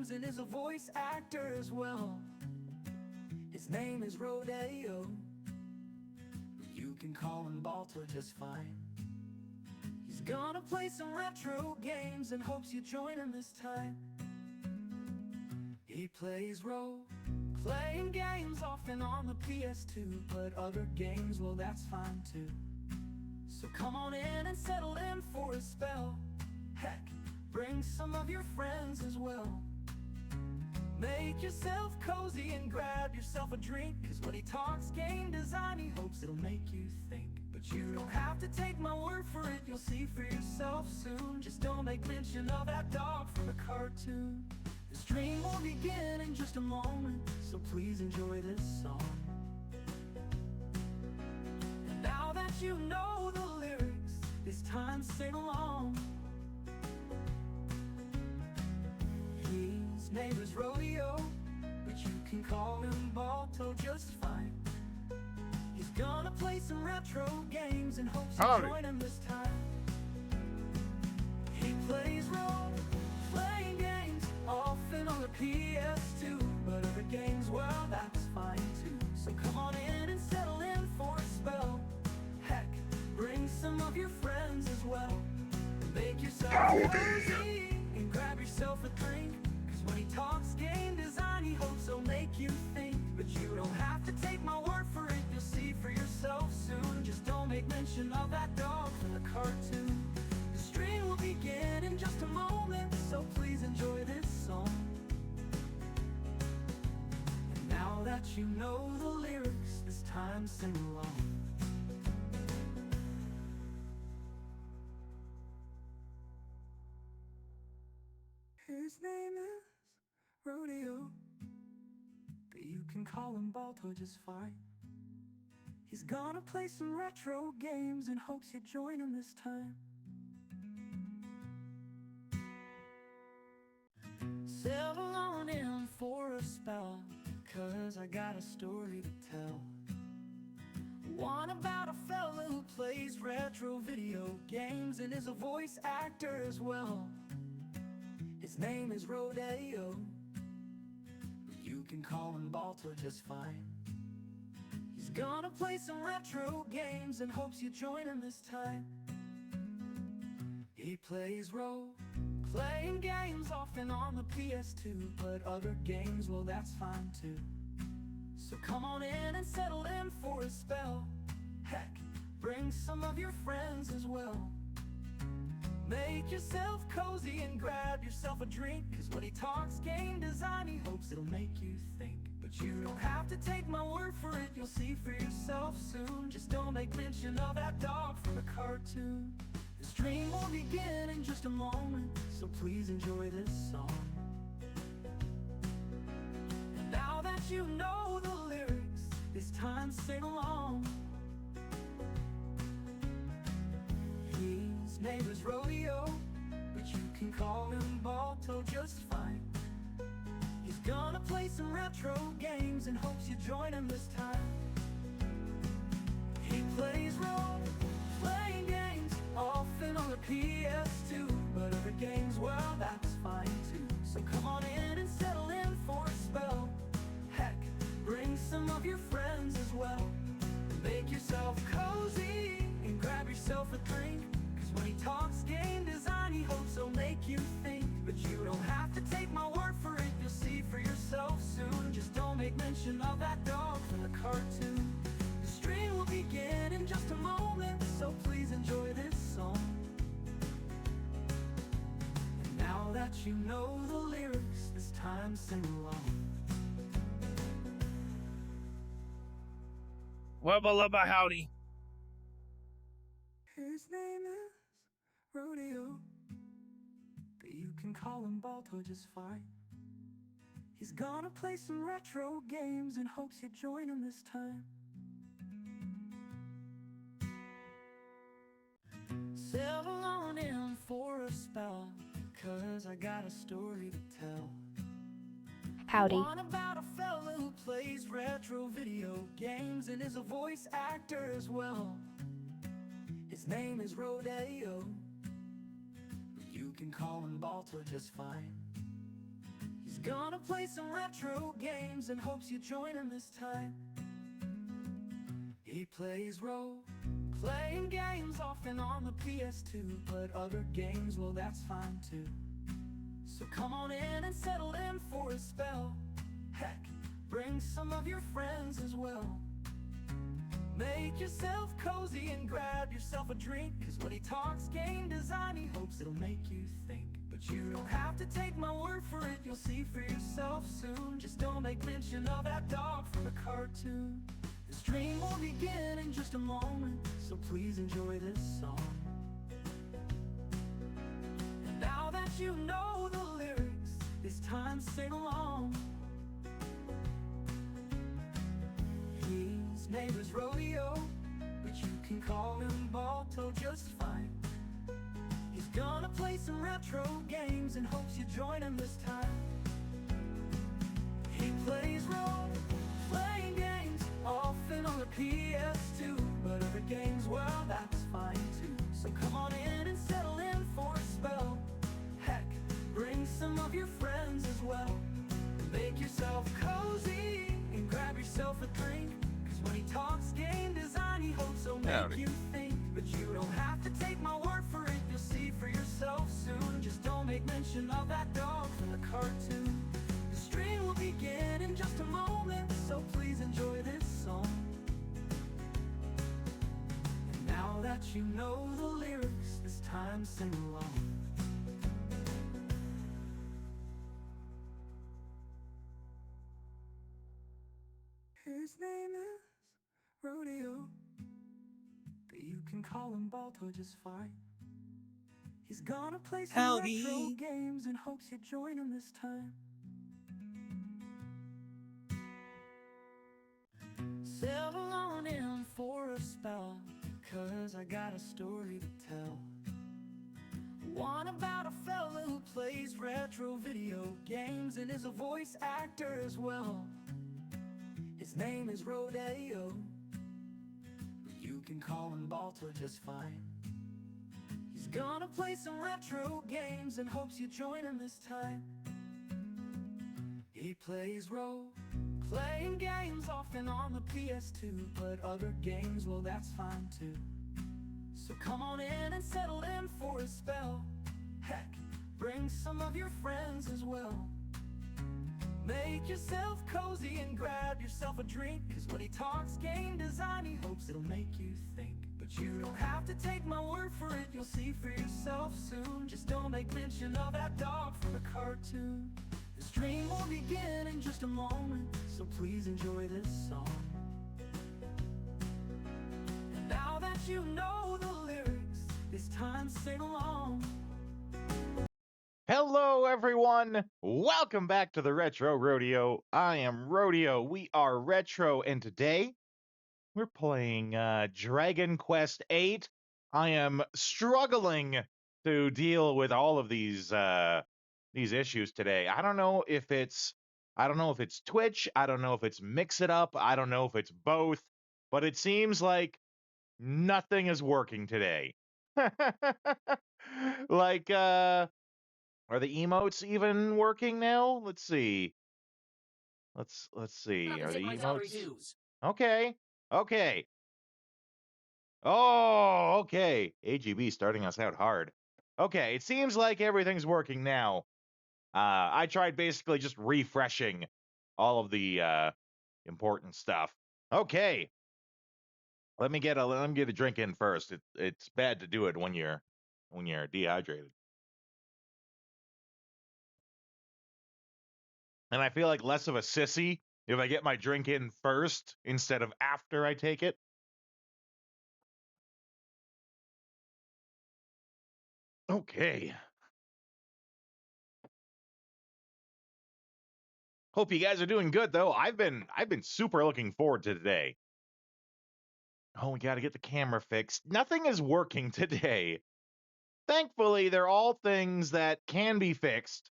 games and is a voice actor as well. His name is Rodeo. You can call him Balto just fine. He's gonna play some retro games and hopes you join him this time. He plays role-playing games often on the PS2, but other games, well, that's fine too. So come on in and settle in for a spell. Heck, bring some of your friends as well. Make yourself cozy and grab yourself a drink, 'cause when he talks game design, he hopes it'll make you think. But you don't have to take my word for it, you'll see for yourself soon. Just don't make mention of that dog from the cartoon. The stream will begin in just a moment, so please enjoy this song. And now that you know the lyrics, it's time to sing along. His name is Rodeo, but you can call him Balto just fine. He's gonna play some retro games and hopes you join him this time. He plays role-playing games, often on the PS2, but other games, well, that's fine too. So come on in and settle in for a spell. Heck, bring some of your friends as well. Make yourself cozy and grab yourself a drink, 'cause when he talks game design, he hopes he'll make you think. But you don't have to take my word for it, you'll see for yourself soon. Just don't make mention of that dog from the cartoon. The stream will begin in just a moment, so please enjoy this song. And now that you know the lyrics, it's time to sing along. His name is Rodeo, but you can call him Balto just fine. He's gonna play some retro games and hopes you join him this time. Settle on in for a spell, 'cause I got a story to tell. One about a fella who plays retro video games and is a voice actor as well. His name is Rodeo. You can call him Balto just fine. He's gonna play some retro games and hopes you join him this time. He plays role-playing games often on the PS2, but other games, well, that's fine too. So come on in and settle in for a spell. Heck, bring some of your friends as well. Make yourself cozy and grab yourself a drink, 'cause when he talks game design, he hopes it'll make you think. But you don't have to take my word for it, you'll see for yourself soon. Just don't make mention of that dog from the cartoon. The stream will begin in just a moment, so please enjoy this song. And now that you know the lyrics, it's time to sing along. His name is Rodeo, but you can call him Balto just fine. He's gonna play some retro games and hopes you join him this time. He plays role-playing games, often on the PS2, but other games, well, that's fine too. So come on in and settle in for a spell. Heck, bring some of your friends as well. Make yourself cozy and grab yourself a drink, 'cause when he talks game design, he hopes he'll make you think. But you don't have to take my word for it, you'll see for yourself soon. Just don't make mention of that dog from the cartoon. The stream will begin in just a moment, so please enjoy this song. And now that you know the lyrics, it's time to sing along. Wubba howdy. His name is Rodeo, but you can call him Balto just fine. He's gonna play some retro games and hopes you join him this time. Settle on in for a spell, 'cause I got a story to tell. Howdy. One about a fella who plays retro video games and is a voice actor as well. His name is Rodeo. You can call him Balto just fine. He's gonna play some retro games and hopes you join him this time. He plays role-playing games often on the PS2, but other games, well, that's fine too. So come on in and settle in for a spell. Heck, bring some of your friends as well. Make yourself cozy and grab yourself a drink, 'cause when he talks game design, he hopes it'll make you think. But you don't have to take my word for it, you'll see for yourself soon. Just don't make mention of that dog from the cartoon. The stream will begin in just a moment, so please enjoy this song. And now that you know the lyrics, it's time to sing along. His name is Rodeo, but you can call him Balto just fine. He's gonna play some retro games and hopes you join him this time. He plays role-playing games, often on the PS2, but other games, well, that's fine too. So come on in and settle in for a spell. Heck, bring some of your friends as well. Make yourself cozy and grab yourself a drink, 'cause when he talks game design, he hopes he'll make you think. But you don't have to take my word for it, you'll see for yourself soon. Just don't make mention of that dog from the cartoon. The stream will begin in just a moment, so please enjoy this song. And now that you know the lyrics, it's time to sing along. His name is Rodeo, but you can call him Balto just fine. He's gonna play some retro games and hopes you join him this time. Settle on in for a spell, 'cause I got a story to tell. One about a fella who plays retro video games and is a voice actor as well. His name is Rodeo, you can call him Balto just fine. He's gonna play some retro games and hopes you join him this time. He plays role-playing games often on the PS2, but other games, well, that's fine too. So come on in and settle in for a spell. Heck, bring some of your friends as well. Make yourself cozy and grab yourself a drink, 'cause when he talks game design, he hopes it'll make you think. But you don't have to take my word for it, you'll see for yourself soon. Just don't make mention of that dog from the cartoon. The stream will begin in just a moment, so please enjoy this song. And now that you know the lyrics, it's time to sing along. Hello, everyone. Welcome back to the Retro Rodeo. I am Rodeo. We are Retro, and today we're playing Dragon Quest VIII. I am struggling to deal with all of these issues today. I don't know if it's Twitch. I don't know if it's Mix It Up. I don't know if it's both. But it seems like nothing is working today. Like are the emotes even working now? Let's see. Let's see. Are the emotes? Okay. Okay. Oh, okay. AGB starting us out hard. Okay, it seems like everything's working now. I tried basically just refreshing all of the important stuff. Okay. Let me get a drink in first. It's bad to do it when you're dehydrated. And I feel like less of a sissy if I get my drink in first instead of after I take it. Okay. Hope you guys are doing good though. I've been super looking forward to today. Oh, we got to get the camera fixed. Nothing is working today. Thankfully, they're all things that can be fixed.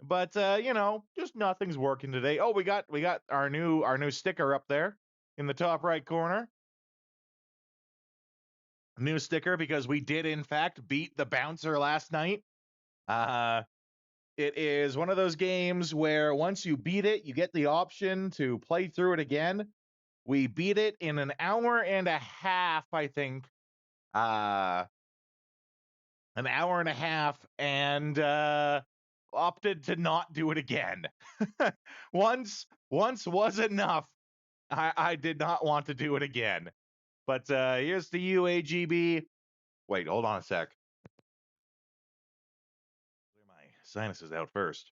But just nothing's working today. Oh, we got our new sticker up there in the top right corner. New sticker because we did in fact beat the bouncer last night. It is one of those games where once you beat it, you get the option to play through it again. We beat it in an hour and a half, I think. An hour and a half, and opted to not do it again. once was enough. I did not want to do it again. But here's to you, AGB. Wait, hold on a sec. Clear my sinuses out first.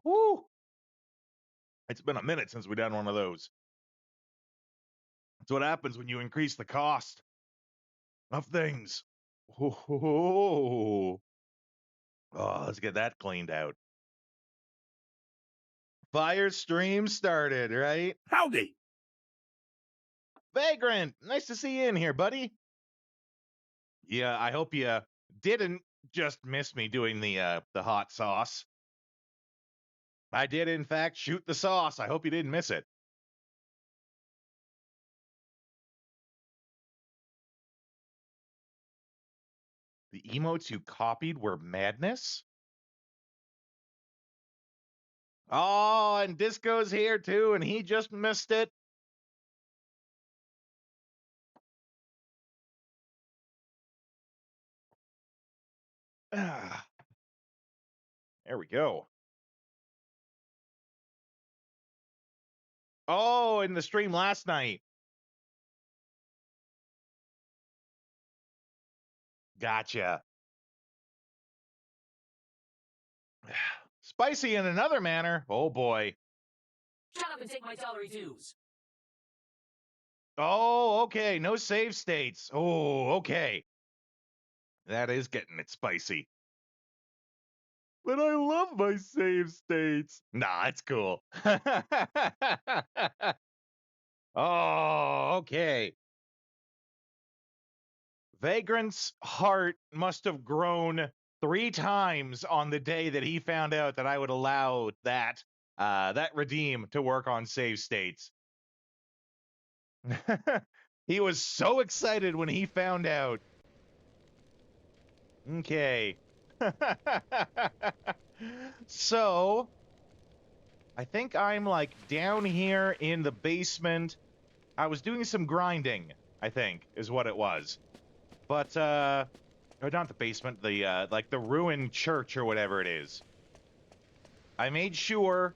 Woo! It's been a minute since we done one of those. That's what happens when you increase the cost of things. Oh, let's get that cleaned out. Fire stream started, right? Howdy. Vagrant, nice to see you in here, buddy. Yeah, I hope you didn't just miss me doing the hot sauce. I did, in fact, shoot the sauce. I hope you didn't miss it. The emotes you copied were madness? Oh, and Disco's here too, and he just missed it. There we go. Oh, in the stream last night. Gotcha. Spicy in another manner. Oh boy. Shut up and take my salary dues. Oh, okay. No save states. Oh, okay. That is getting it spicy. But I love my save states. Nah, it's cool. Oh, okay. Vagrant's heart must have grown 3 times on the day that he found out that I would allow that redeem to work on save states. He was so excited when he found out. Okay. So, I think I'm like down here in the basement. I was doing some grinding, I think, is what it was. But, or not the basement, the, like the ruined church or whatever it is. I made sure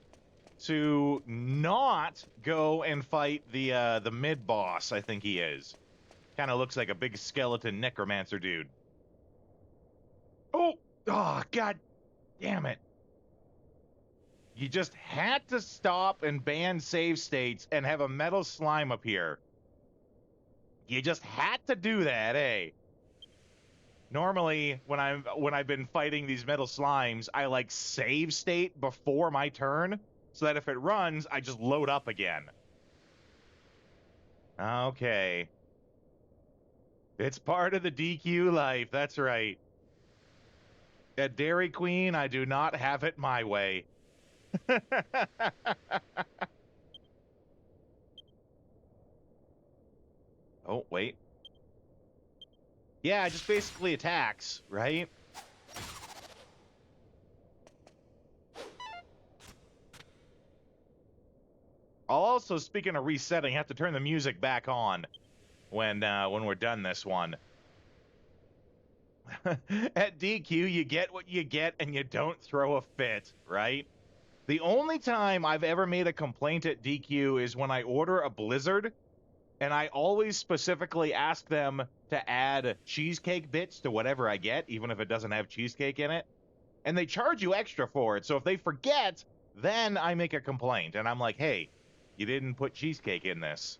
to not go and fight the mid-boss, I think he is. Kind of looks like a big skeleton necromancer dude. Oh, god damn it. You just had to stop and ban save states and have a metal slime appear. You just had to do that, eh? Normally, when I've been fighting these metal slimes, I like save state before my turn, so that if it runs, I just load up again. Okay. It's part of the DQ life, that's right. At Dairy Queen, I do not have it my way. Oh, wait. Yeah, just basically attacks, right? I'll also, speaking of resetting, have to turn the music back on when we're done this one. At DQ, you get what you get and you don't throw a fit, right? The only time I've ever made a complaint at DQ is when I order a Blizzard, and I always specifically ask them to add cheesecake bits to whatever I get, even if it doesn't have cheesecake in it. And they charge you extra for it, so if they forget, then I make a complaint, and I'm like, hey, you didn't put cheesecake in this.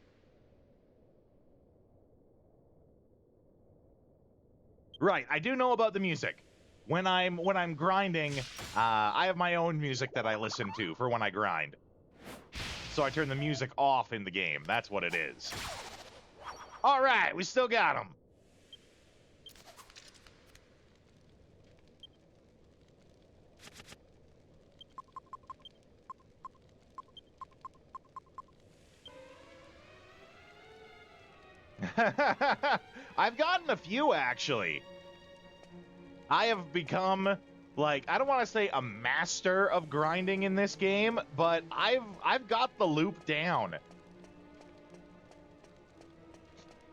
Right, I do know about the music. When I'm grinding, I have my own music that I listen to for when I grind. So I turn the music off in the game. That's what it is. All right, we still got him. I've gotten a few, actually. I have become, like, I don't want to say a master of grinding in this game, but I've got the loop down.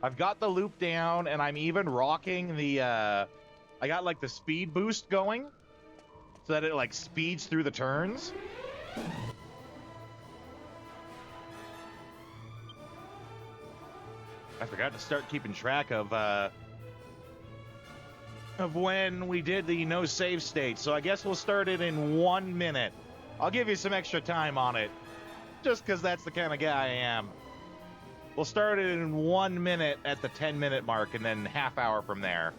I've got the loop down, and I'm even rocking the, I got, like, the speed boost going, so that it, like, speeds through the turns. I forgot to start keeping track of when we did the no save state, so I guess we'll start it in 1 minute. I'll give you some extra time on it, just because that's the kind of guy I am. We'll start it in 1 minute at the 10-minute mark, and then half hour from there.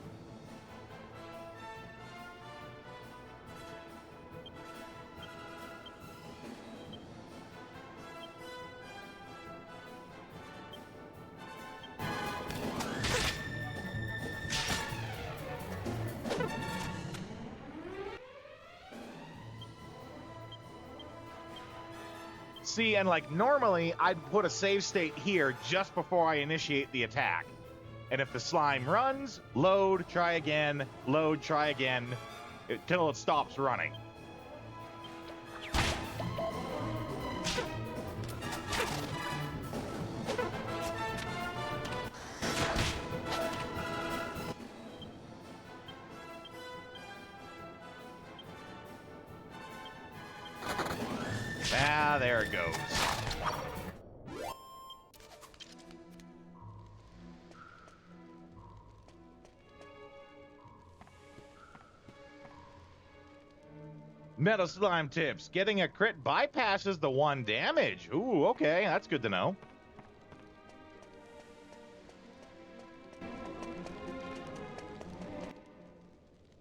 See, and like normally I'd put a save state here just before I initiate the attack. And if the slime runs, load, try again, till it stops running. Ah, there it goes. Metal slime tips. Getting a crit bypasses the 1 damage. Ooh, okay, that's good to know.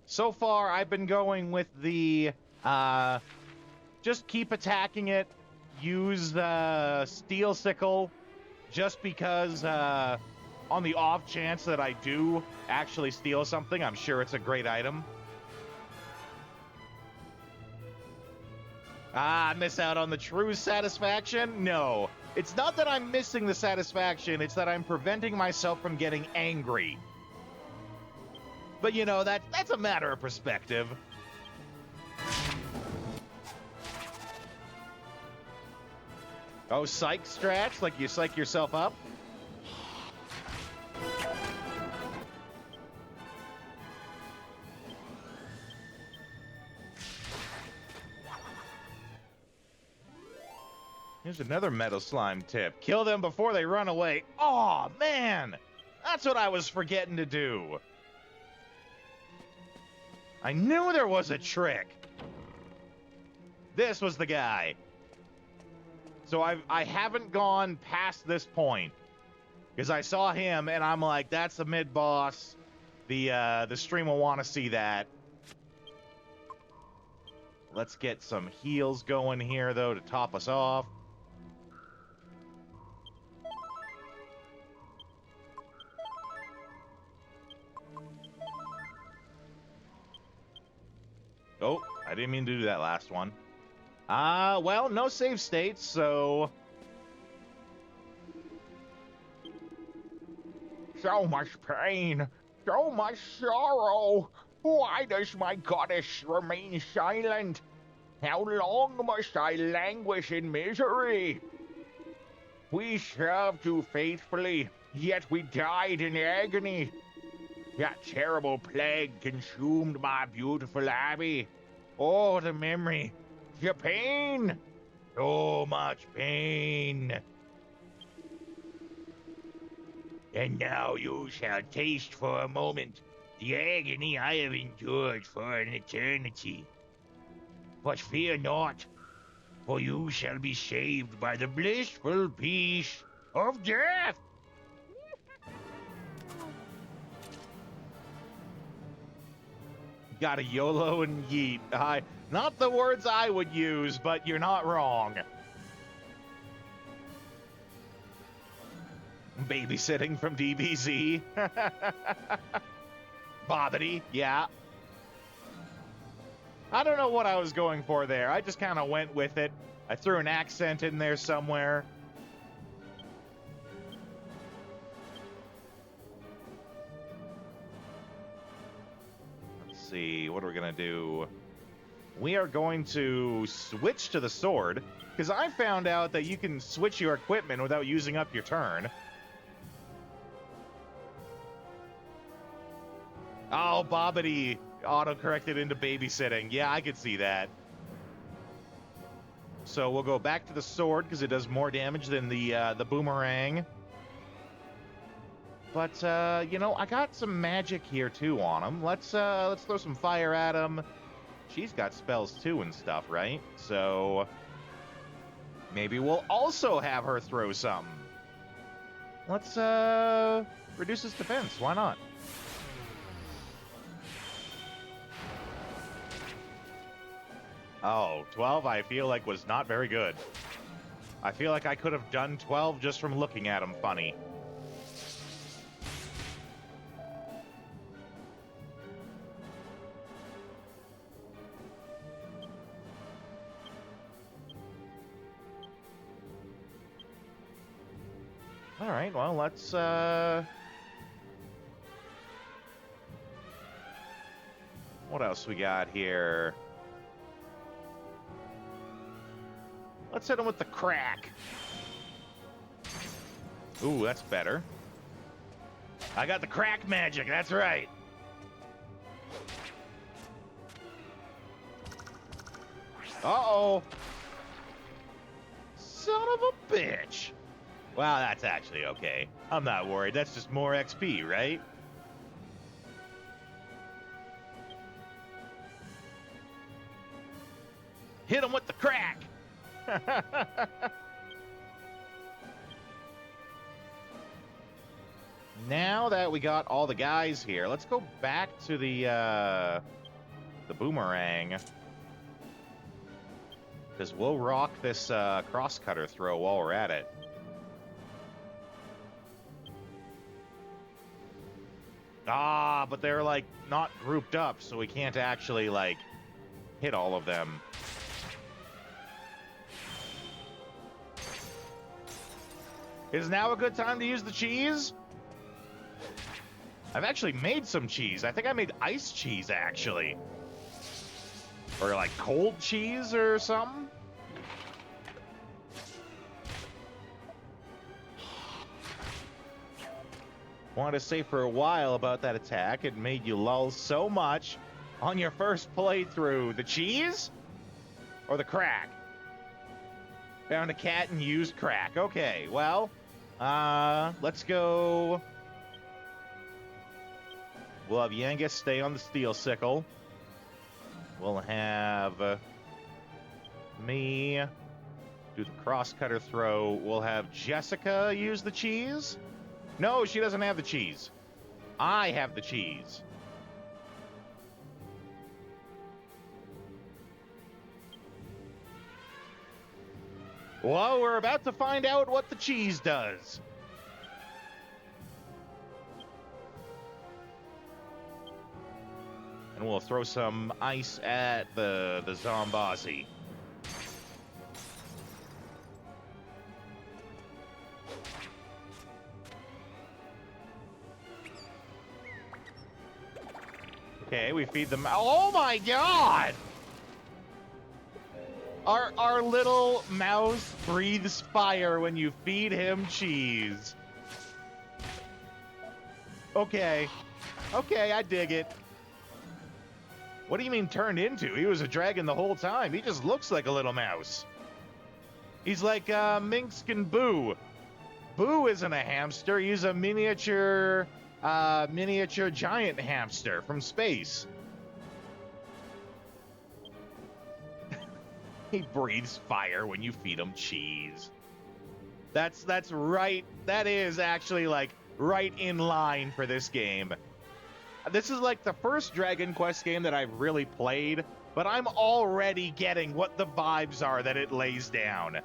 So far, I've been going with the, just keep attacking it, use the steel sickle, just because, on the off chance that I do actually steal something, I'm sure it's a great item. Ah, miss out on the true satisfaction? No. It's not that I'm missing the satisfaction, it's that I'm preventing myself from getting angry. But you know, that's a matter of perspective. Oh, psych strats? Like you psych yourself up? Here's another metal slime tip. Kill them before they run away. Aw, man! That's what I was forgetting to do. I knew there was a trick. This was the guy. So I haven't gone past this point. Because I saw him and I'm like, that's the mid-boss. The stream will want to see that. Let's get some heals going here, though, to top us off. Oh, I didn't mean to do that last one. Well, no save states, so... So much pain, so much sorrow. Why does my goddess remain silent? How long must I languish in misery? We served you faithfully, yet we died in agony. That terrible plague consumed my beautiful abbey. Oh, the memory, the pain, so much pain. And now you shall taste for a moment the agony I have endured for an eternity. But fear not, for you shall be saved by the blissful peace of death. Got a YOLO and yeet. Not the words I would use, but you're not wrong. Babysitting from DBZ. Bobbity, yeah. I don't know what I was going for there. I just kind of went with it. I threw an accent in there somewhere. Let's Let's see, what are we going to do? We are going to switch to the sword, because I found out that you can switch your equipment without using up your turn. Oh, Bobbity auto-corrected into babysitting. Yeah, I could see that. So we'll go back to the sword, because it does more damage than the boomerang. But, you know, I got some magic here, too, on him. Let's throw some fire at him. She's got spells, too, and stuff, right? So maybe we'll also have her throw something. Let's, reduce his defense. Why not? Oh, 12, I feel like, was not very good. I feel like I could have done 12 just from looking at him funny. All right, well, let's, what else we got here? Let's hit him with the crack. Ooh, that's better. I got the crack magic, that's right. Uh-oh. Son of a bitch. Well, that's actually okay. I'm not worried. That's just more XP, right? Hit him with the crack. Now that we got all the guys here, let's go back to the boomerang. Because we'll rock this cross-cutter throw while we're at it. Ah, but they're, like, not grouped up, so we can't actually, like, hit all of them. Is now a good time to use the cheese? I've actually made some cheese. I think I made ice cheese, actually. Or, like, cold cheese or something. Wanted to say for a while about that attack. It made you lull so much on your first playthrough. The cheese? Or the crack? Found a cat and used crack. Okay, well, let's go. We'll have Yangus stay on the steel sickle. We'll have me do the cross-cutter throw. We'll have Jessica use the cheese. No, she doesn't have the cheese. I have the cheese. Well, we're about to find out what the cheese does. And we'll throw some ice at the Zombazi. Okay, we feed them. Oh my god! Our little mouse breathes fire when you feed him cheese. Okay. Okay, I dig it. What do you mean turned into? He was a dragon the whole time. He just looks like a little mouse. He's like Minkskin Boo. Boo isn't a hamster. He's a miniature giant hamster from space. He breathes fire when you feed him cheese. That's right. That is actually like right in line for this game. This is like the first Dragon Quest game that I've really played, but I'm already getting what the vibes are that it lays down.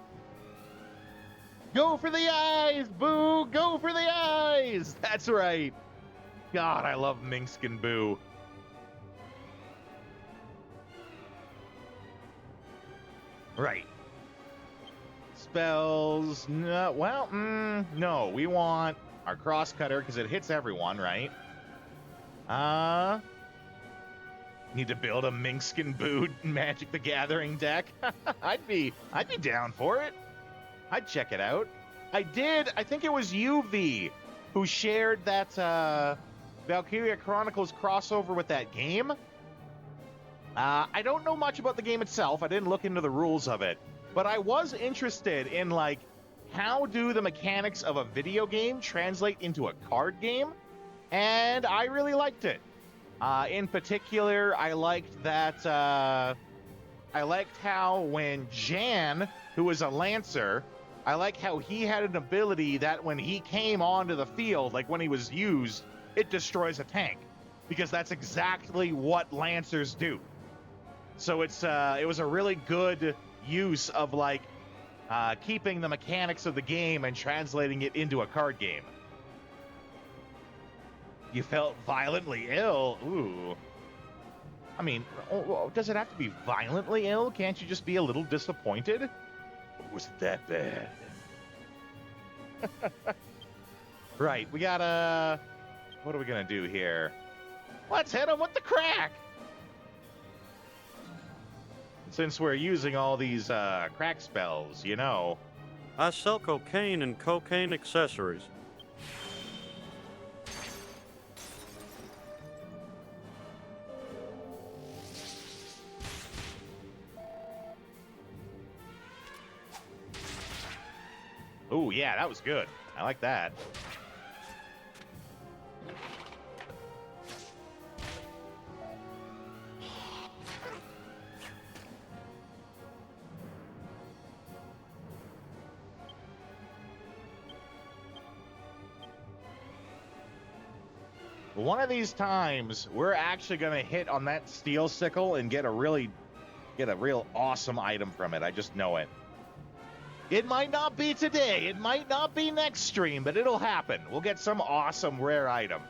Go for the eyes, Boo! Go for the eyes! That's right. God, I love Minkskin Boo. Right. Spells. No, well, no. We want our cross cutter because it hits everyone, right? Need to build a Minkskin Boot Magic the Gathering deck. I'd be down for it. I'd check it out. I think it was UV who shared that Valkyria Chronicles crossover with that game. I don't know much about the game itself. I didn't look into the rules of it, but I was interested in, like, how do the mechanics of a video game translate into a card game? And I really liked it. In particular, I liked that, I liked how when Jan, who was a Lancer, I like how he had an ability that when he came onto the field, like when he was used, it destroys a tank. Because that's exactly what Lancers do. So it was a really good use of, like, keeping the mechanics of the game and translating it into a card game. You felt violently ill. Ooh. I mean, does it have to be violently ill? Can't you just be a little disappointed? Was it that bad? Right, we gotta... What are we gonna do here? Let's hit him with the crack! Since we're using all these crack spells, you know. I sell cocaine and cocaine accessories. Ooh, yeah, that was good. I like that. One of these times, we're actually going to hit on that steel sickle and get a real awesome item from it. I just know it. It might not be today. It might not be next stream, but it'll happen. We'll get some awesome rare item.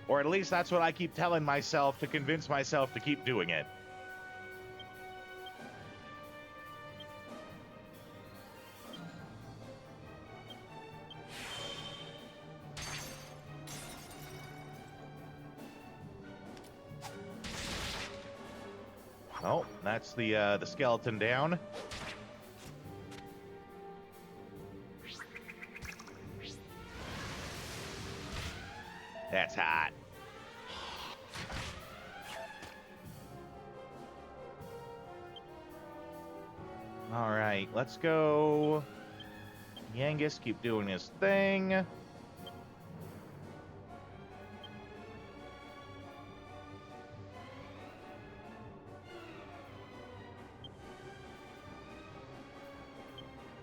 Or at least that's what I keep telling myself to convince myself to keep doing it. Oh, that's the skeleton down. That's hot. All right, let's go. Yangus, keep doing his thing.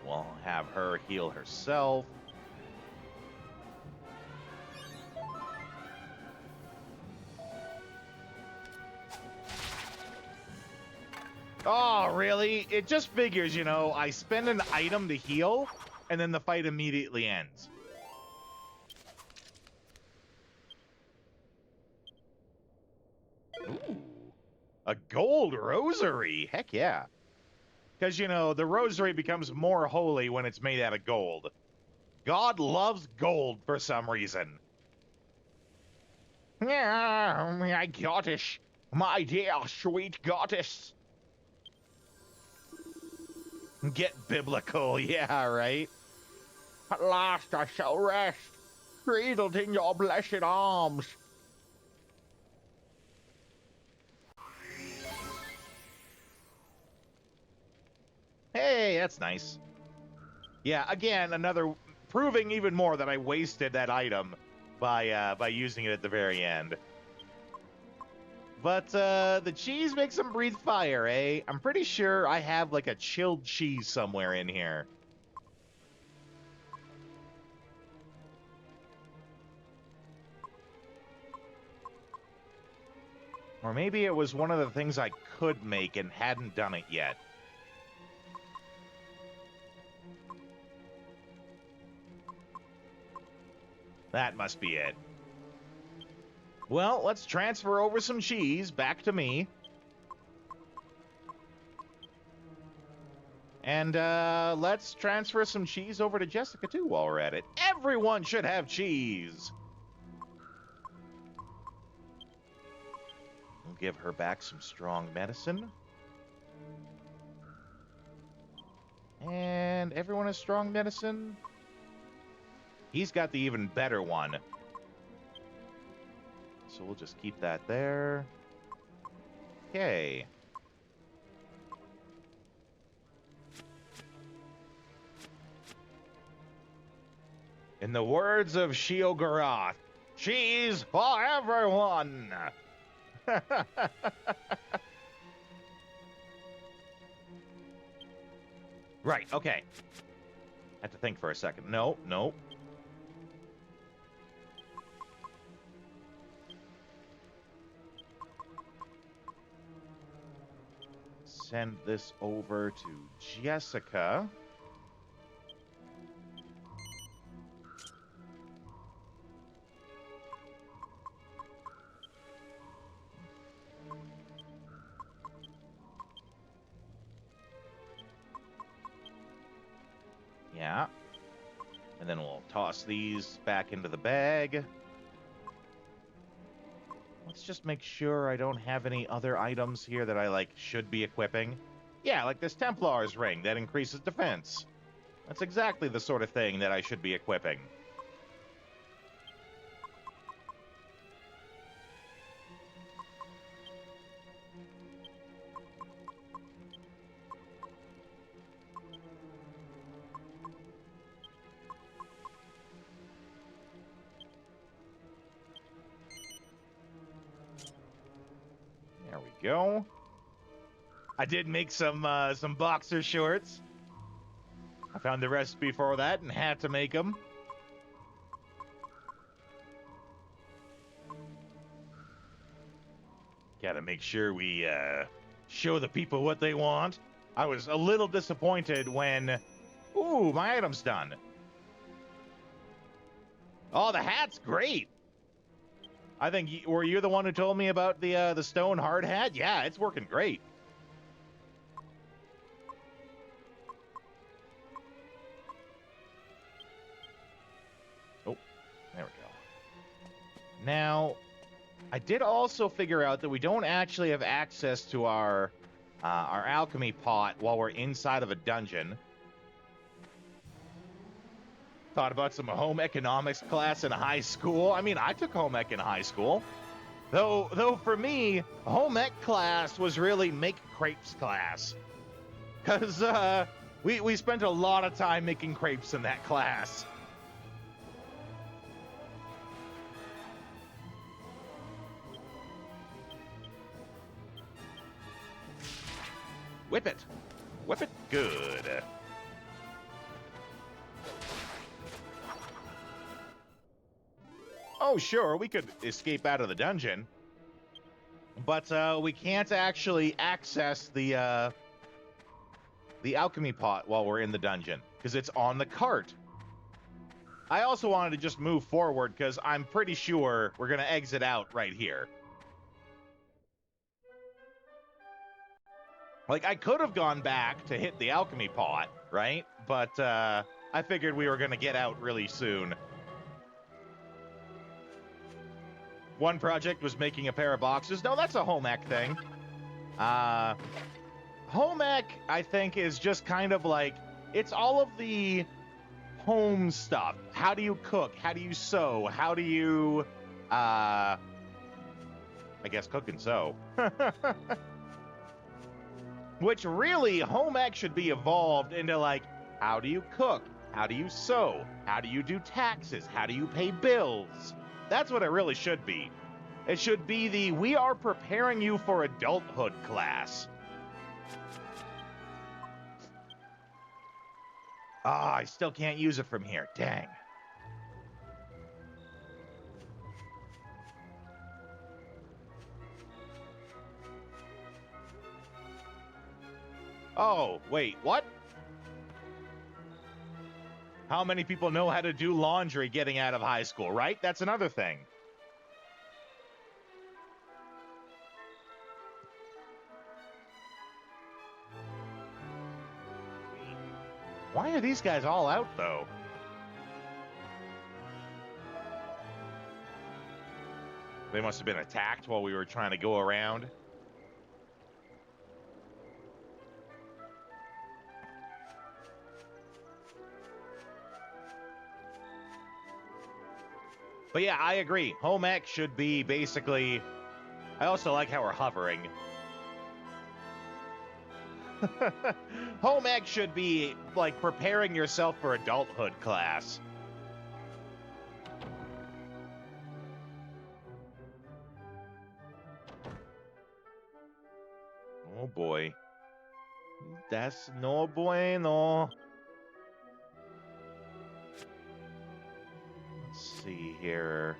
We'll have her heal herself. Oh, really? It just figures, you know, I spend an item to heal, and then the fight immediately ends. Ooh. A gold rosary. Heck yeah. Because, you know, the rosary becomes more holy when it's made out of gold. God loves gold for some reason. Yeah, my goddess. My dear sweet goddess. Get biblical, yeah, right? At last I shall rest, cradled in your blessed arms. Hey, that's nice. Yeah, again, another proving even more that I wasted that item by using it at the very end. But the cheese makes them breathe fire, eh? I'm pretty sure I have like a chilled cheese somewhere in here. Or maybe it was one of the things I could make and hadn't done it yet. That must be it. Well, let's transfer over some cheese back to me. And let's transfer some cheese over to Jessica, too, while we're at it. Everyone should have cheese! give her back some strong medicine. And everyone has strong medicine? He's got the even better one. So we'll just keep that there. Okay. In the words of Sheogorath, cheese for everyone! Right, okay. Had to think for a second. No, no. Send this over to Jessica. Yeah. And then we'll toss these back into the bag. Let's just make sure I don't have any other items here that I, should be equipping. Yeah, like this Templar's ring that increases defense. That's exactly the sort of thing that I should be equipping. There we go. I did make some boxer shorts. I found the recipe for that and had to make them. Gotta make sure we show the people what they want. I was a little disappointed when... Ooh, my item's done. Oh, the hat's great. I think were you the one who told me about the stone hard hat? Yeah, it's working great. Oh, there we go. Now, I did also figure out that we don't actually have access to our alchemy pot while we're inside of a dungeon. Thought about some home economics class in high school. I mean, I took home ec in high school. Though for me, home ec class was really make crepes class. Because we spent a lot of time making crepes in that class. Whip it. Whip it good. Oh, sure, we could escape out of the dungeon. But we can't actually access the alchemy pot while we're in the dungeon, because it's on the cart. I also wanted to just move forward, because I'm pretty sure we're going to exit out right here. Like, I could have gone back to hit the alchemy pot, right? But I figured we were going to get out really soon. One project was making a pair of boxes. No, that's a home ec thing. Home ec, I think, is just kind of like, it's all of the home stuff. How do you cook? How do you sew? How do you, I guess cook and sew. Which really, home ec should be evolved into like, how do you cook? How do you sew? How do you do taxes? How do you pay bills? That's what it really should be. It should be the we are preparing you for adulthood class. Ah, I still can't use it from here. Dang. Oh, wait, what? How many people know how to do laundry getting out of high school, right? That's another thing. Why are these guys all out, though? They must have been attacked while we were trying to go around. But yeah, I agree. Home ec should be basically... I also like how we're hovering. Home ec should be, like, preparing yourself for adulthood class. Oh boy. That's no bueno. Let's see here.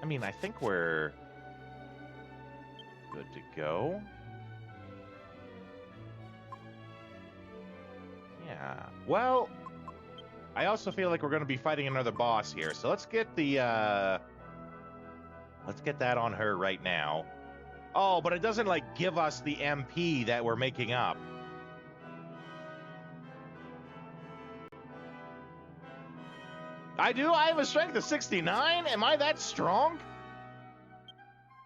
I mean, I think we're good to go. Yeah. Well, I also feel like we're going to be fighting another boss here, so let's get the, let's get that on her right now. Oh, but it doesn't, like, give us the MP that we're making up. I do? I have a strength of 69? Am I that strong?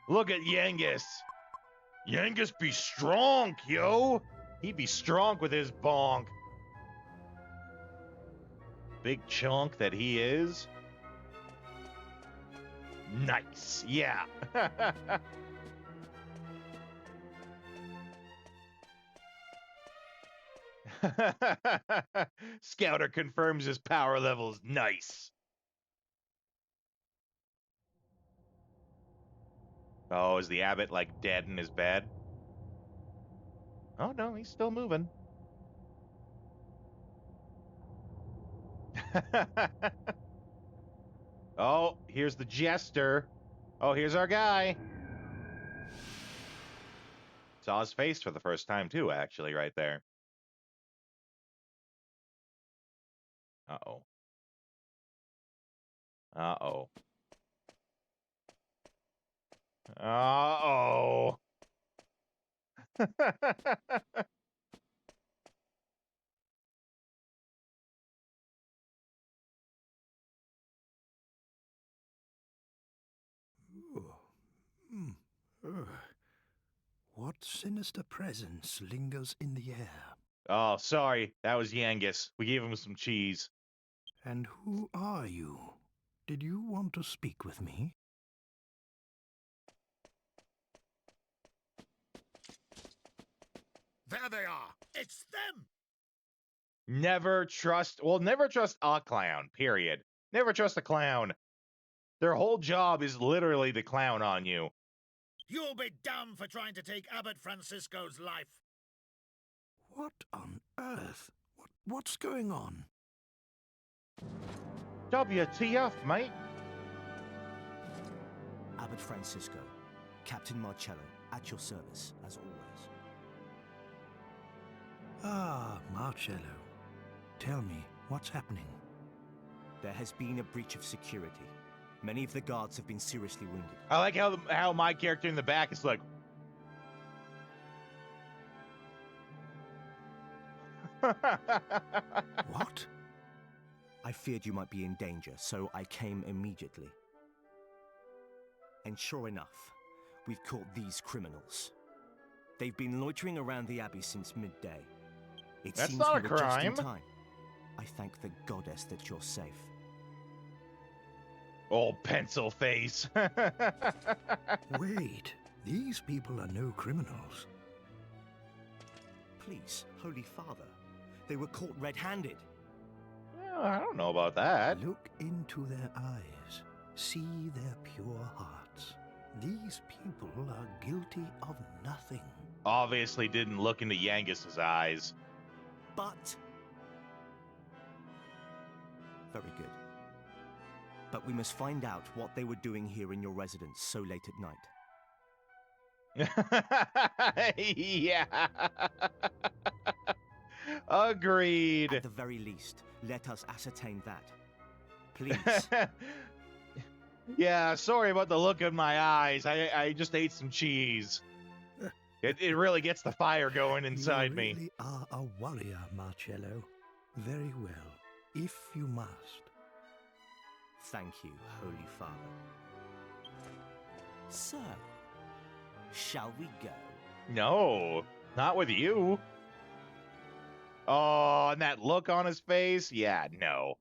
Look at Yangus. Yangus be strong, yo. He be strong with his bonk. Big chunk that he is. Nice, yeah. Scouter confirms his power levels. Nice. Oh, is the abbot, like, dead in his bed? Oh, no, he's still moving. Oh, here's the jester. Oh, here's our guy. Saw his face for the first time, too, actually, right there. Uh-oh. Uh-oh. Uh-oh. Ooh. Ugh. What sinister presence lingers in the air? Oh, sorry. That was Yangus. We gave him some cheese. And who are you? Did you want to speak with me? There they are! It's them! Never trust a clown, period. Never trust a clown. Their whole job is literally to clown on you. You'll be damned for trying to take Abbot Francisco's life. What on earth? What's going on? WTF, mate? Abbot Francisco, Captain Marcello, at your service, as always. Ah, Marcello. Tell me, what's happening? There has been a breach of security. Many of the guards have been seriously wounded. I like how my character in the back is like... What? I feared you might be in danger, so I came immediately. And sure enough, we've caught these criminals. They've been loitering around the abbey since midday. It That's seems not we a were just in crime. time. I thank the goddess that you're safe. Old pencil face. Wait, these people are no criminals. Please, Holy Father, they were caught red-handed. Well, I don't know about that. Look into their eyes. See their pure hearts. These people are guilty of nothing. Obviously didn't look into Yangus's eyes. But... Very good. But we must find out what they were doing here in your residence so late at night. Yeah. Agreed. At the very least, let us ascertain that. Please. Yeah, sorry about the look in my eyes. I just ate some cheese. It really gets the fire going inside You really me. are a warrior, Marcello. Very well, if you must. Thank you, Holy Father. So, shall we go? No, not with you. Oh, and that look on his face? Yeah, no.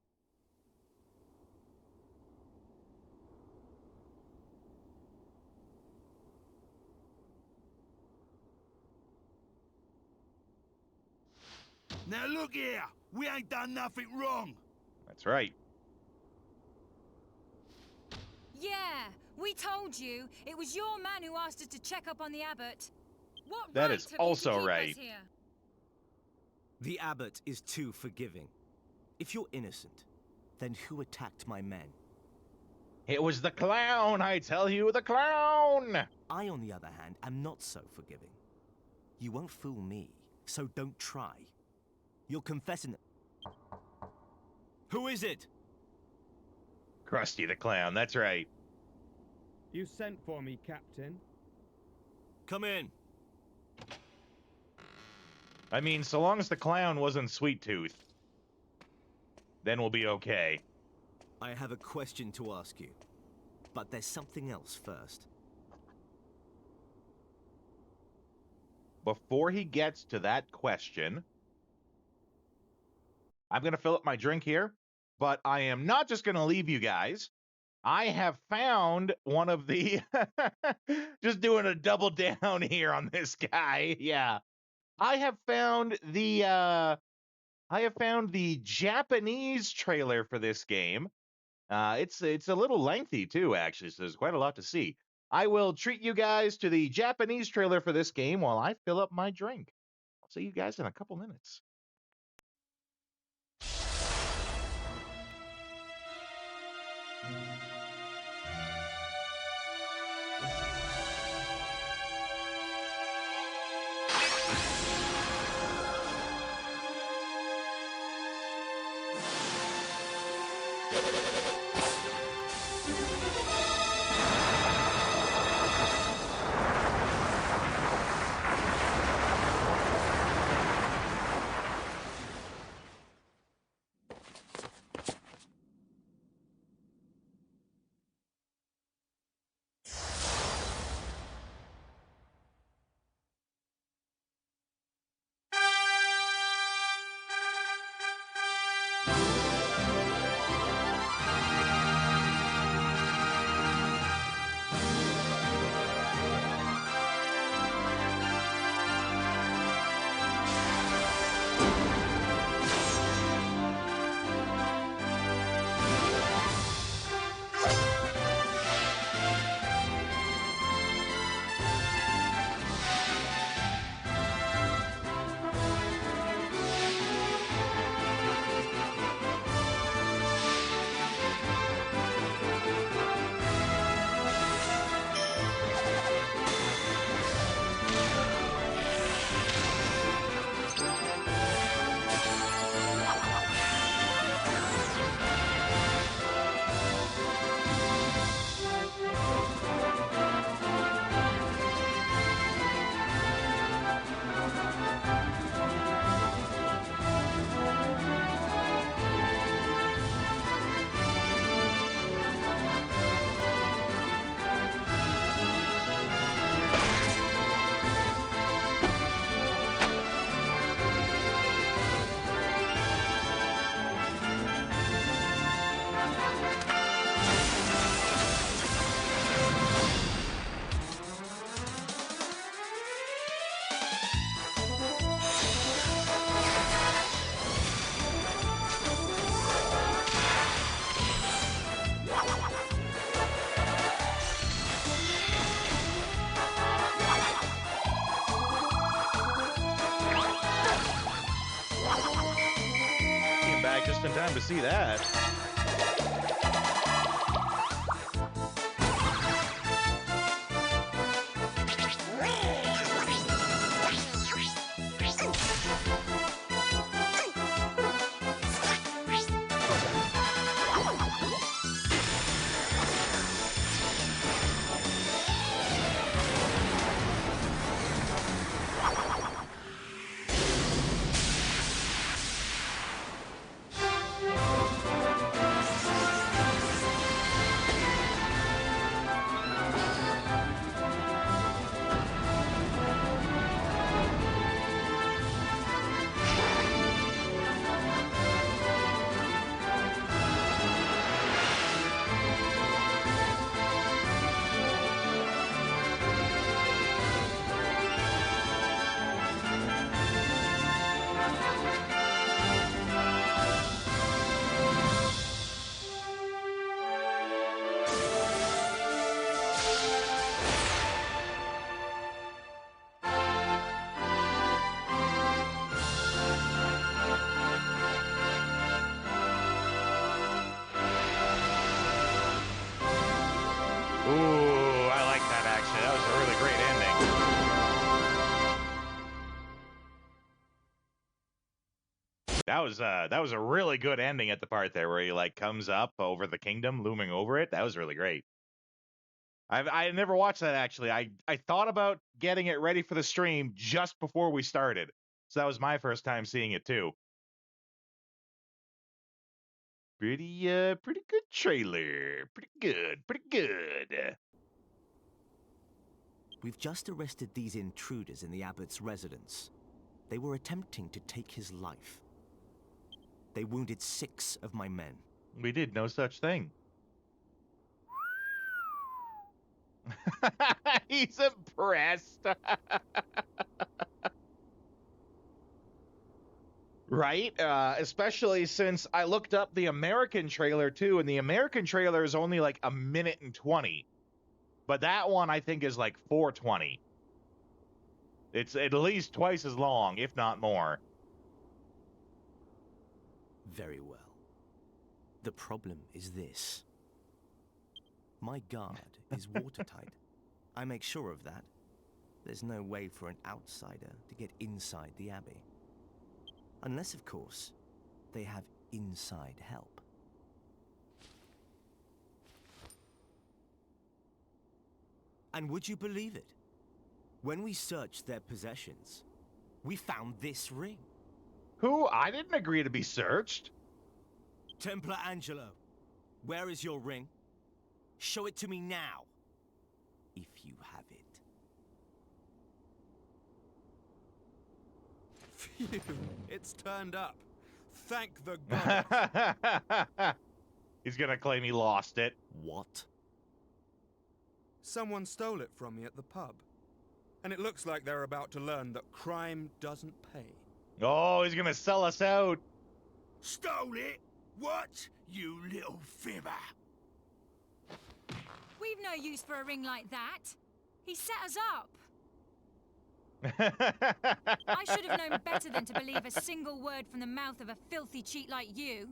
Now look here, we ain't done nothing wrong. That's right. Yeah, we told you. It was your man who asked us to check up on the abbot. What That right is have also you to keep right. us here? The abbot is too forgiving. If you're innocent, then who attacked my men? It was the clown, I tell you, the clown! I, on the other hand, am not so forgiving. You won't fool me, so don't try. You're confessing it. Who is it? Krusty the Clown, that's right. You sent for me, Captain. Come in. I mean, so long as the clown wasn't Sweet Tooth, then we'll be okay. I have a question to ask you. But there's something else first. Before he gets to that question, I'm going to fill up my drink here, but I am not just going to leave you guys. I have found one of the... just doing a double down here on this guy. Yeah. I have found the Japanese trailer for this game. It's a little lengthy too, actually, so there's quite a lot to see. I will treat you guys to the Japanese trailer for this game while I fill up my drink. I'll see you guys in a couple minutes. Came back just in time to see that. Ooh, I like that actually. That was a really great ending. That was a really good ending at the part there where he like comes up over the kingdom, looming over it. That was really great. I never watched that actually. I thought about getting it ready for the stream just before we started. So that was my first time seeing it too. Pretty good trailer. Pretty good. We've just arrested these intruders in the abbot's residence. They were attempting to take his life. They wounded 6 of my men. We did no such thing. He's impressed. Right? Especially since I looked up the American trailer too, and the American trailer is only like 1:20. But that one I think is like 4:20. It's at least twice as long, if not more. Very well. The problem is this. My guard is watertight. I make sure of that. There's no way for an outsider to get inside the abbey. Unless, of course, they have inside help. And would you believe it? When we searched their possessions, we found this ring. Who? I didn't agree to be searched. Templar Angelo, where is your ring? Show it to me now, if you have it. Phew, it's turned up. Thank the gods. He's gonna claim he lost it. What? Someone stole it from me at the pub. And it looks like they're about to learn that crime doesn't pay. Oh, he's gonna sell us out. Stole it? What? You little fibber. We've no use for a ring like that. He set us up. I should have known better than to believe a single word from the mouth of a filthy cheat like you.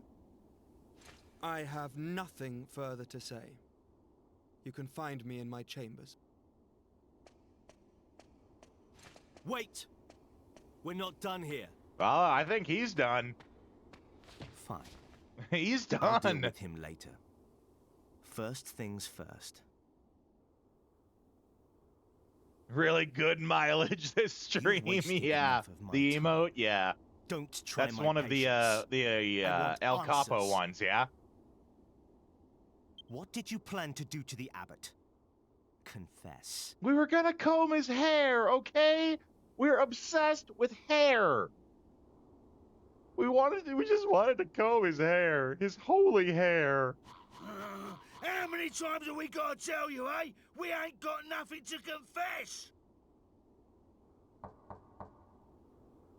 I have nothing further to say. You can find me in my chambers. Wait! We're not done here. Well, I think he's done. Fine. He's I'll deal done. with him later. First things first. Really good mileage this stream. wasted Yeah. enough of my The time. emote, yeah. Don't try That's my one of the patience. I want El Capo answers. ones, yeah. What did you plan to do to the abbot? Confess. We were gonna comb his hair, okay? We're obsessed with hair. We just wanted to comb his hair. His holy hair. How many times have we got to tell you, eh? We ain't got nothing to confess.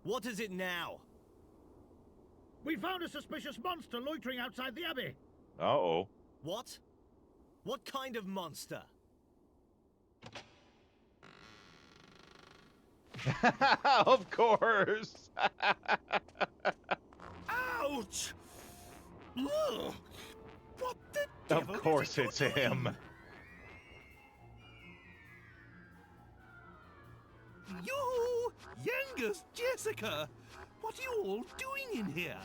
What is it now? We found a suspicious monster loitering outside the abbey. Uh-oh. What? What kind of monster? Of course. Ouch! Ugh. What the devil Of course is it it's you're him. doing? You, youngest Jessica, what are you all doing in here?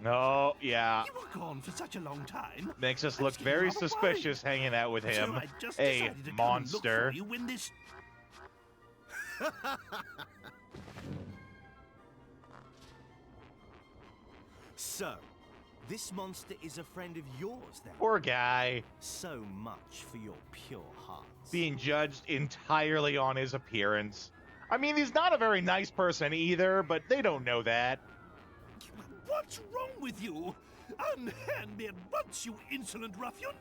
No, yeah. You were gone for such a long time. Makes us I was look getting very rather suspicious hanging out with worried. him. So I just A decided to come and look monster. for you when this... So, this monster is a friend of yours then? Poor guy. So much for your pure hearts. Being judged entirely on his appearance. I mean, he's not a very nice person either, but they don't know that. What's wrong with you? Unhand me at once, you insolent ruffian!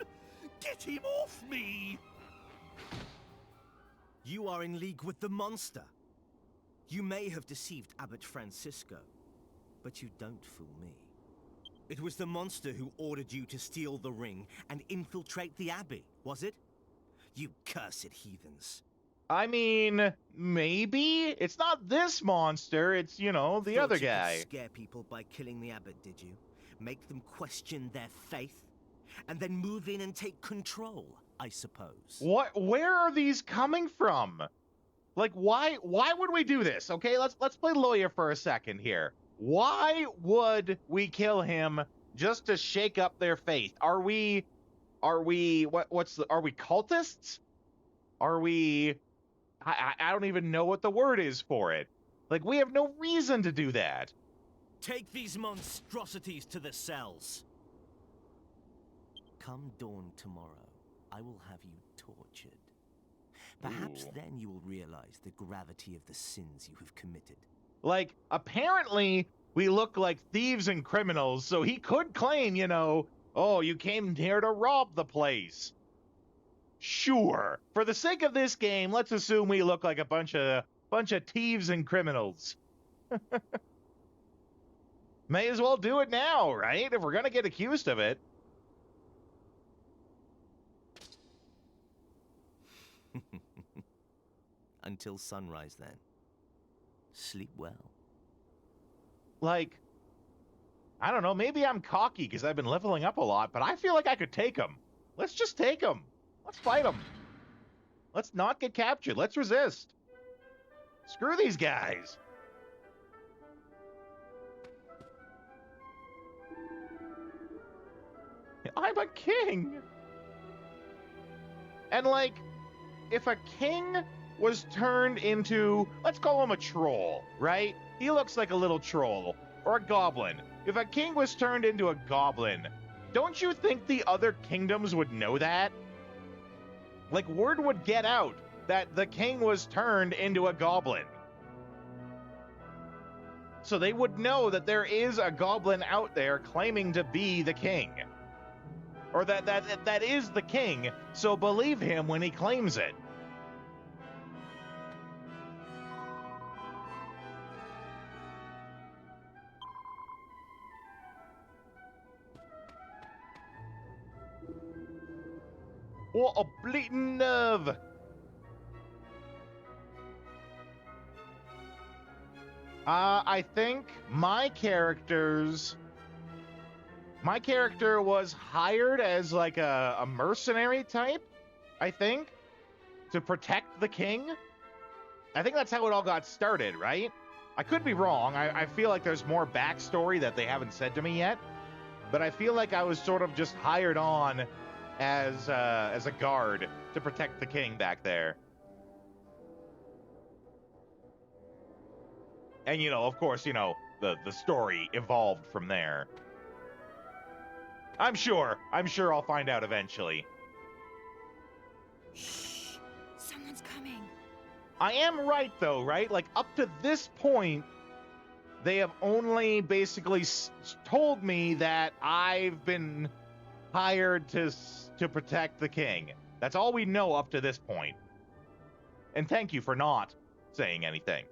Get him off me! You are in league with the monster. You may have deceived Abbot Francisco, but you don't fool me. It was the monster who ordered you to steal the ring and infiltrate the abbey, was it? You cursed heathens. I mean, maybe? It's not this monster, it's, you know, the Thought other you could guy. scare people by killing the abbot, did you? Make them question their faith? and then move in and take control, I suppose. What? Where are these coming from? Like, why would we do this? Okay, let's play lawyer for a second here. Why would we kill him just to shake up their faith? Are we are we cultists? Are we I don't even know what the word is for it. Like, we have no reason to do that. Take these monstrosities to the cells. Come dawn tomorrow, I will have you tortured. Perhaps then you will realize the gravity of the sins you have committed. Like, apparently we look like thieves and criminals, so he could claim, oh, you came here to rob the place. Sure. For the sake of this game, let's assume we look like a bunch of thieves and criminals. May as well do it now, right? If we're gonna get accused of it. Until sunrise, then. Sleep well. Like, I don't know, maybe I'm cocky because I've been leveling up a lot, but I feel like I could take him. Let's just take him. Let's fight him. Let's not get captured. Let's resist. Screw these guys. I'm a king. And, like, if a king was turned into, let's call him a troll, right? He looks like a little troll. Or a goblin. If a king was turned into a goblin, don't you think the other kingdoms would know that? Like, word would get out that the king was turned into a goblin. So they would know that there is a goblin out there claiming to be the king. Or that is the king, so believe him when he claims it. What a bleeding nerve! I think my character was hired as like a mercenary type, I think, to protect the king. I think that's how it all got started, right? I could be wrong. I feel like there's more backstory that they haven't said to me yet, but I feel like I was sort of just hired on as a guard to protect the king back there. And, of course, the story evolved from there. I'm sure I'll find out eventually. Shh! Someone's coming. I am right, though, right? Like, up to this point, they have only basically told me that I've been hired to protect the king. That's all we know up to this point. And thank you for not saying anything.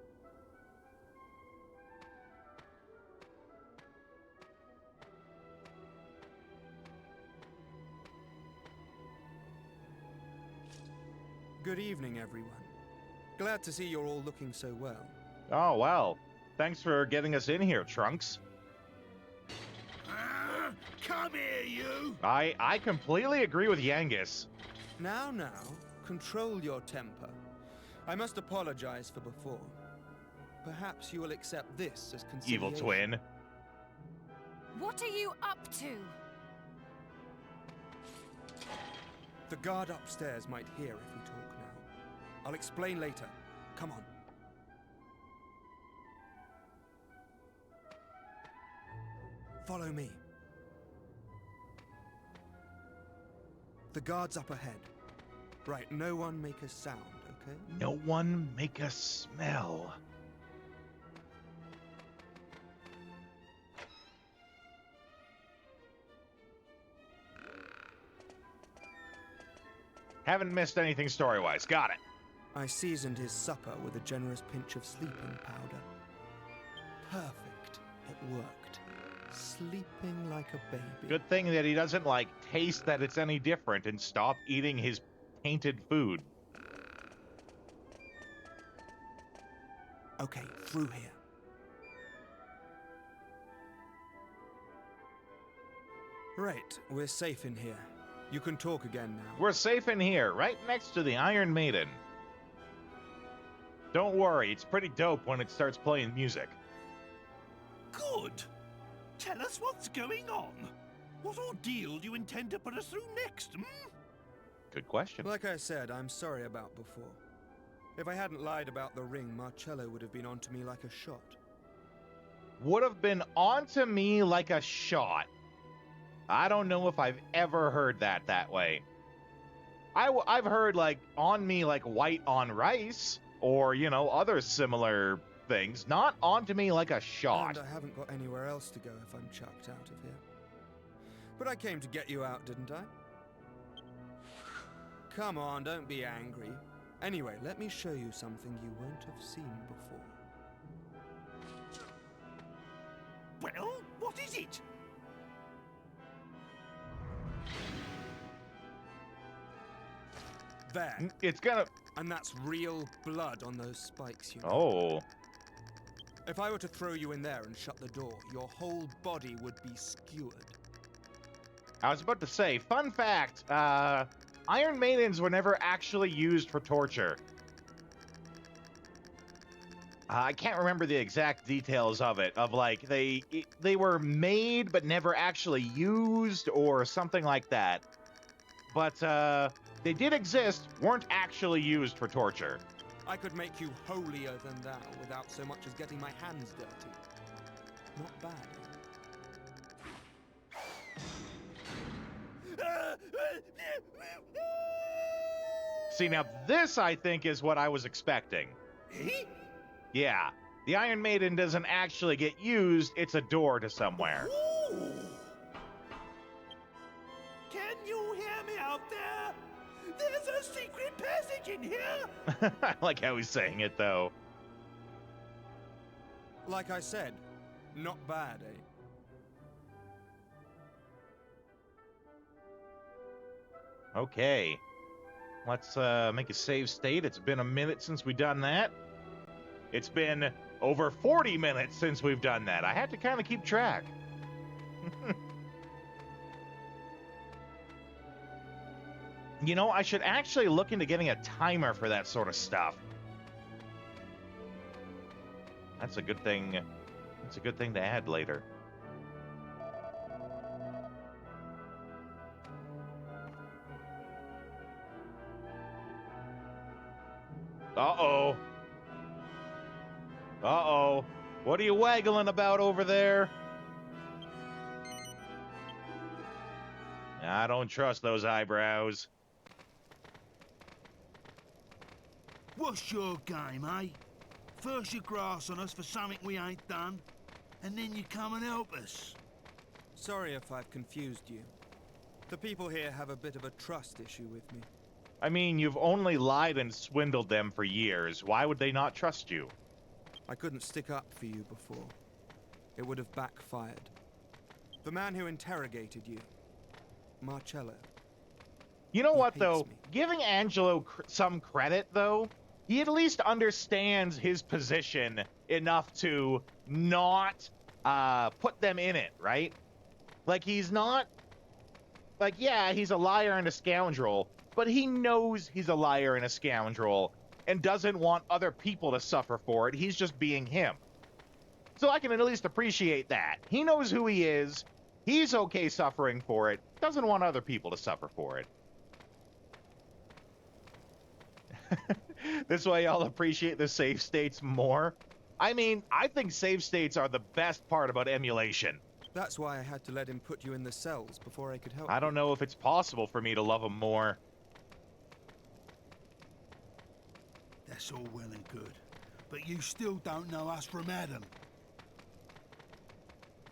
Good evening, everyone. Glad to see you're all looking so well. Oh, well. Thanks for getting us in here, Trunks. Come here, you! I completely agree with Yangus. Now, control your temper. I must apologize for before. Perhaps you will accept this as conciliation. Evil twin. What are you up to? The guard upstairs might hear if we talk now. I'll explain later. Come on. Follow me. The guard's up ahead. Right, no one make a sound, okay? No one make a smell. Haven't missed anything story-wise. Got it. I seasoned his supper with a generous pinch of sleeping powder. Perfect. It worked. Sleeping like a baby. Good thing that he doesn't, taste that it's any different and stop eating his tainted food. Okay, through here. Right, we're safe in here. You can talk again now. We're safe in here, right next to the Iron Maiden. Don't worry, it's pretty dope when it starts playing music. Good. Tell us what's going on. What ordeal do you intend to put us through next, hmm? Good question. Like I said, I'm sorry about before. If I hadn't lied about the ring, Marcello would have been onto me like a shot. Would have been onto me like a shot. I don't know if I've ever heard that way. I've heard, like, on me like white on rice, or, you know, other similar things. Not onto me like a shot. And I haven't got anywhere else to go if I'm chucked out of here. But I came to get you out, didn't I? Come on, don't be angry. Anyway, let me show you something you won't have seen before. Well, what is it? There. It's gonna... And that's real blood on those spikes, you know. Oh. If I were to throw you in there and shut the door, your whole body would be skewered. I was about to say, fun fact, Iron Maidens were never actually used for torture. I can't remember the exact details of it, of like, they were made but never actually used or something like that. But, they did exist, weren't actually used for torture. I could make you holier than thou without so much as getting my hands dirty. Not bad. See, now this, I think, is what I was expecting. Yeah, the Iron Maiden doesn't actually get used, it's a door to somewhere. Ooh. Can you hear me out there? There's a secret passage in here! I like how he's saying it, though. Like I said, not bad, eh? Okay. Let's make a save state. It's been a minute since we've done that. It's been over 40 minutes since we've done that. I had to kind of keep track. You know, I should actually look into getting a timer for that sort of stuff. That's a good thing. That's a good thing to add later. Uh-oh. Uh-oh. What are you waggling about over there? I don't trust those eyebrows. What's your game, eh? First you grass on us for something we ain't done, and then you come and help us. Sorry if I've confused you. The people here have a bit of a trust issue with me. I mean, you've only lied and swindled them for years. Why would they not trust you? I couldn't stick up for you before. It would have backfired. The man who interrogated you, Marcello. You know what, hates though? me. Giving Angelo some credit, though, he at least understands his position enough to not put them in it, right? Like, he's not... Like, yeah, he's a liar and a scoundrel, but he knows he's a liar and a scoundrel and doesn't want other people to suffer for it. He's just being him. So I can at least appreciate that. He knows who he is. He's okay suffering for it. Doesn't want other people to suffer for it. This way I'll appreciate the save states more. I mean, I think save states are the best part about emulation. That's why I had to let him put you in the cells before I could help I don't you. know if it's possible for me to love him more. That's all well and good, but you still don't know us from Adam.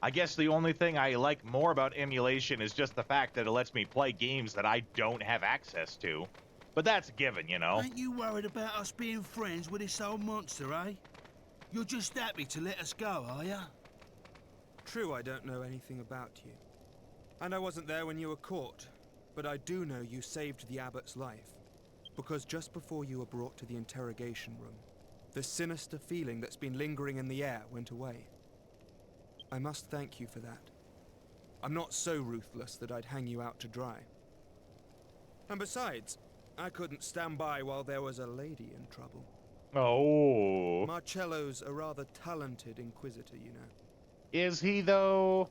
I guess the only thing I like more about emulation is just the fact that it lets me play games that I don't have access to. But that's a given, you know? Ain't you worried about us being friends with this old monster, eh? You're just happy to let us go, are ya? True, I don't know anything about you. And I wasn't there when you were caught. But I do know you saved the abbot's life. Because just before you were brought to the interrogation room, the sinister feeling that's been lingering in the air went away. I must thank you for that. I'm not so ruthless that I'd hang you out to dry. And besides, I couldn't stand by while there was a lady in trouble. Oh. Marcello's a rather talented inquisitor, you know. Is he, though?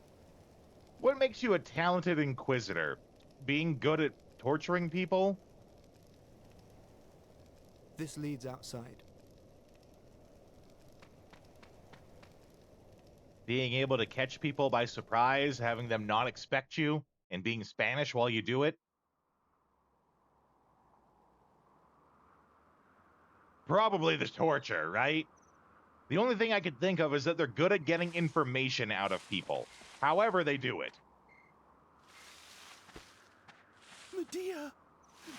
What makes you a talented inquisitor? Being good at torturing people? This leads outside. Being able to catch people by surprise, having them not expect you, and being Spanish while you do it? Probably the torture, right? The only thing I could think of is that they're good at getting information out of people. However they do it. Medea!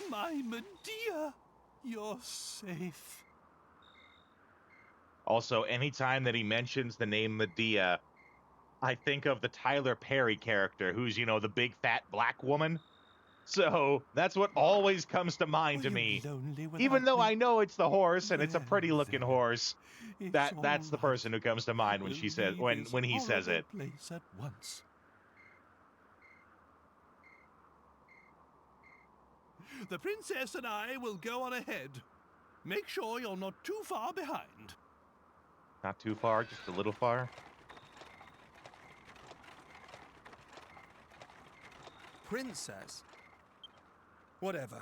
My Medea! You're safe. Also, anytime that he mentions the name Medea, I think of the Tyler Perry character, who's, you know, the big fat black woman. So that's what always comes to mind to me. Even though I know it's the horse and it's a pretty looking horse, that's the person who comes to mind when she says when he says it. Place at once. The princess and I will go on ahead. Make sure you're not too far behind. Not too far, just a little far. Princess? Whatever.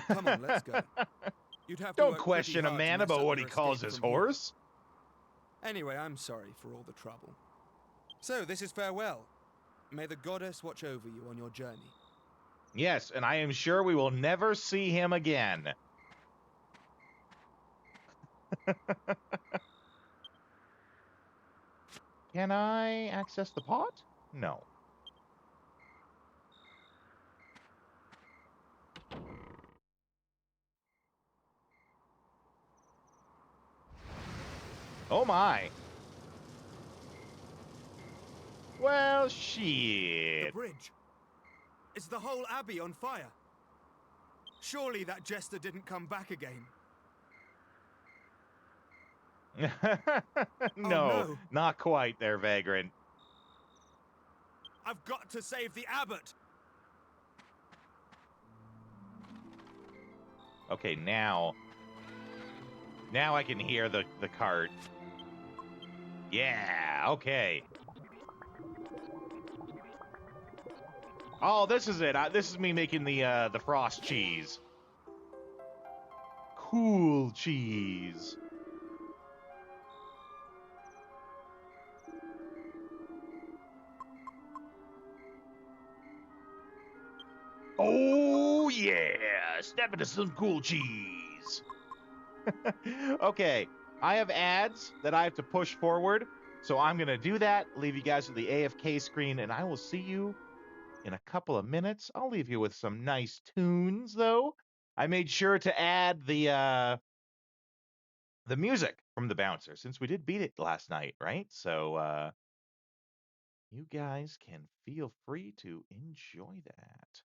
Come on, let's go. You'd have to Don't work question pretty a hard man to mess about up what your he calls escape his from here. horse. Anyway, I'm sorry for all the trouble. So, this is farewell. May the goddess watch over you on your journey. Yes, and I am sure we will never see him again. Can I access the pot? No. Oh my. Well, The shit. bridge. Is the whole abbey on fire? Surely that jester didn't come back again. No, no. not quite there, Vagrant. I've got to save the abbot! Okay, now I can hear the cart. Yeah, okay. Oh, this is it. This is me making the frost cheese. Cool cheese. Oh, yeah. Step into some cool cheese. Okay, I have ads that I have to push forward, so I'm going to do that, leave you guys with the AFK screen, and I will see you in a couple of minutes. I'll leave you with some nice tunes, though. I made sure to add the music from the bouncer, since we did beat it last night, right? So, you guys can feel free to enjoy that.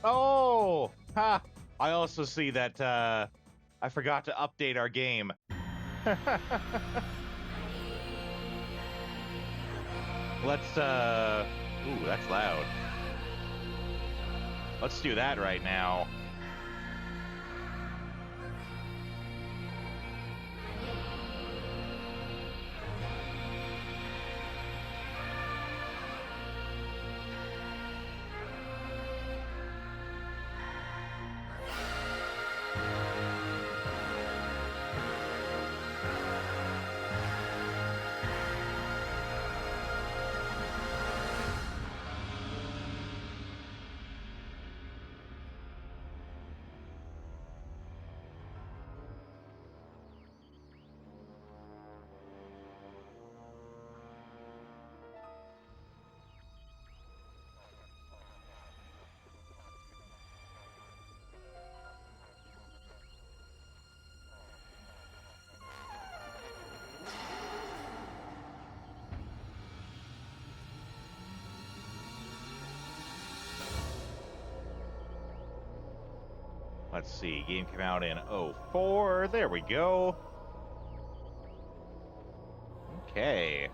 Oh, ha! I also see that I forgot to update our game. Let's ooh, that's loud. Let's do that right now. Let's see, game came out in 04. There we go. Okay.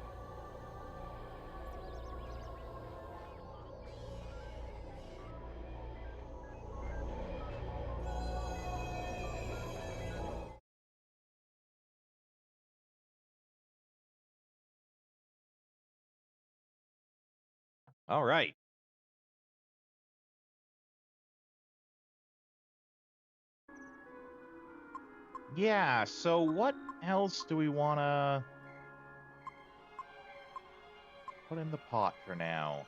All right. Yeah, so what else do we want to put in the pot for now?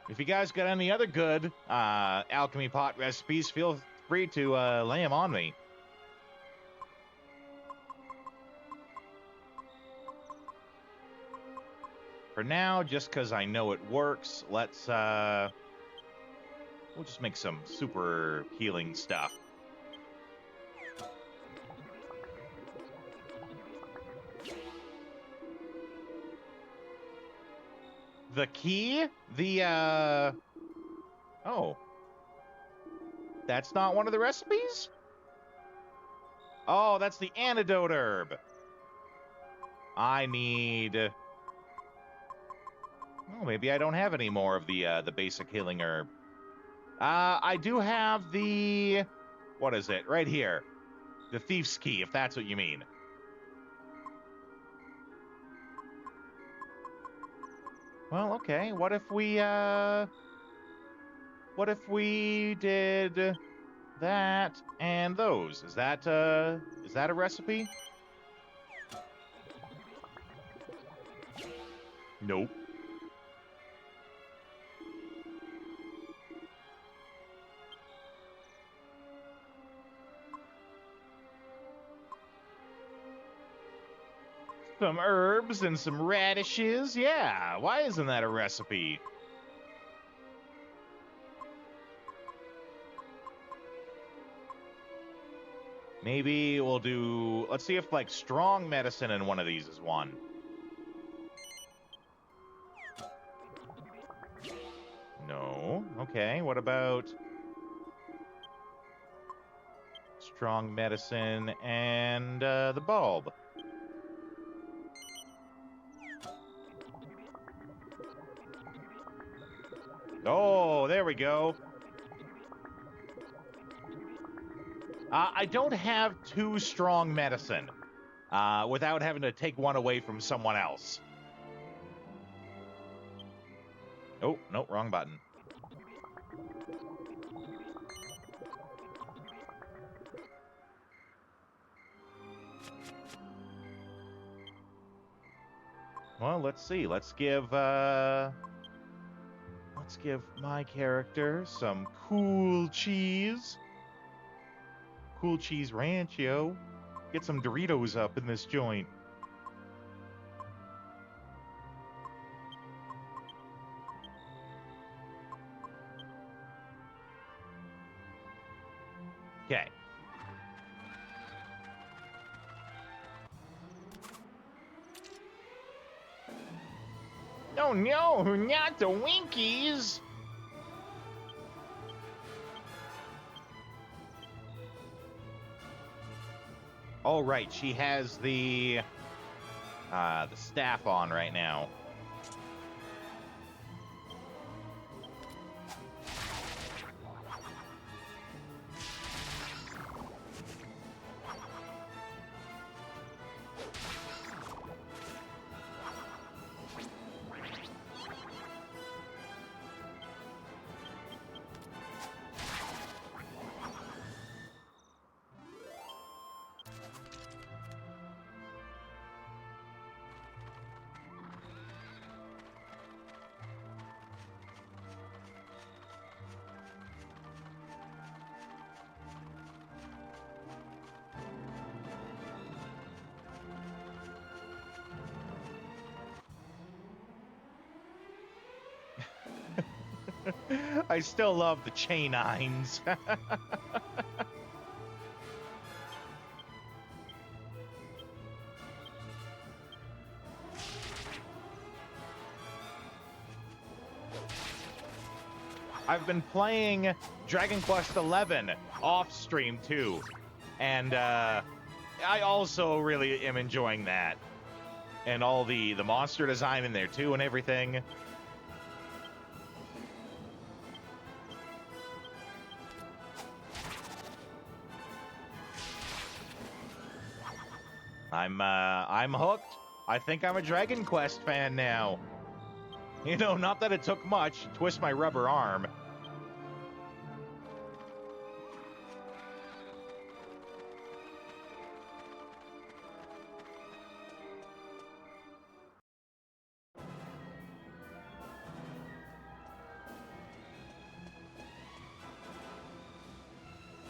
If you guys got any other good alchemy pot recipes, feel free to lay them on me. For now, just because I know it works, let's we'll just make some super healing stuff. The key? The oh. That's not one of the recipes? Oh, that's the antidote herb. I need oh, maybe I don't have any more of the basic healing herb. I do have the what is it? Right here. The thief's key, if that's what you mean. Well, okay. What if we did that and those? Is that a recipe? Nope. Some herbs and some radishes. Yeah, why isn't that a recipe? Maybe we'll do, let's see if like strong medicine in one of these is one. No. Okay, what about strong medicine and the bulb? Oh, there we go. I don't have too strong medicine without having to take one away from someone else. Oh, no, wrong button. Well, let's see. Let's give my character some cool cheese. Cool cheese ranch, yo. Get some Doritos up in this joint. Okay. Oh no, not the Winkies! Oh, right. She has the staff on right now. I still love the chainines. I've been playing Dragon Quest XI off stream too, and I also really am enjoying that, and all the monster design in there too, and everything. I'm hooked. I think I'm a Dragon Quest fan now. You know, not that it took much to twist my rubber arm.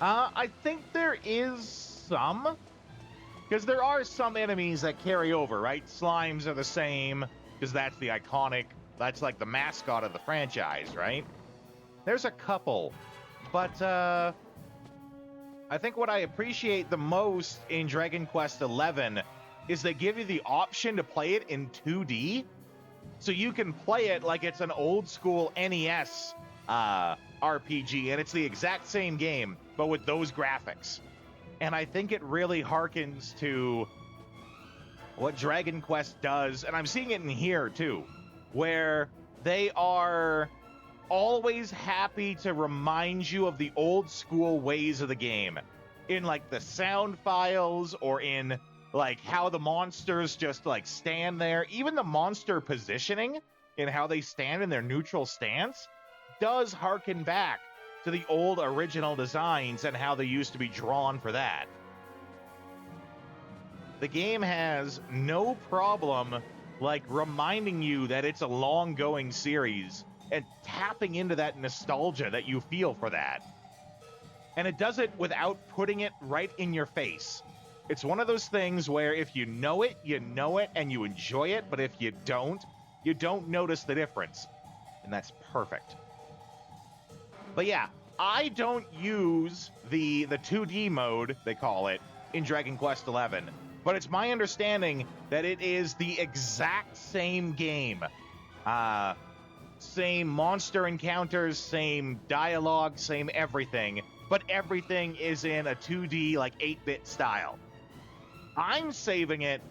I think there is some. Because there are some enemies that carry over, right? Slimes are the same, because that's the iconic, that's like the mascot of the franchise, right? There's a couple. But I think what I appreciate the most in Dragon Quest XI is they give you the option to play it in 2D. So you can play it like it's an old school NES RPG, and it's the exact same game, but with those graphics. And I think it really harkens to what Dragon Quest does, and I'm seeing it in here too, where they are always happy to remind you of the old school ways of the game. In like the sound files, or in like how the monsters just like stand there. Even the monster positioning and how they stand in their neutral stance does harken back to the old original designs and how they used to be drawn for that. The game has no problem like reminding you that it's a long-going series and tapping into that nostalgia that you feel for that. And it does it without putting it right in your face. It's one of those things where if you know it and you enjoy it, but if you don't notice the difference. And that's perfect. But yeah, I don't use the 2D mode, they call it, in Dragon Quest XI. But it's my understanding that it is the exact same game. Same monster encounters, same dialogue, same everything. But everything is in a 2D, like 8-bit style. I'm saving it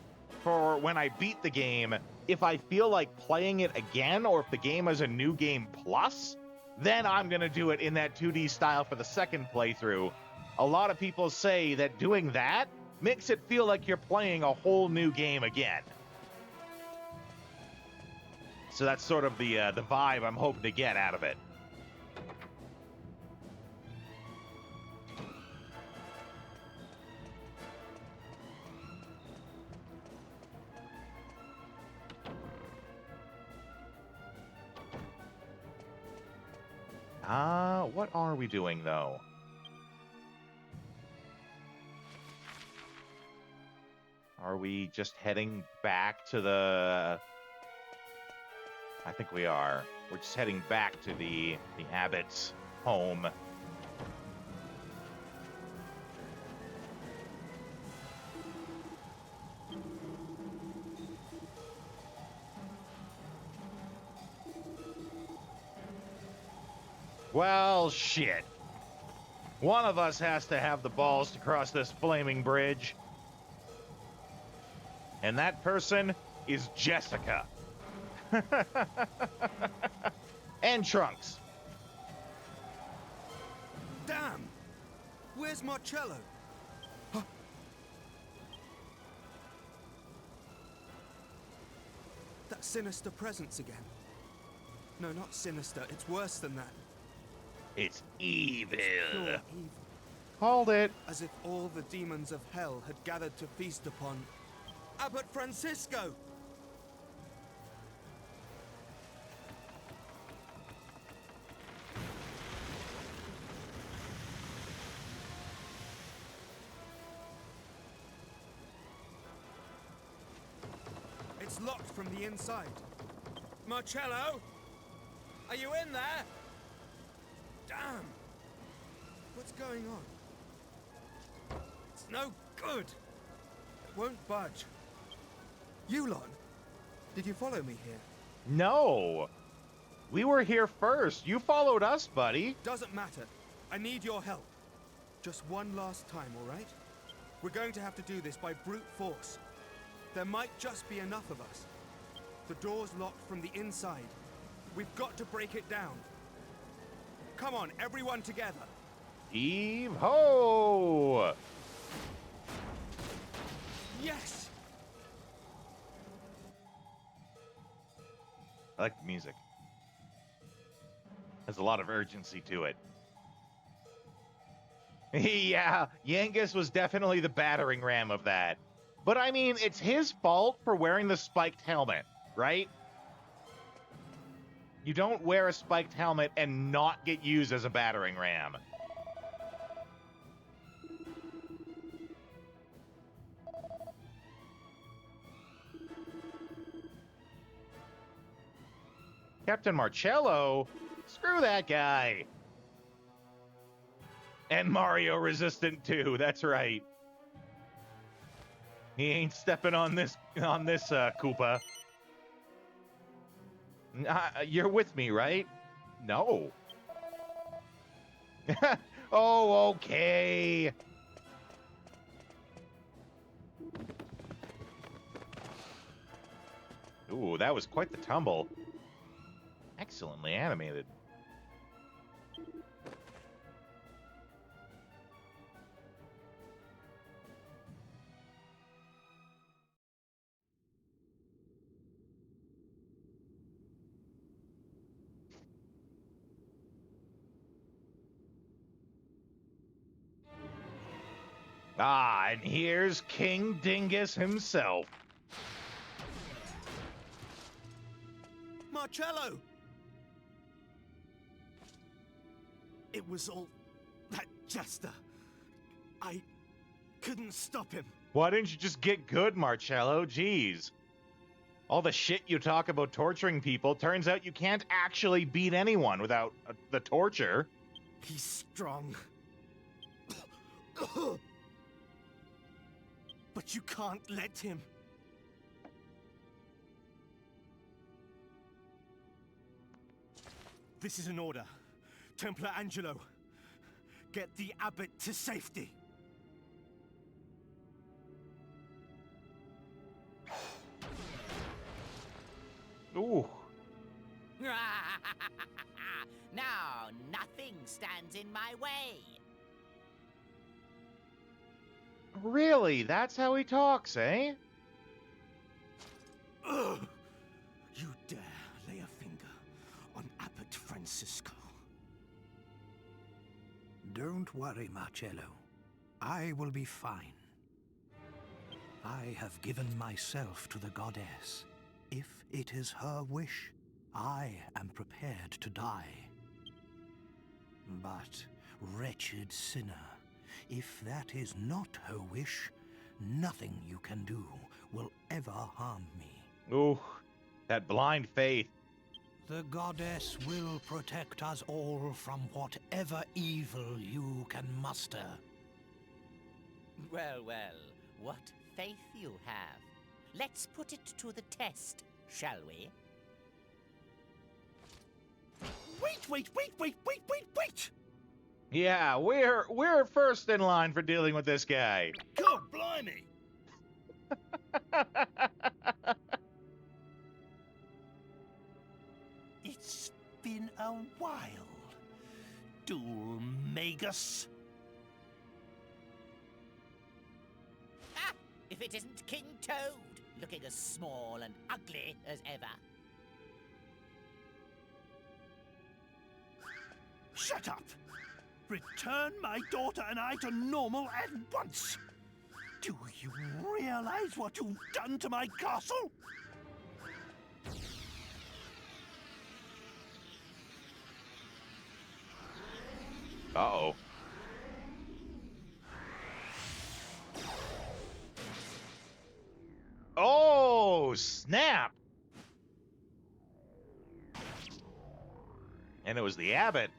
for when I beat the game. If I feel like playing it again, or if the game has a new game plus, then I'm going to do it in that 2D style for the second playthrough. A lot of people say that doing that makes it feel like you're playing a whole new game again. So that's sort of the vibe I'm hoping to get out of it. What are we doing, though? Are we just heading back to the... I think we are. We're just heading back to the Abbot's home. Well, shit. One of us has to have the balls to cross this flaming bridge. And that person is Jessica. And Trunks. Damn! Where's Marcello? Huh? That sinister presence again. No, not sinister. It's worse than that. It's evil. It's pure evil. Called it. As if all the demons of hell had gathered to feast upon Abbot Francisco! It's locked from the inside. Marcello? Are you in there? Damn! What's going on? It's no good! It won't budge. Yulon, did you follow me here? No. We were here first. You followed us, buddy. Doesn't matter. I need your help. Just one last time, all right? We're going to have to do this by brute force. There might just be enough of us. The door's locked from the inside. We've got to break it down. Come on, everyone together. Heave-ho! Yes! I like the music. There's a lot of urgency to it. Yeah, Yangus was definitely the battering ram of that. But I mean, it's his fault for wearing the spiked helmet, right? You don't wear a spiked helmet and not get used as a battering ram. Captain Marcello? Screw that guy. And Mario resistant too, that's right. He ain't stepping on this Koopa. You're with me, right? No. Oh, okay. Ooh, that was quite the tumble. Excellently animated. Ah, and here's King Dingus himself. Marcello! It was all that jester. I couldn't stop him. Why didn't you just get good, Marcello? Jeez. All the shit you talk about torturing people, turns out you can't actually beat anyone without the torture. He's strong. But you can't let him. This is an order. Templar Angelo, get the abbot to safety. Ooh. Now, nothing stands in my way. Really? That's how he talks, eh? Ugh. You dare lay a finger on Abbot Francisco? Don't worry, Marcello. I will be fine. I have given myself to the goddess. If it is her wish, I am prepared to die. But, wretched sinner, if that is not her wish, nothing you can do will ever harm me. Ooh, that blind faith. The goddess will protect us all from whatever evil you can muster. Well, well, what faith you have. Let's put it to the test, shall we? Wait! Yeah, we're first in line for dealing with this guy. God blimey! how wild. Magus. Ah! If it isn't King Toad, looking as small and ugly as ever. Shut up! Return my daughter and I to normal at once! Do you realize what you've done to my castle? Uh-oh. Oh, snap! And it was the abbot.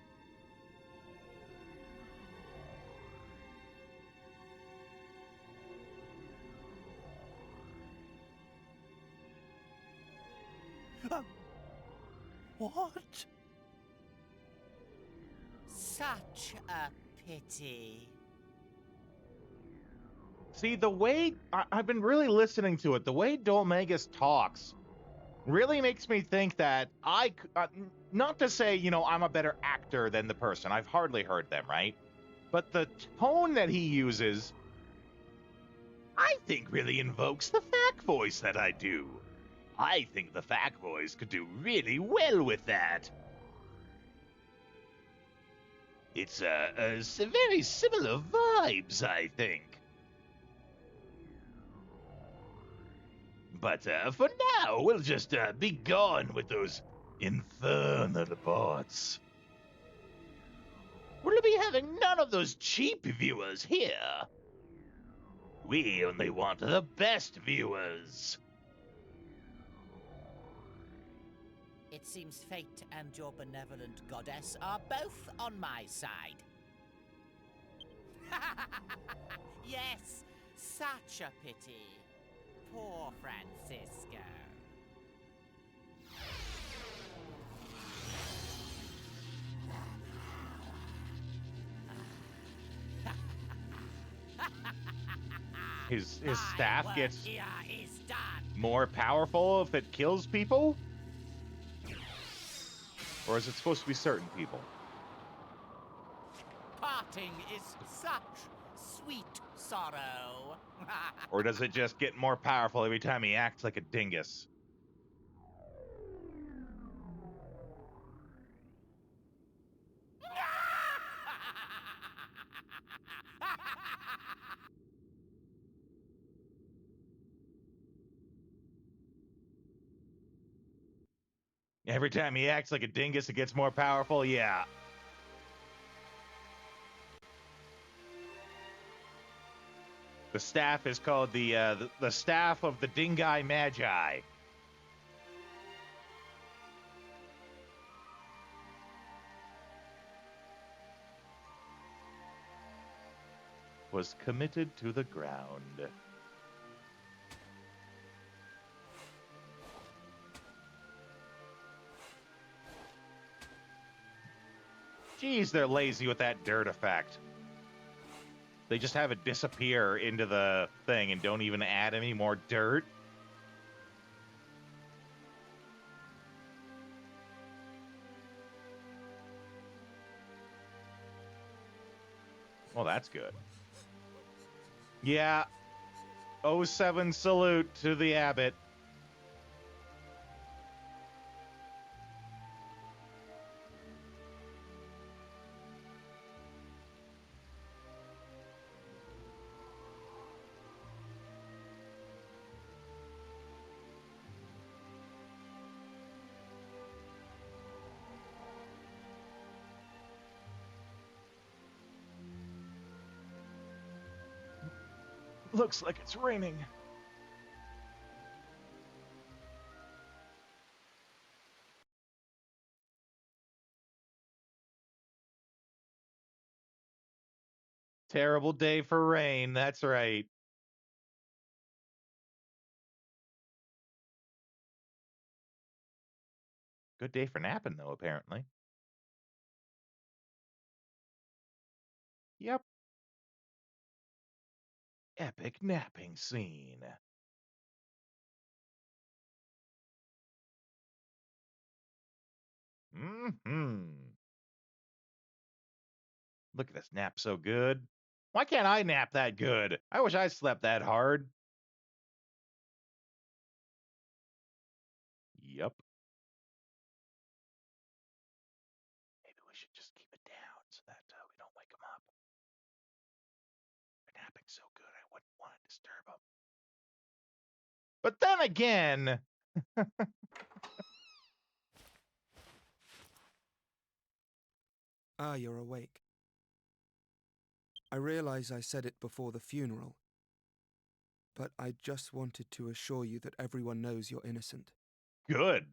What? Such a pity. See, the way I've been really listening to it, the way Dolmagus talks really makes me think that not to say, I'm a better actor than the person. I've hardly heard them, right? But the tone that he uses, I think really invokes the Fack voice that I do. I think the Fack voice could do really well with that. It's very similar vibes, I think. But for now, we'll just be gone with those infernal bots. We'll be having none of those cheap viewers here. We only want the best viewers. It seems fate and your benevolent goddess are both on my side. Yes, such a pity. Poor Francisco. His staff My gets work here is done. more powerful if it kills people? Or is it supposed to be certain people? Parting is such sweet sorrow. Or does it just get more powerful every time he acts like a dingus? Every time he acts like a dingus, it gets more powerful? Yeah. The staff is called the Staff of the Dingai Magi. Was committed to the ground. Geez, they're lazy with that dirt effect. They just have it disappear into the thing and don't even add any more dirt. Well, that's good. Yeah. 07 salute to the abbot. Looks like it's raining. Terrible day for rain, that's right. Good day for napping, though, apparently. Yep. Epic napping scene. Mm-hmm. Look at this nap so good. Why can't I nap that good? I wish I slept that hard. Yep. Maybe we should just keep it down so that we don't wake them up. They're napping so good, I wouldn't want to disturb them. But then again, Ah, you're awake. I realize I said it before the funeral, but I just wanted to assure you that everyone knows you're innocent. good.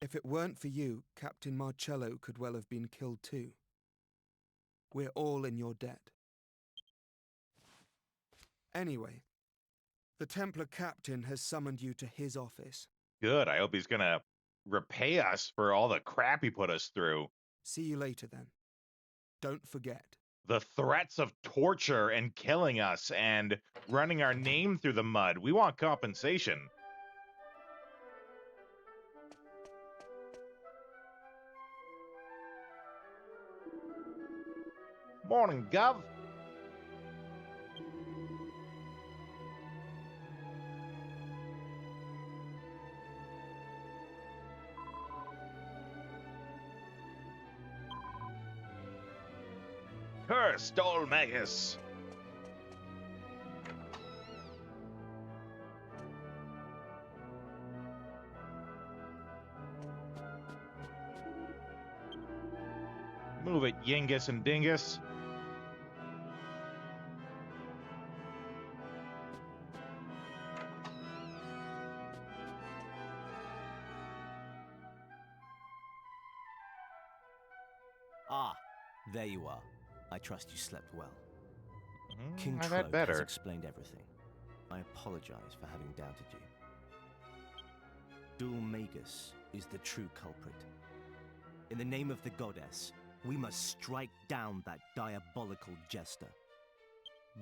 If it weren't for you, Captain Marcello could well have been killed too. We're all in your debt. Anyway, the Templar captain has summoned you to his office. Good. I hope he's going to repay us for all the crap he put us through. See you later then. Don't forget. The threats of torture and killing us and running our name through the mud. We want compensation. Morning, Gov. Curse, Dolmagus. Move it, Yingus and Dingus. Ah, there you are. I trust you slept well. King I've had Trode better. has explained everything. I apologize for having doubted you. Dulmagus is the true culprit. In the name of the goddess, we must strike down that diabolical jester.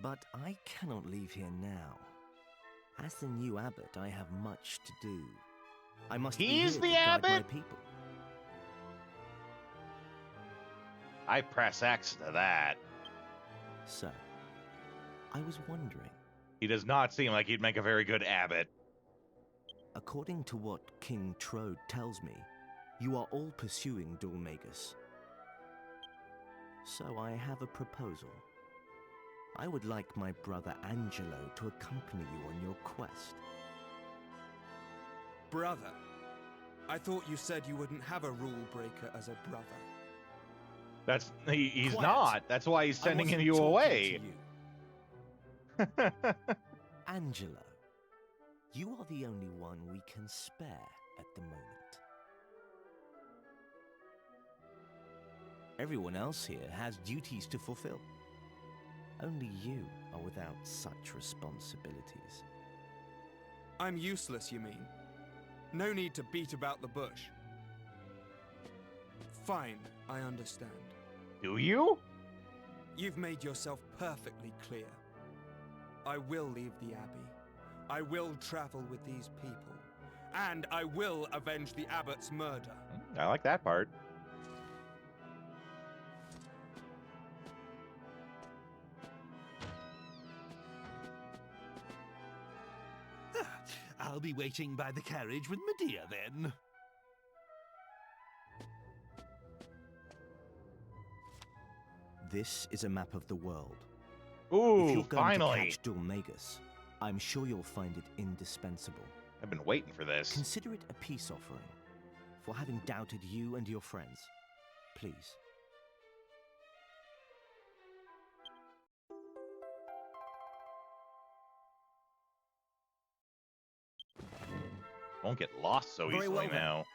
But I cannot leave here now. As the new abbot, I have much to do. I must be He's here the to guide my abbot? people. I press X to that. So, I was wondering, He does not seem like he'd make a very good abbot. according to what King Trode tells me, you are all pursuing Dulmagus. So I have a proposal. I would like my brother Angelo to accompany you on your quest. Brother, I thought you said you wouldn't have a rule breaker as a brother. He's Quiet. not. That's why he's I sending wasn't you talking away. to you. Angelo, you are the only one we can spare at the moment. Everyone else here has duties to fulfill. Only you are without such responsibilities. I'm useless, you mean? No need to beat about the bush. Fine, I understand. Do you? You've made yourself perfectly clear. I will leave the Abbey. I will travel with these people. And I will avenge the Abbot's murder. I like that part. I'll be waiting by the carriage with Medea then. This is a map of the world. If Ooh, you're going finally. to catch Dulmagus, I'm sure you'll find it indispensable. I've been waiting for this. Consider it a peace offering for having doubted you and your friends. Please. Won't get lost so Very easily well, then. now.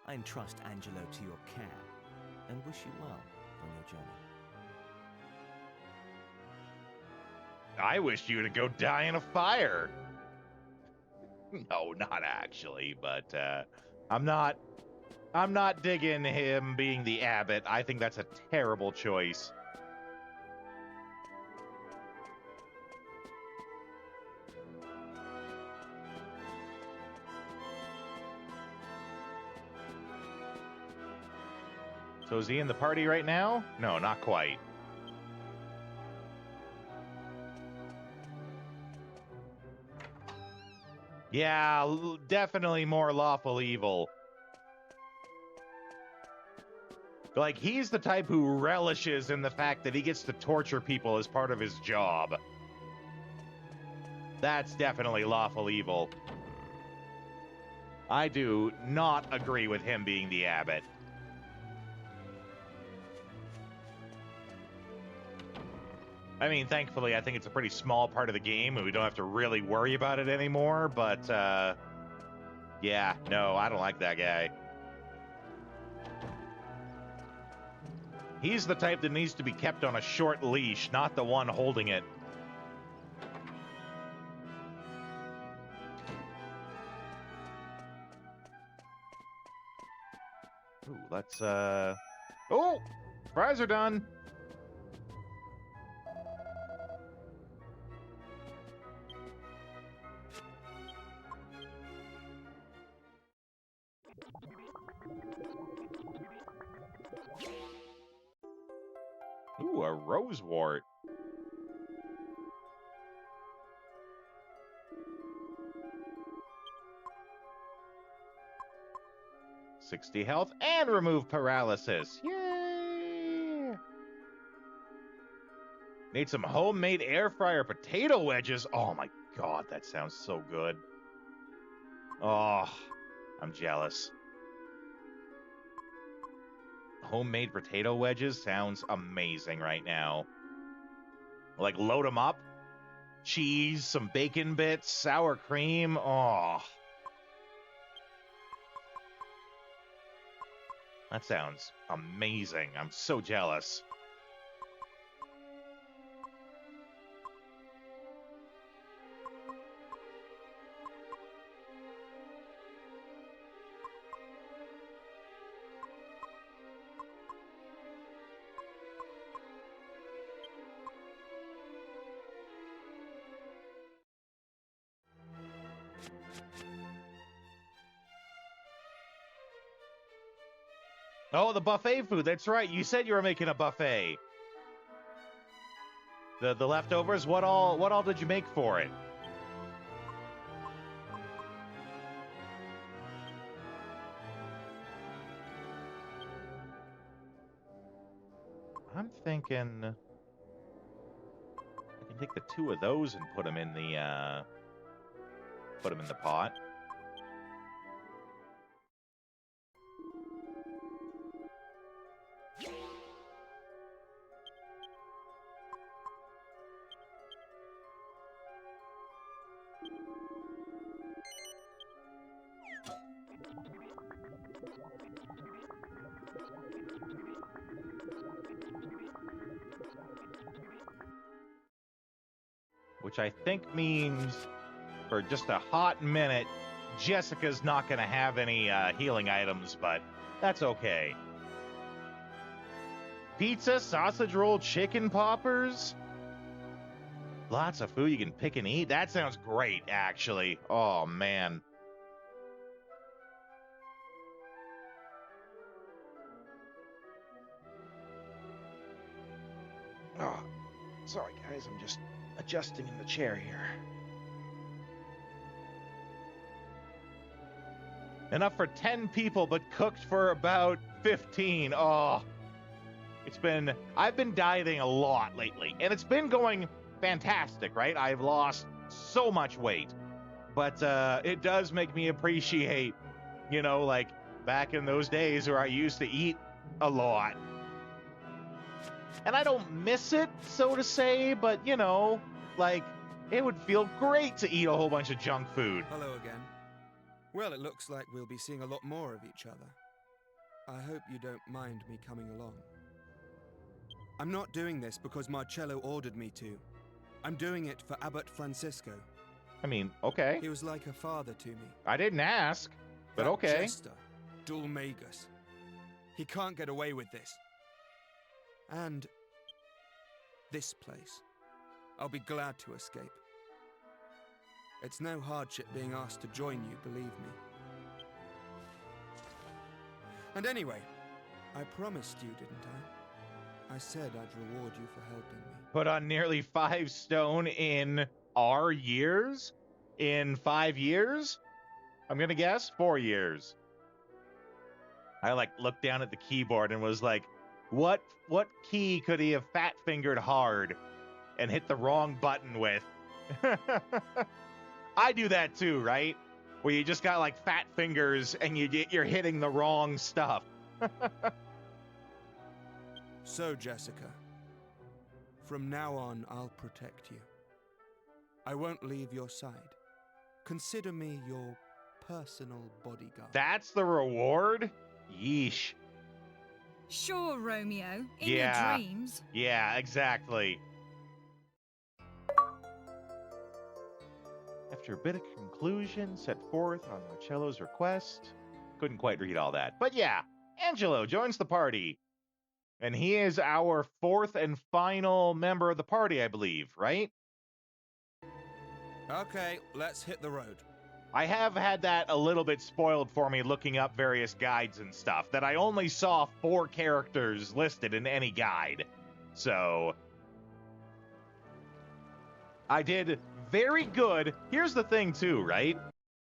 I entrust Angelo to your care and wish you well on your journey. I wish you to go die in a fire. No, not actually, but I'm not digging him being the abbot. I think that's a terrible choice. So is he in the party right now? No, not quite. Yeah, definitely more lawful evil. Like, he's the type who relishes in the fact that he gets to torture people as part of his job. That's definitely lawful evil. I do not agree with him being the abbot. I mean, thankfully, I think it's a pretty small part of the game, and we don't have to really worry about it anymore, but, yeah, no, I don't like that guy. He's the type that needs to be kept on a short leash, not the one holding it. Ooh, let's, Oh! Fries are done! Ooh, a rosewort. $60 health and remove paralysis. Yay! Need some homemade air fryer potato wedges. Oh my god, that sounds so good. Oh, I'm jealous. Homemade potato wedges sounds amazing right now. Like, load them up. Cheese, some bacon bits, sour cream. Oh. That sounds amazing. I'm so jealous. Oh, the buffet food. That's right. You said you were making a buffet. The leftovers. What all did you make for it? I'm thinking I can take the 2 of those and put them in the pot. Which I think means, for just a hot minute, Jessica's not going to have any healing items, but that's okay. Pizza, sausage roll, chicken poppers. Lots of food you can pick and eat. That sounds great, actually. Oh, man. Oh, sorry, guys. I'm just adjusting in the chair here. Enough for 10 people, but cooked for about 15. Oh, I've been dieting a lot lately, and it's been going fantastic, right? I've lost so much weight, but it does make me appreciate, like back in those days where I used to eat a lot. And I don't miss it, so to say, but, like, it would feel great to eat a whole bunch of junk food. Hello again. Well, it looks like we'll be seeing a lot more of each other. I hope you don't mind me coming along. I'm not doing this because Marcello ordered me to. I'm doing it for Abbot Francisco. I mean, okay. He was like a father to me. I didn't ask, but that okay. Jester, Dulmagus. He can't get away with this. And this place. I'll be glad to escape. It's no hardship being asked to join you, believe me. And anyway, I promised you, didn't I? I said I'd reward you for helping me. Put on nearly 5 stone in our years? In 5 years? I'm gonna guess 4 years. I looked down at the keyboard and was like, what key could he have fat fingered hard and hit the wrong button with? I do that too, right? Where you just got fat fingers and you're hitting the wrong stuff. So, Jessica, from now on, I'll protect you. I won't leave your side. Consider me your personal bodyguard. That's the reward? Yeesh. Sure, Romeo. In your dreams. Yeah, exactly. After a bit of conclusion set forth on Marcello's request. Couldn't quite read all that. But yeah, Angelo joins the party. And he is our 4th and final member of the party, I believe, right? Okay, let's hit the road. I have had that a little bit spoiled for me looking up various guides and stuff, that I only saw 4 characters listed in any guide. So I did very good. Here's the thing too, right?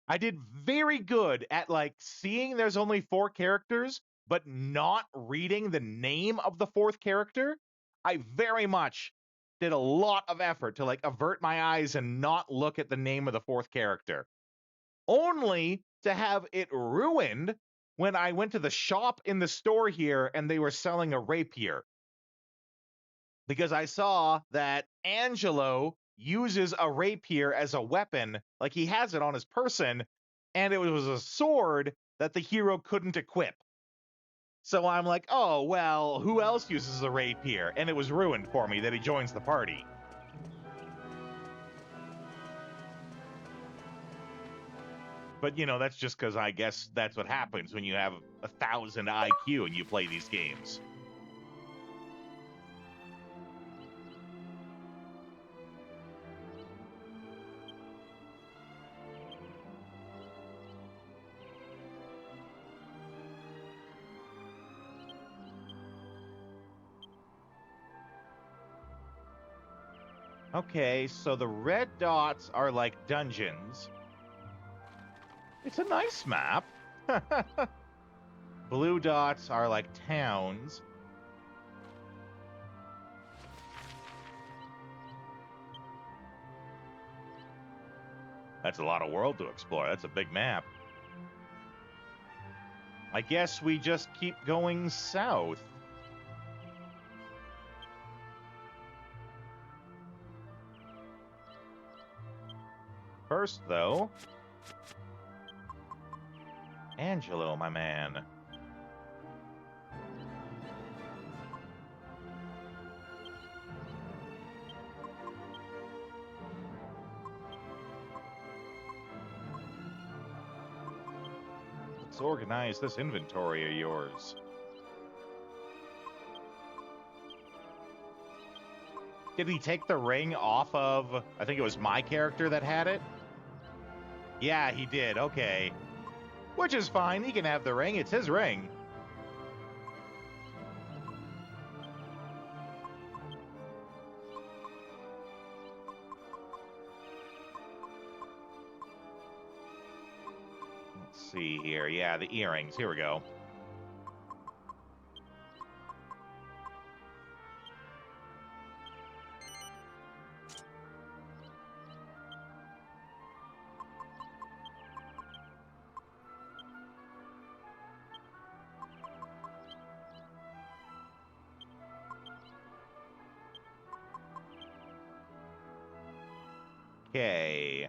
I did very good at seeing there's only 4 characters, but not reading the name of the 4th character. I very much did a lot of effort to avert my eyes and not look at the name of the 4th character. Only to have it ruined when I went to the shop in the store here and they were selling a rapier. Because I saw that Angelo uses a rapier as a weapon, he has it on his person, and it was a sword that the hero couldn't equip. So I'm like, oh, well, who else uses a rapier? And it was ruined for me that he joins the party. But, that's just because I guess that's what happens when you have 1,000 IQ and you play these games. Okay, so the red dots are like dungeons. It's a nice map. Blue dots are like towns. That's a lot of world to explore. That's a big map. I guess we just keep going south. First, though, Angelo, my man. Let's organize this inventory of yours. Did he take the ring off of, I think it was my character that had it? Yeah, he did. Okay. Which is fine. He can have the ring. It's his ring. Let's see here. Yeah, the earrings. Here we go. Okay.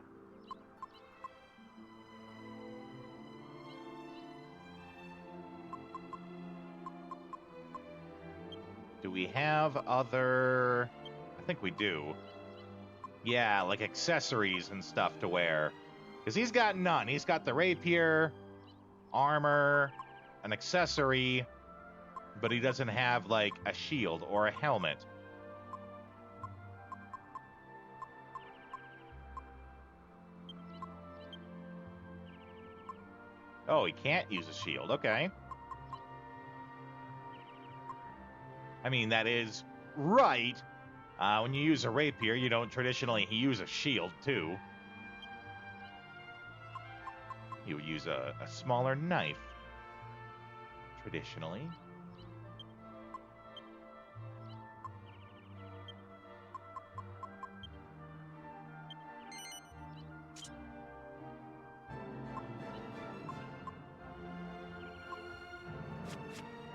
Do we have other... I think we do. Yeah, like accessories and stuff to wear. Because he's got none. He's got the rapier, armor, an accessory, but he doesn't have, like, a shield or a helmet. Oh, he can't use a shield. Okay. I mean, that is right. When you use a rapier, you don't traditionally use a shield, too. You would use a smaller knife, traditionally.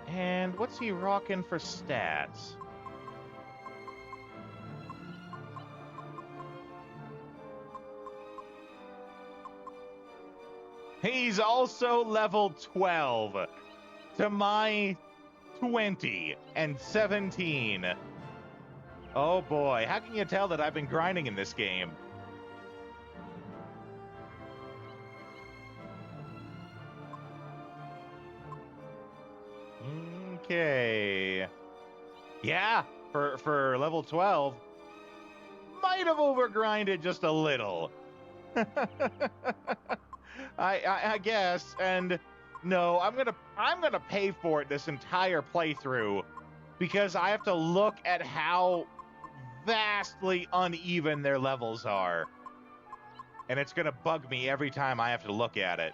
And what's he rocking for stats? He's also level 12 to my 20 and 17. Oh boy, how can you tell that I've been grinding in this game? Okay. Yeah, for level 12, might have overgrinded just a little. I guess, and no, I'm gonna pay for it this entire playthrough because I have to look at how vastly uneven their levels are, and it's gonna bug me every time I have to look at it.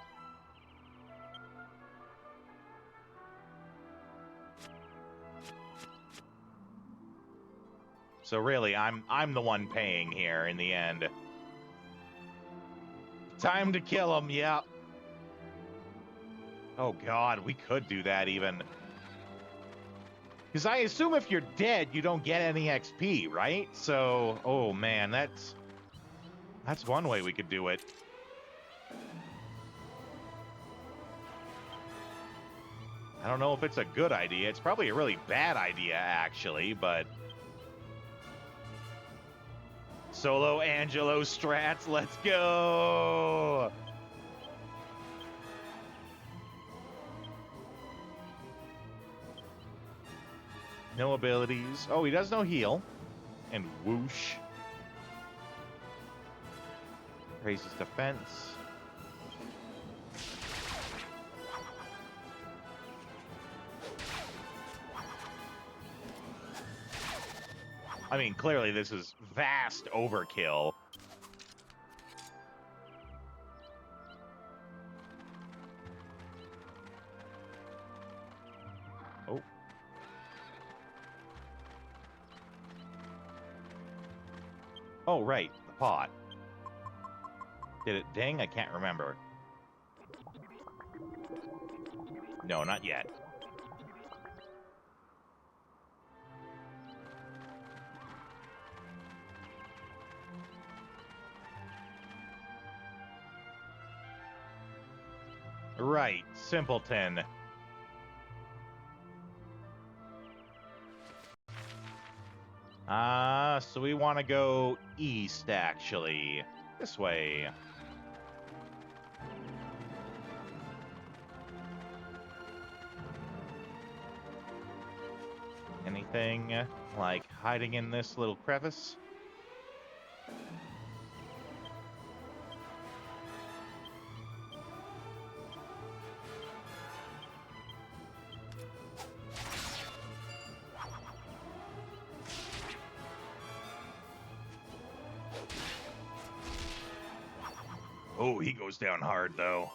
So really, I'm the one paying here in the end. Time to kill him, yeah. Oh god, we could do that even. Because I assume if you're dead, you don't get any XP, right? So, oh man, that's one way we could do it. I don't know if it's a good idea. It's probably a really bad idea, actually, but... Solo Angelo strats, let's go! No abilities. Oh, he does no heal. And whoosh. Raises defense. I mean, clearly this is vast overkill. Oh. Oh, right. The pot. Did it ding? I can't remember. No, not yet. Right, simpleton. So we want to go east, actually. This way. Anything, like, hiding in this little crevice? Oh, he goes down hard, though.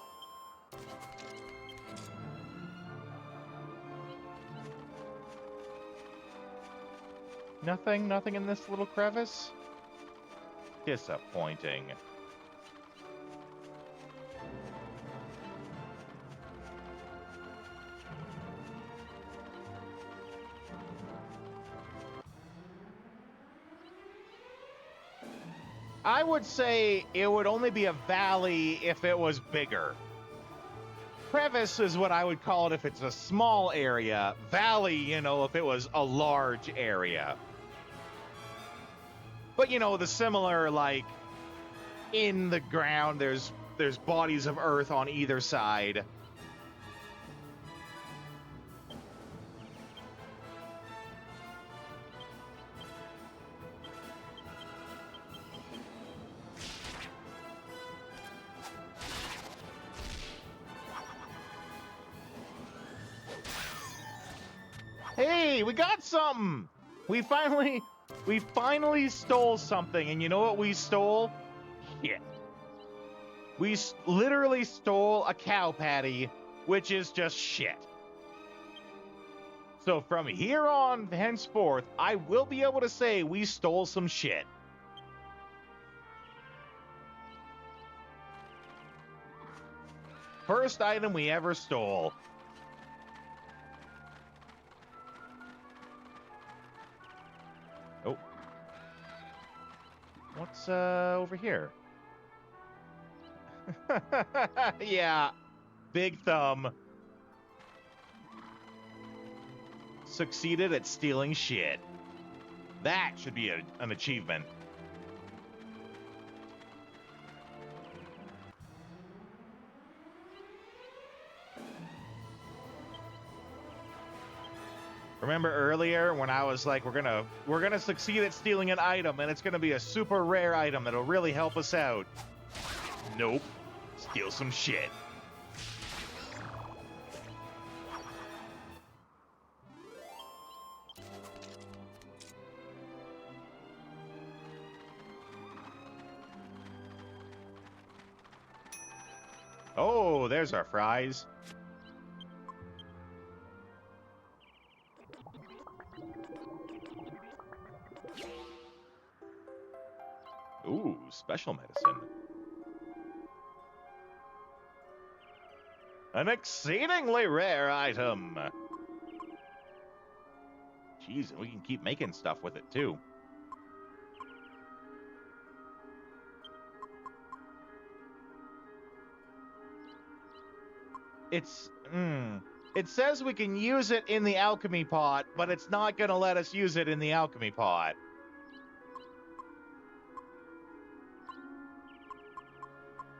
Nothing in this little crevice? Disappointing. I would say it would only be a valley if it was bigger. Crevice is what I would call it if it's a small area. Valley, you know, if it was a large area. But, you know, the similar, like, in the ground, there's bodies of earth on either side. Hey, we got something! We finally stole something, and you know what we stole? Shit. We literally stole a cow patty, which is just shit. So from here on, henceforth, I will be able to say we stole some shit. First item we ever stole. Oh. What's over here? Yeah. Big thumb. Succeeded at stealing shit. That should be an achievement. Remember earlier when I was like, we're gonna succeed at stealing an item, and it's gonna be a super rare item that'll really help us out. Nope. Steal some shit. Oh, there's our fries. Ooh, special medicine. An exceedingly rare item. Jeez, we can keep making stuff with it, too. It says we can use it in the alchemy pot, but it's not going to let us use it in the alchemy pot.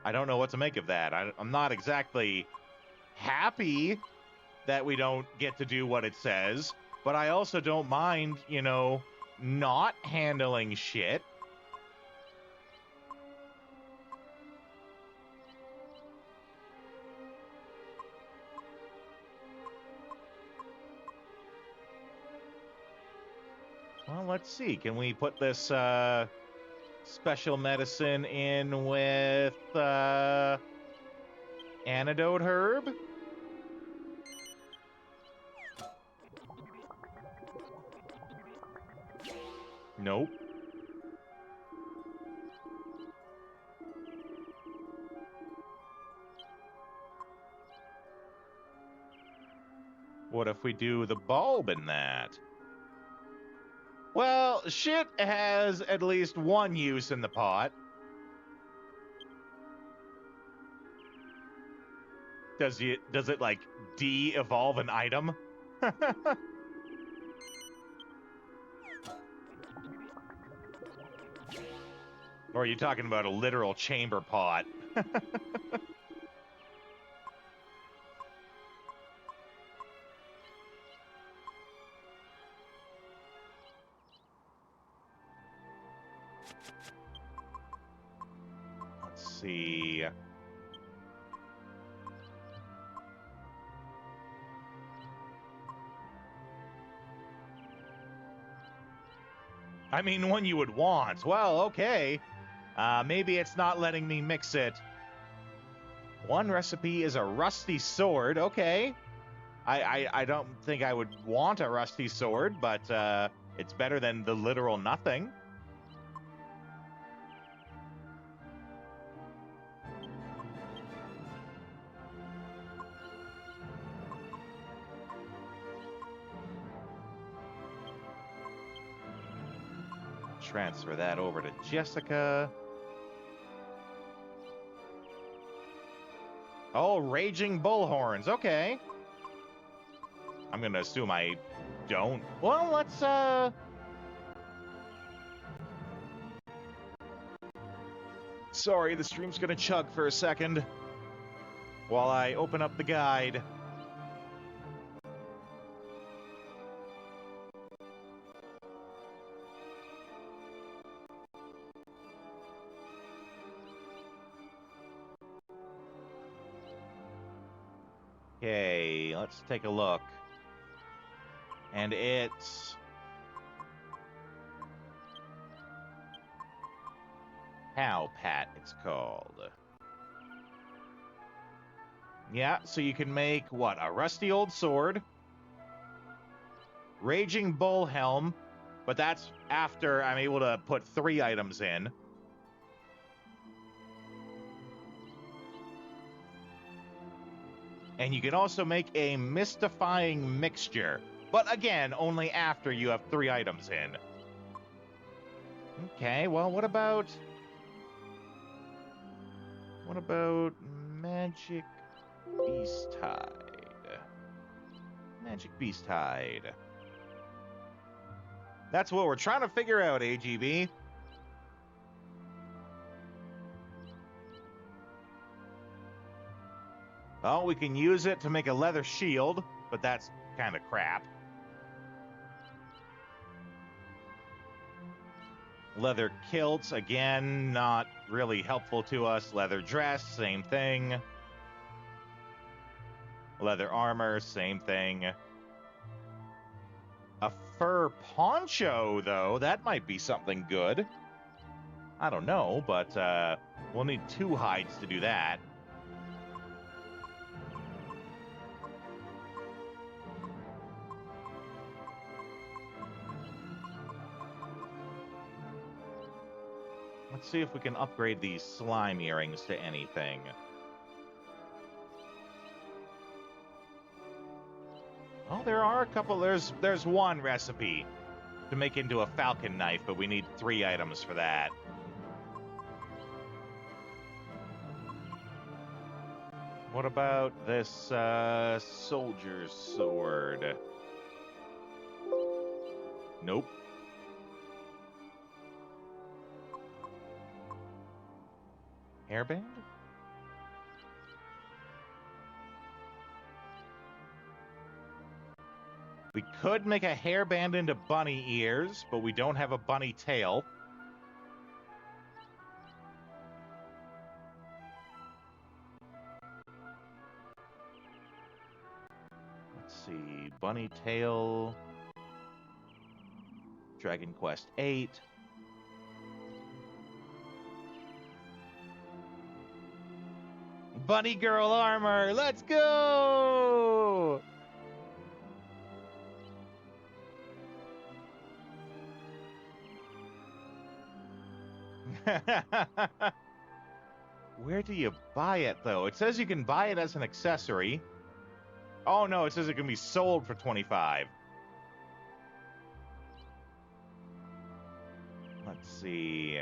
I don't know what to make of that. I'm not exactly happy that we don't get to do what it says, but I also don't mind, you know, not handling shit. Well, let's see. Can we put this special medicine in with antidote herb? Nope. What if we do the bulb in that? Well, shit has at least one use in the pot. Does it like de-evolve an item? Or are you talking about a literal chamber pot? Let's see. I mean, one you would want. Well, okay. Maybe it's not letting me mix it. One recipe is a rusty sword. Okay. I don't think I would want a rusty sword, but it's better than the literal nothing. Transfer that over to Jessica. Oh, raging bullhorns. Okay. I'm going to assume I don't. Well, let's, Sorry, the stream's going to chug for a second while I open up the guide. Okay, let's take a look. And it's... Cow Pat, it's called. Yeah, so you can make, what, a rusty old sword, Raging Bull Helm, but that's after I'm able to put 3 items in. And you can also make a Mystifying Mixture, but again, only after you have 3 items in. Okay, well, what about Magic Beast Hide? Magic Beast Hide. That's what we're trying to figure out, AGB. Oh, we can use it to make a leather shield, but that's kind of crap. Leather kilts, again, not really helpful to us. Leather dress, same thing. Leather armor, same thing. A fur poncho, though, that might be something good. I don't know, but we'll need 2 hides to do that. Let's see if we can upgrade these slime earrings to anything. Oh, there are a couple. There's one recipe to make into a falcon knife, but we need 3 items for that. What about this soldier's sword? Nope. Hairband? We could make a hairband into bunny ears, but we don't have a bunny tail. Let's see. Bunny tail. Dragon Quest 8. Bunny girl armor. Let's go! Where do you buy it, though? It says you can buy it as an accessory. Oh, no, it says it can be sold for 25. Let's see.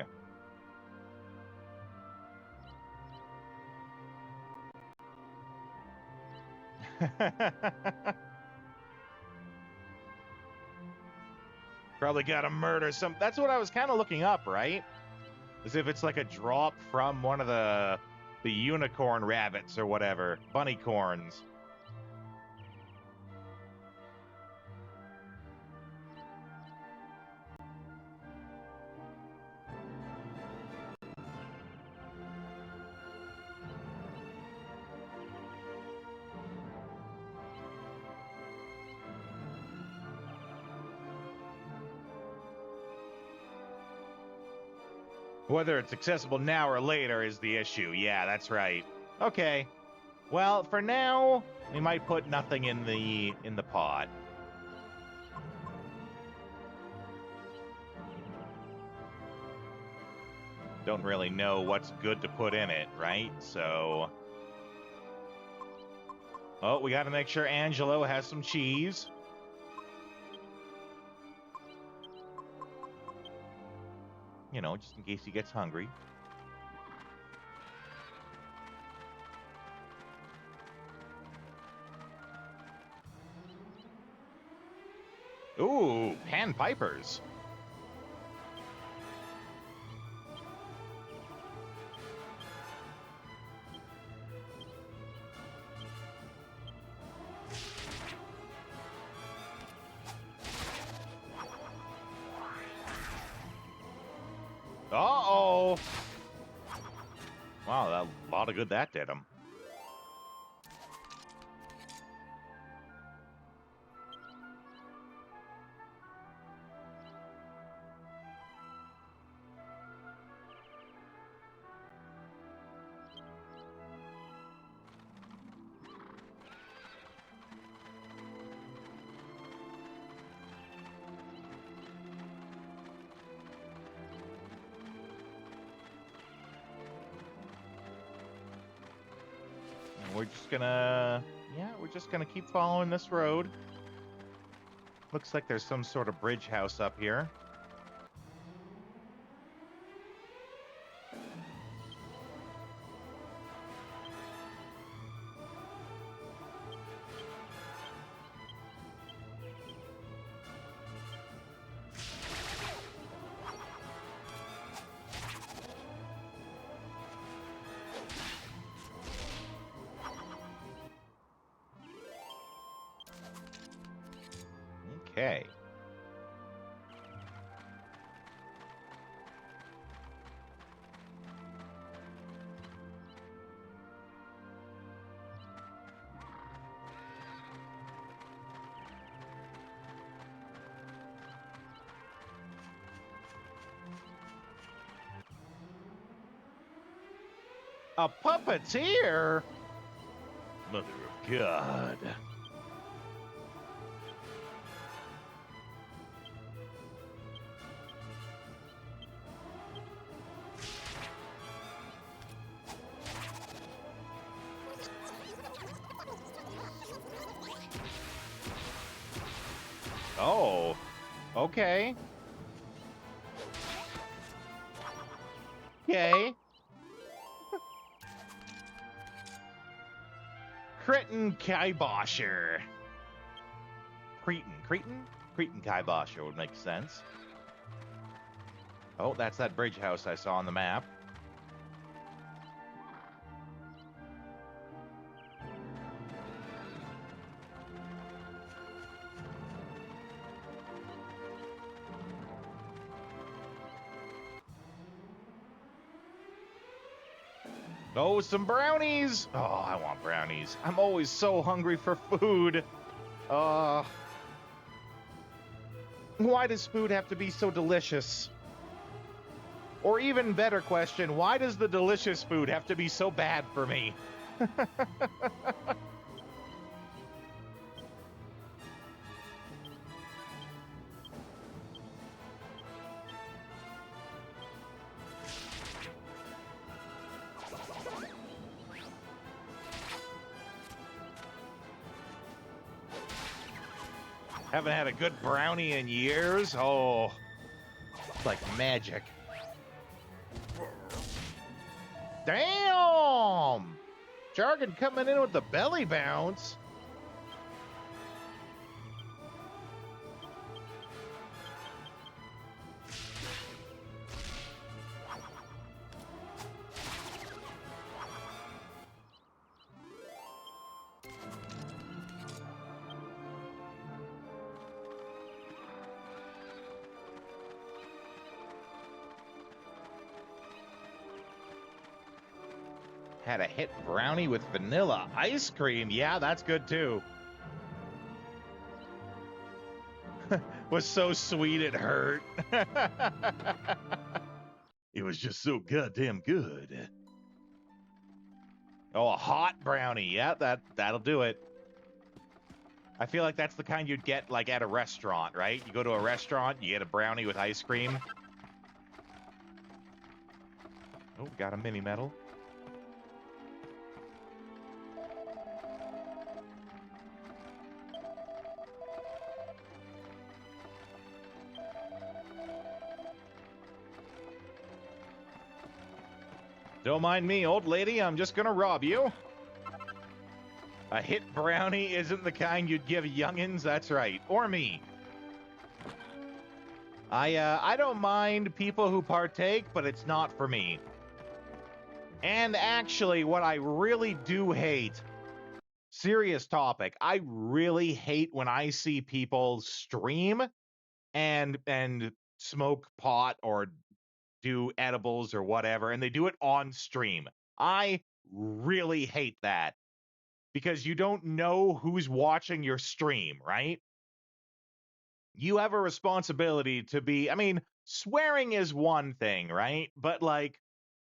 Probably gotta murder some... That's what I was kind of looking up, right? As if it's like a drop from one of the unicorn rabbits or whatever. Bunny corns. Whether it's accessible now or later is the issue. Yeah, that's right. Okay. Well, for now, we might put nothing in the pot. Don't really know what's good to put in it, right? So... Oh, we gotta make sure Angelo has some cheese. You know, just in case he gets hungry. Ooh, pan pipers. Uh-oh. Wow, a lot of good that did him. And we're just gonna, yeah, we're just gonna keep following this road. Looks like there's some sort of bridge house up here. Okay. A puppeteer? Mother of God. Oh, okay. Okay. Cretin Kybosher. Cretin Kybosher would make sense. Oh, that's that bridge house I saw on the map. Oh, some brownies! Oh, I want brownies. I'm always so hungry for food. Why does food have to be so delicious? Or even better question, why does the delicious food have to be so bad for me? Haven't had a good brownie in years. Oh, it's like magic. Damn! Jargon coming in with the belly bounce. Had a hit brownie with vanilla ice cream. Yeah, that's good too. Was so sweet it hurt. It was just so goddamn good. Oh, a hot brownie. Yeah, that'll do it. I feel like that's the kind you'd get like at a restaurant, right? You go to a restaurant, you get a brownie with ice cream. Oh, got a mini medal. Don't mind me, old lady. I'm just gonna rob you. A hit brownie isn't the kind you'd give youngins. That's right. Or me. I don't mind people who partake, but it's not for me. And actually, what I really do hate, serious topic, I really hate when I see people stream and smoke pot or do edibles or whatever, and they do it on stream. I really hate that because you don't know who's watching your stream, right? You have a responsibility to be, I mean, swearing is one thing, right? But like,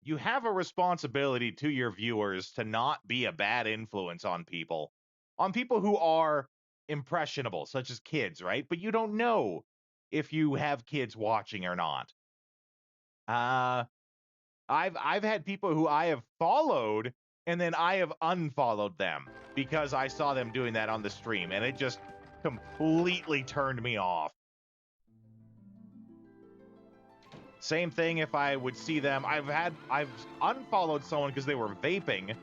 you have a responsibility to your viewers to not be a bad influence on people who are impressionable, such as kids, right? But you don't know if you have kids watching or not. I've had people who I have followed and then I have unfollowed them because I saw them doing that on the stream, and it just completely turned me off. Same thing if I would see them. I've unfollowed someone because they were vaping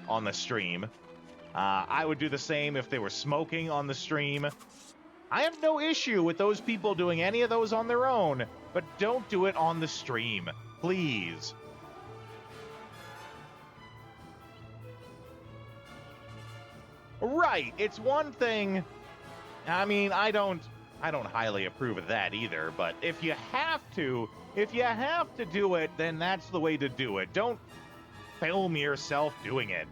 on the stream. I would do the same if they were smoking on the stream. I have no issue with those people doing any of those on their own, but don't do it on the stream, please. Right, it's one thing. I mean, I don't highly approve of that either, but if you have to do it, then that's the way to do it. Don't film yourself doing it.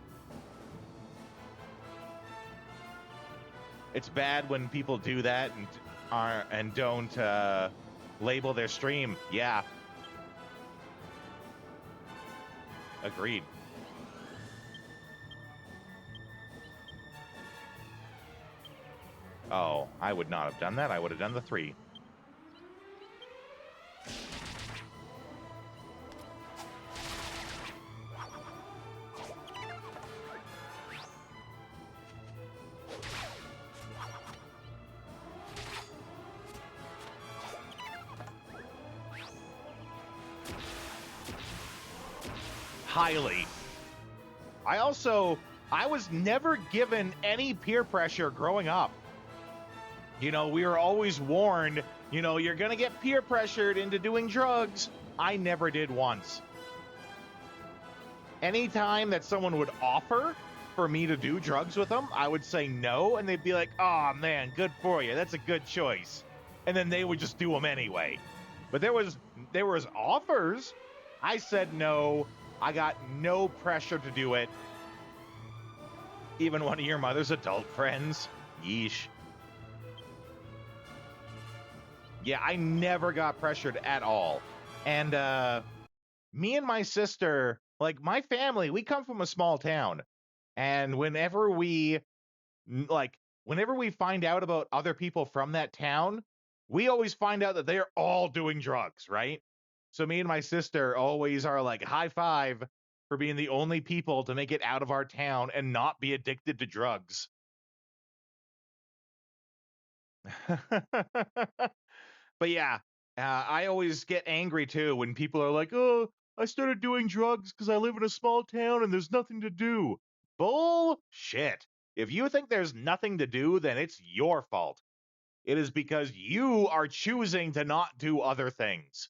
It's bad when people do that and don't label their stream. Yeah. Agreed. Oh, I would not have done that. I would have done the 3. Highly. I was never given any peer pressure growing up. You know, we were always warned, you know, you're going to get peer pressured into doing drugs. I never did once. Anytime that someone would offer for me to do drugs with them, I would say no, and they'd be like, "Oh man, good for you. That's a good choice." And then they would just do them anyway. But there was offers. I said no. I got no pressure to do it. Even one of your mother's adult friends. Yeesh. Yeah, I never got pressured at all. And me and my sister, like my family, we come from a small town. And whenever we find out about other people from that town, we always find out that they're all doing drugs, right? So me and my sister always are like, high five for being the only people to make it out of our town and not be addicted to drugs. But yeah, I always get angry too when people are like, "Oh, I started doing drugs because I live in a small town and there's nothing to do." Bullshit. If you think there's nothing to do, then it's your fault. It is because you are choosing to not do other things.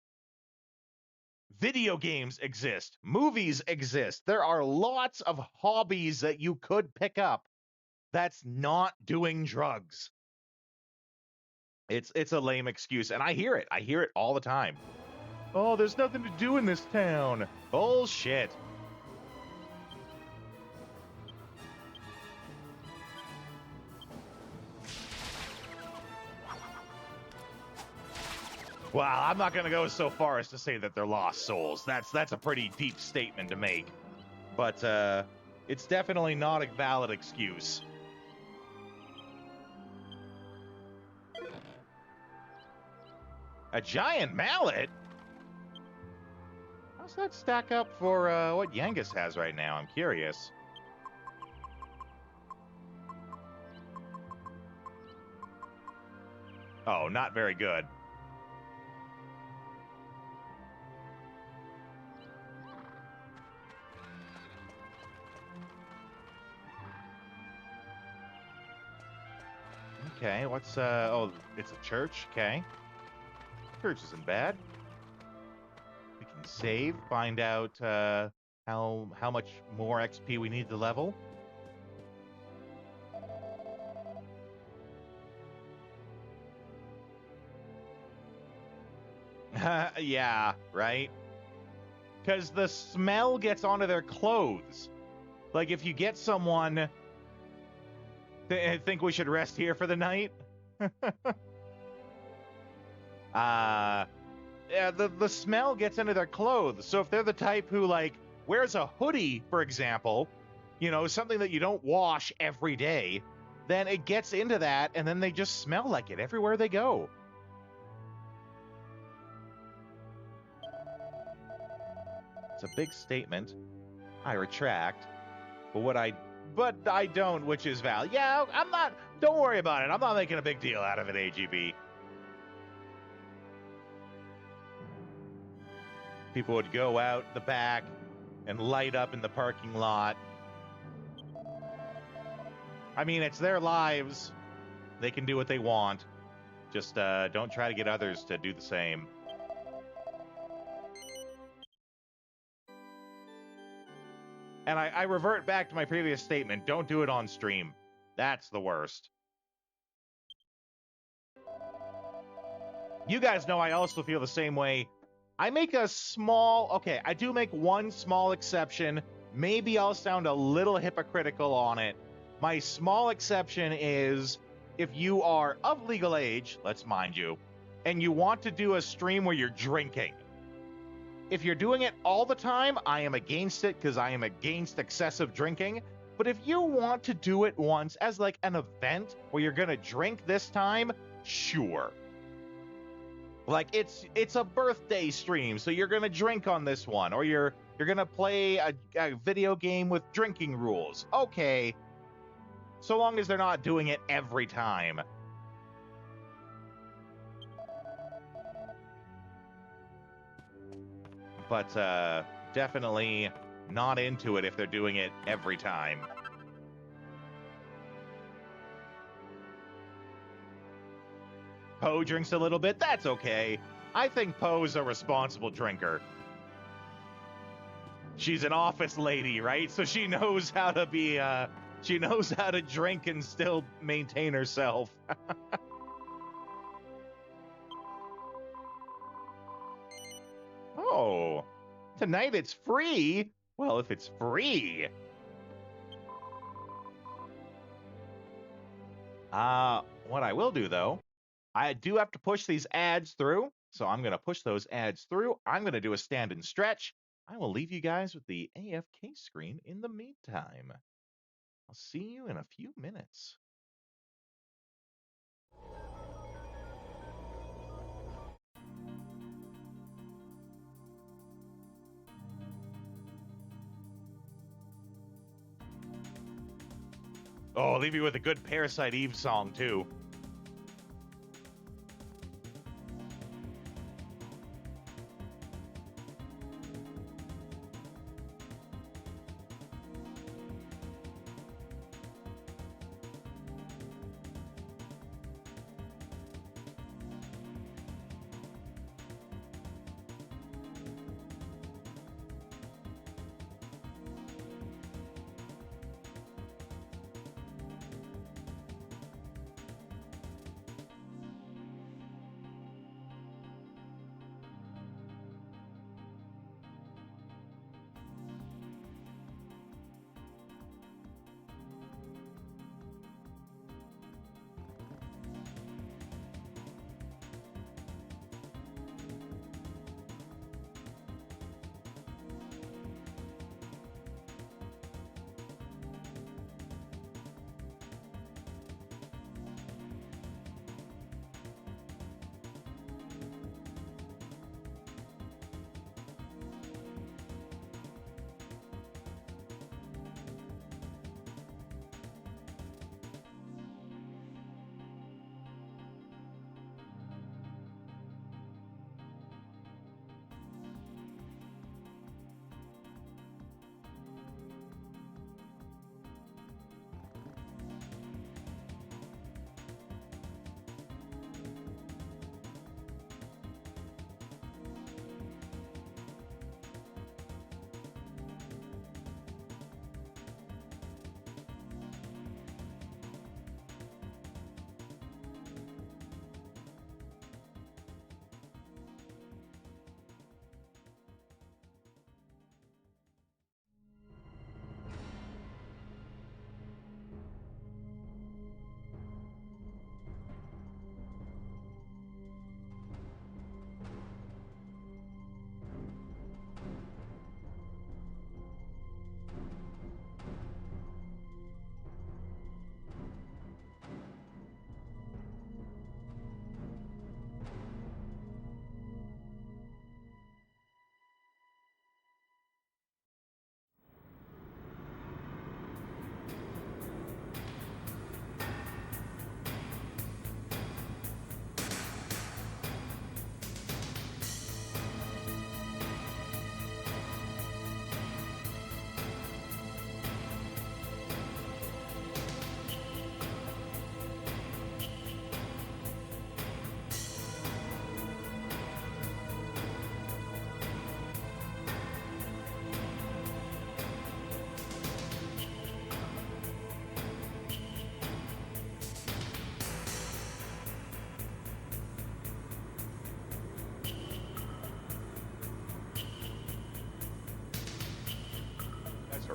Video games exist. Movies exist. There are lots of hobbies that you could pick up that's not doing drugs. It's a lame excuse, and I hear it. I hear it all the time. Oh, there's nothing to do in this town. Bullshit. Well, I'm not going to go so far as to say that they're lost souls. That's a pretty deep statement to make. But it's definitely not a valid excuse. A giant mallet? How's that stack up for what Yangus has right now? I'm curious. Oh, not very good. Okay, what's oh, it's a church. Okay. Church isn't bad. We can save, find out how much more XP we need to level. Yeah, right? Because the smell gets onto their clothes. Like, if you get someone... think we should rest here for the night? Yeah, the smell gets into their clothes. So if they're the type who, like, wears a hoodie, for example, you know, something that you don't wash every day, then it gets into that, and then they just smell like it everywhere they go. It's a big statement. I retract. But I don't, which is valid. Yeah, I'm not. Don't worry about it. I'm not making a big deal out of it, AGB. People would go out the back and light up in the parking lot. I mean, it's their lives. They can do what they want. Just don't try to get others to do the same. And I revert back to my previous statement. Don't do it on stream. That's the worst. You guys know I also feel the same way. I make a small... Okay, I do make one small exception. Maybe I'll sound a little hypocritical on it. My small exception is if you are of legal age, let's mind you, and you want to do a stream where you're drinking. If you're doing it all the time, I am against it because I am against excessive drinking. But if you want to do it once as like an event where you're going to drink this time, sure. Like it's a birthday stream, so you're going to drink on this one, or you're going to play a video game with drinking rules. Okay. So long as they're not doing it every time. But definitely not into it if they're doing it every time. Poe drinks a little bit. That's okay. I think Poe's a responsible drinker. She's an office lady, right? So she knows how to be... she knows how to drink and still maintain herself. Oh, tonight it's free? Well, if it's free. What I will do, though, I do have to push these ads through, so I'm going to push those ads through. I'm going to do a stand and stretch. I will leave you guys with the AFK screen in the meantime. I'll see you in a few minutes. Oh, I'll leave you with a good Parasite Eve song, too.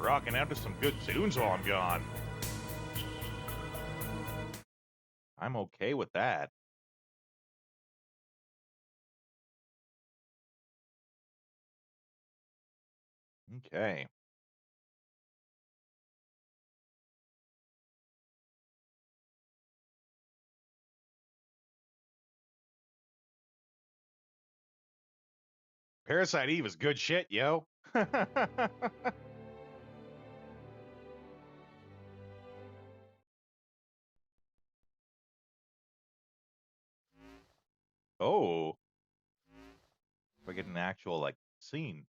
rocking out to some good tunes while I'm gone. I'm okay with that. Okay. Parasite Eve is good shit, yo. Oh. If I get an actual, like, scene.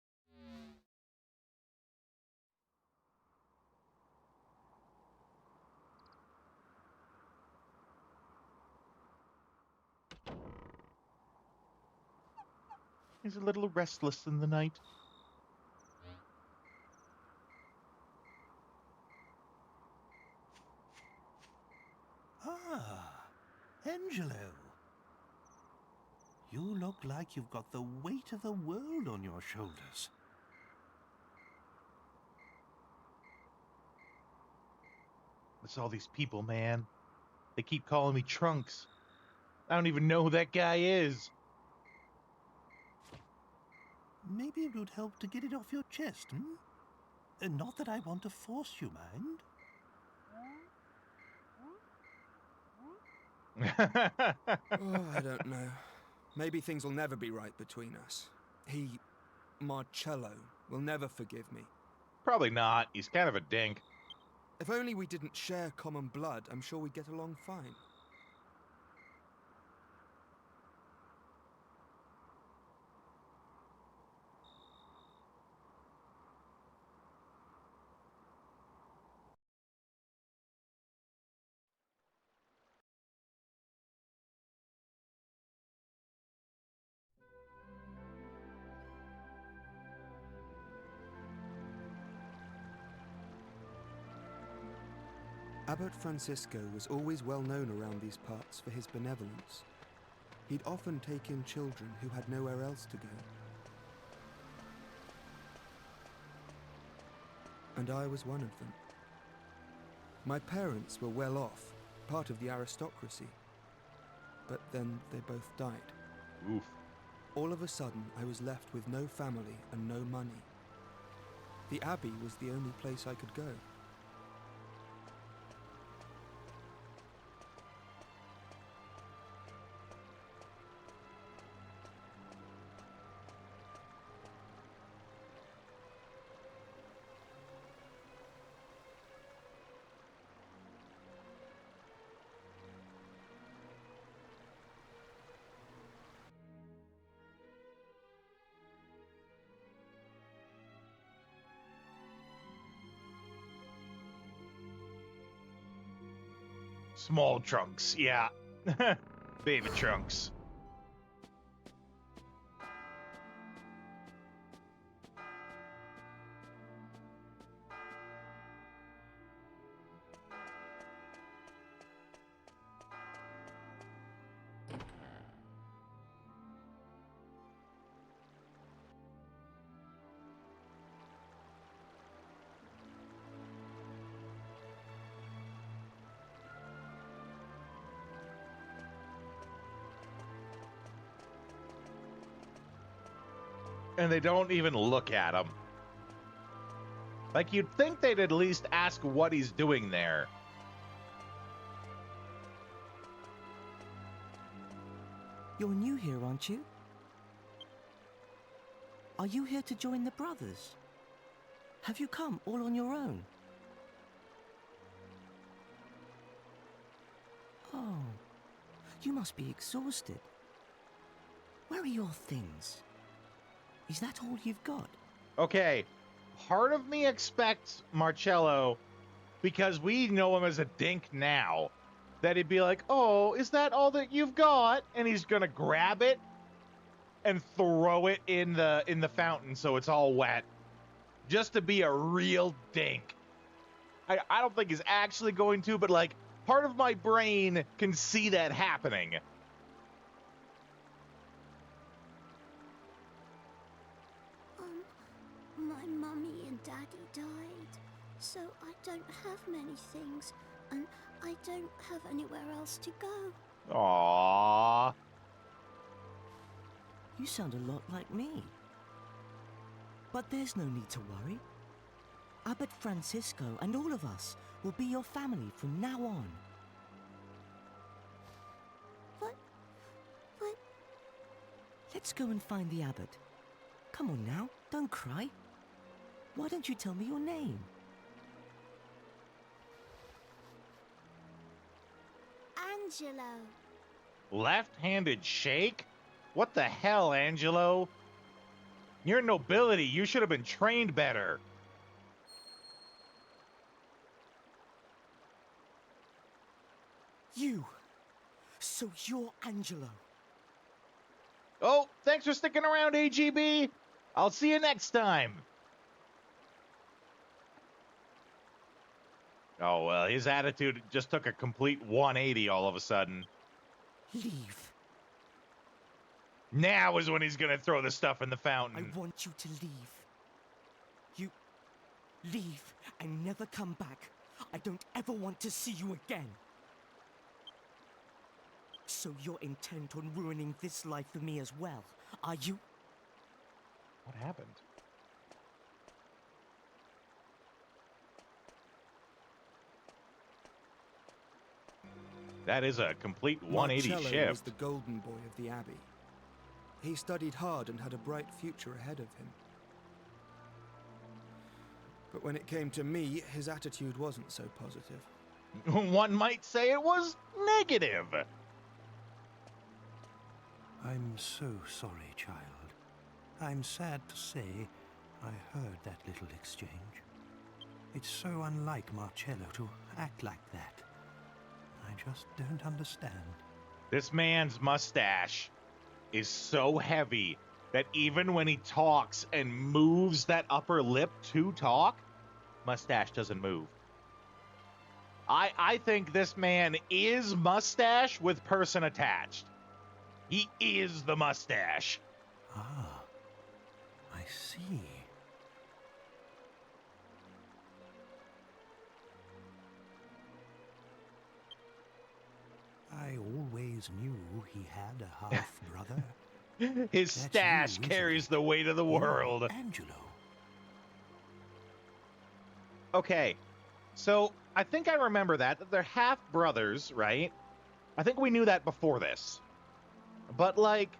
He's a little restless in the night. Ah, Angelo. You look like you've got the weight of the world on your shoulders. It's all these people, man. They keep calling me Trunks. I don't even know who that guy is. Maybe it would help to get it off your chest, hmm? Not that I want to force you, mind. Oh, I don't know. Maybe things will never be right between us. Marcello, will never forgive me. Probably not. He's kind of a dink. If only we didn't share common blood, I'm sure we'd get along fine. Abbot Francisco was always well known around these parts for his benevolence. He'd often take in children who had nowhere else to go. And I was one of them. My parents were well off, part of the aristocracy. But then they both died. Oof. All of a sudden, I was left with no family and no money. The Abbey was the only place I could go. Small Trunks, yeah. Baby Trunks. And they don't even look at him. Like, you'd think they'd at least ask what he's doing there. You're new here, aren't you? Are you here to join the brothers? Have you come all on your own? Oh, you must be exhausted. Where are your things? Is that all you've got? Okay, part of me expects Marcello, because we know him as a dink now, that he'd be like, oh, is that all that you've got? And he's gonna grab it and throw it in the fountain so it's all wet. Just to be a real dink. I don't think he's actually going to, but like, part of my brain can see that happening. My mummy and daddy died. have many things, and I don't have anywhere else to go. Aww. You sound a lot like me. But there's no need to worry. Abbot Francisco and all of us will be your family from now on. But... Let's go and find the abbot. Come on now, don't cry. Why don't you tell me your name? Angelo. Left-handed shake? What the hell, Angelo? You're nobility. You should have been trained better. You. So you're Angelo. Oh, thanks for sticking around, AGB. I'll see you next time. Oh, well, his attitude just took a complete 180 all of a sudden. Leave. Now is when he's going to throw the stuff in the fountain. I want you to leave. You leave and never come back. I don't ever want to see you again. So you're intent on ruining this life for me as well, are you? What happened? That is a complete 180 Marcello shift. was the golden boy of the Abbey. He studied hard and had a bright future ahead of him. But when it came to me, his attitude wasn't so positive. One might say it was negative. I'm so sorry, child. I'm sad to say I heard that little exchange. It's so unlike Marcello to act like that. I just don't understand. This man's mustache is so heavy that even when he talks and moves that upper lip to talk, mustache doesn't move. I think this man is mustache with person attached. He is the mustache. Ah, I see. I always knew he had a half-brother. His stash carries the weight of the world. Angelo. Okay, so I think I remember that they're half brothers, right? I think we knew that before this. But like,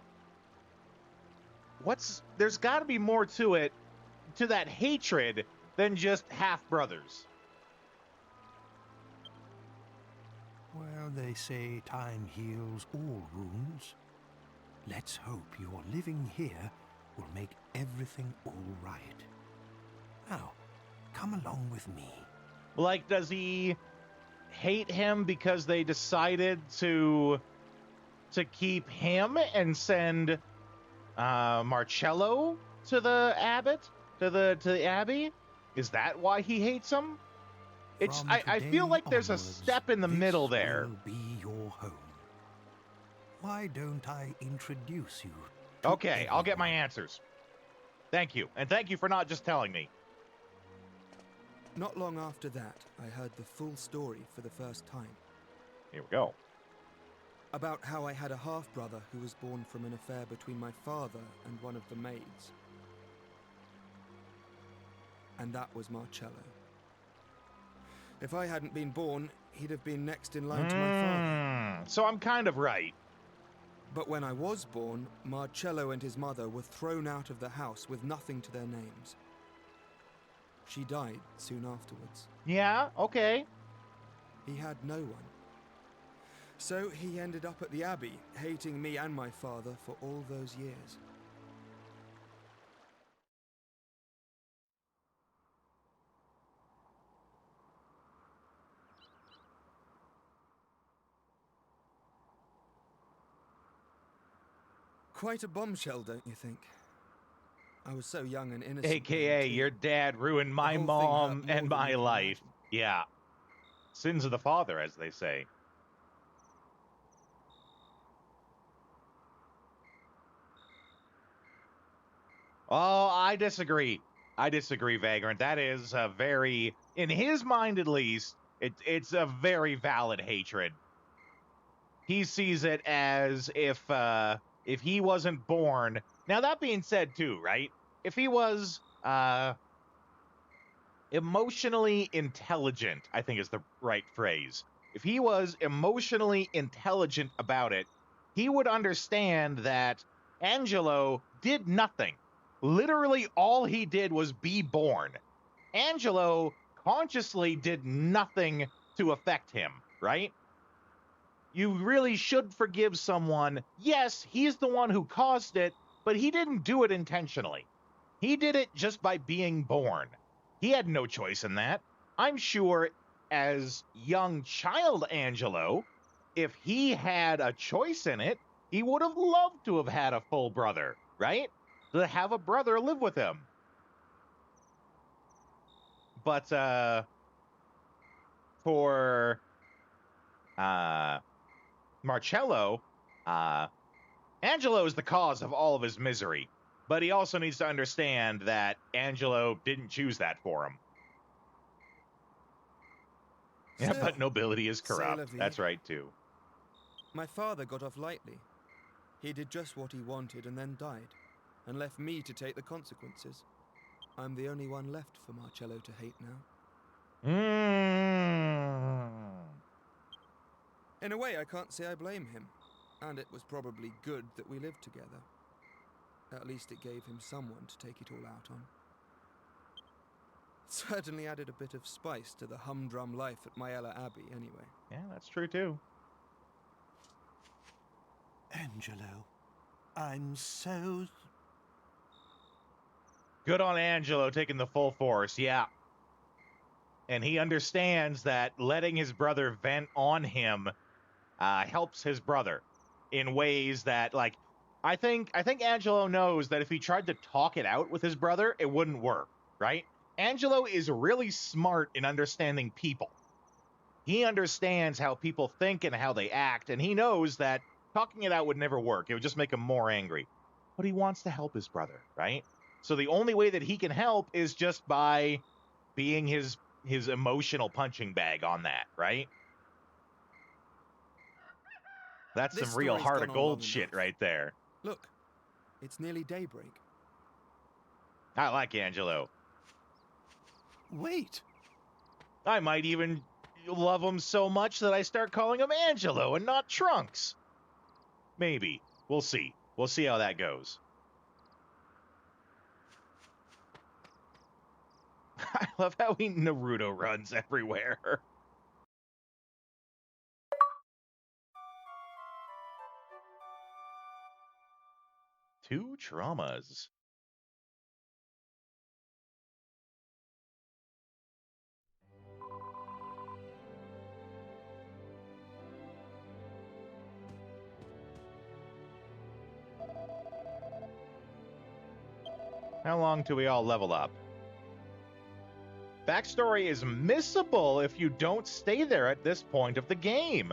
there's got to be more to it, to that hatred, than just half brothers. Well, they say time heals all wounds. Let's hope your living here will make everything all right. Now, come along with me. Like, does he hate him because they decided to keep him and send Marcello to the abbot, to the abbey? Is that why he hates him? It's I feel like there's a step in the middle there. Will be your home. Why don't I introduce you? Okay, I'll get my answers. Thank you, and thank you for not just telling me. Not long after that, I heard the full story for the first time. Here we go. About how I had a half-brother who was born from an affair between my father and one of the maids. And that was Marcello. If I hadn't been born, he'd have been next in line to my father. So I'm kind of right. But when I was born, Marcello and his mother were thrown out of the house with nothing to their names. She died soon afterwards. Yeah, okay. He had no one. So he ended up at the Abbey, hating me and my father for all those years. Quite a bombshell, don't you think? I was so young and innocent. AKA, your dad ruined my mom and my life. Yeah. Sins of the father, as they say. Oh, I disagree. I disagree, Vagrant. That is a very in his mind at least, it's a very valid hatred. He sees it as if he wasn't born. Now, that being said, too, right? If he was emotionally intelligent, I think is the right phrase. If he was emotionally intelligent about it, he would understand that Angelo did nothing. Literally, all he did was be born. Angelo consciously did nothing to affect him, right? You really should forgive someone. Yes, he's the one who caused it, but he didn't do it intentionally. He did it just by being born. He had no choice in that. I'm sure as young child Angelo, if he had a choice in it, he would have loved to have had a full brother, right? To have a brother live with him. But for Marcello, Angelo is the cause of all of his misery, but he also needs to understand that Angelo didn't choose that for him. Yeah, Still, but nobility is c'est la corrupt. vie. That's right, too. My father got off lightly. He did just what he wanted and then died, and left me to take the consequences. I'm the only one left for Marcello to hate now. In a way, I can't say I blame him, and it was probably good that we lived together. At least it gave him someone to take it all out on. It certainly added a bit of spice to the humdrum life at Myella Abbey, anyway. Yeah, that's true, too. Angelo, I'm so... Good on Angelo taking the full force, yeah. And he understands that letting his brother vent on him helps his brother in ways that, like, I think Angelo knows that if he tried to talk it out with his brother, it wouldn't work, right? Angelo is really smart in understanding people. He understands how people think and how they act, and he knows that talking it out would never work. It would just make him more angry. But he wants to help his brother, right? So the only way that he can help is just by being his emotional punching bag on that, right? That's This some real story's heart gone of on long gold shit enough. right there. Look, it's nearly daybreak. I like Angelo. Wait. I might even love him so much that I start calling him Angelo and not Trunks. Maybe. We'll see. We'll see how that goes. I love how he Naruto runs everywhere. Two traumas. How long till we all level up? Backstory is missable if you don't stay there at this point of the game.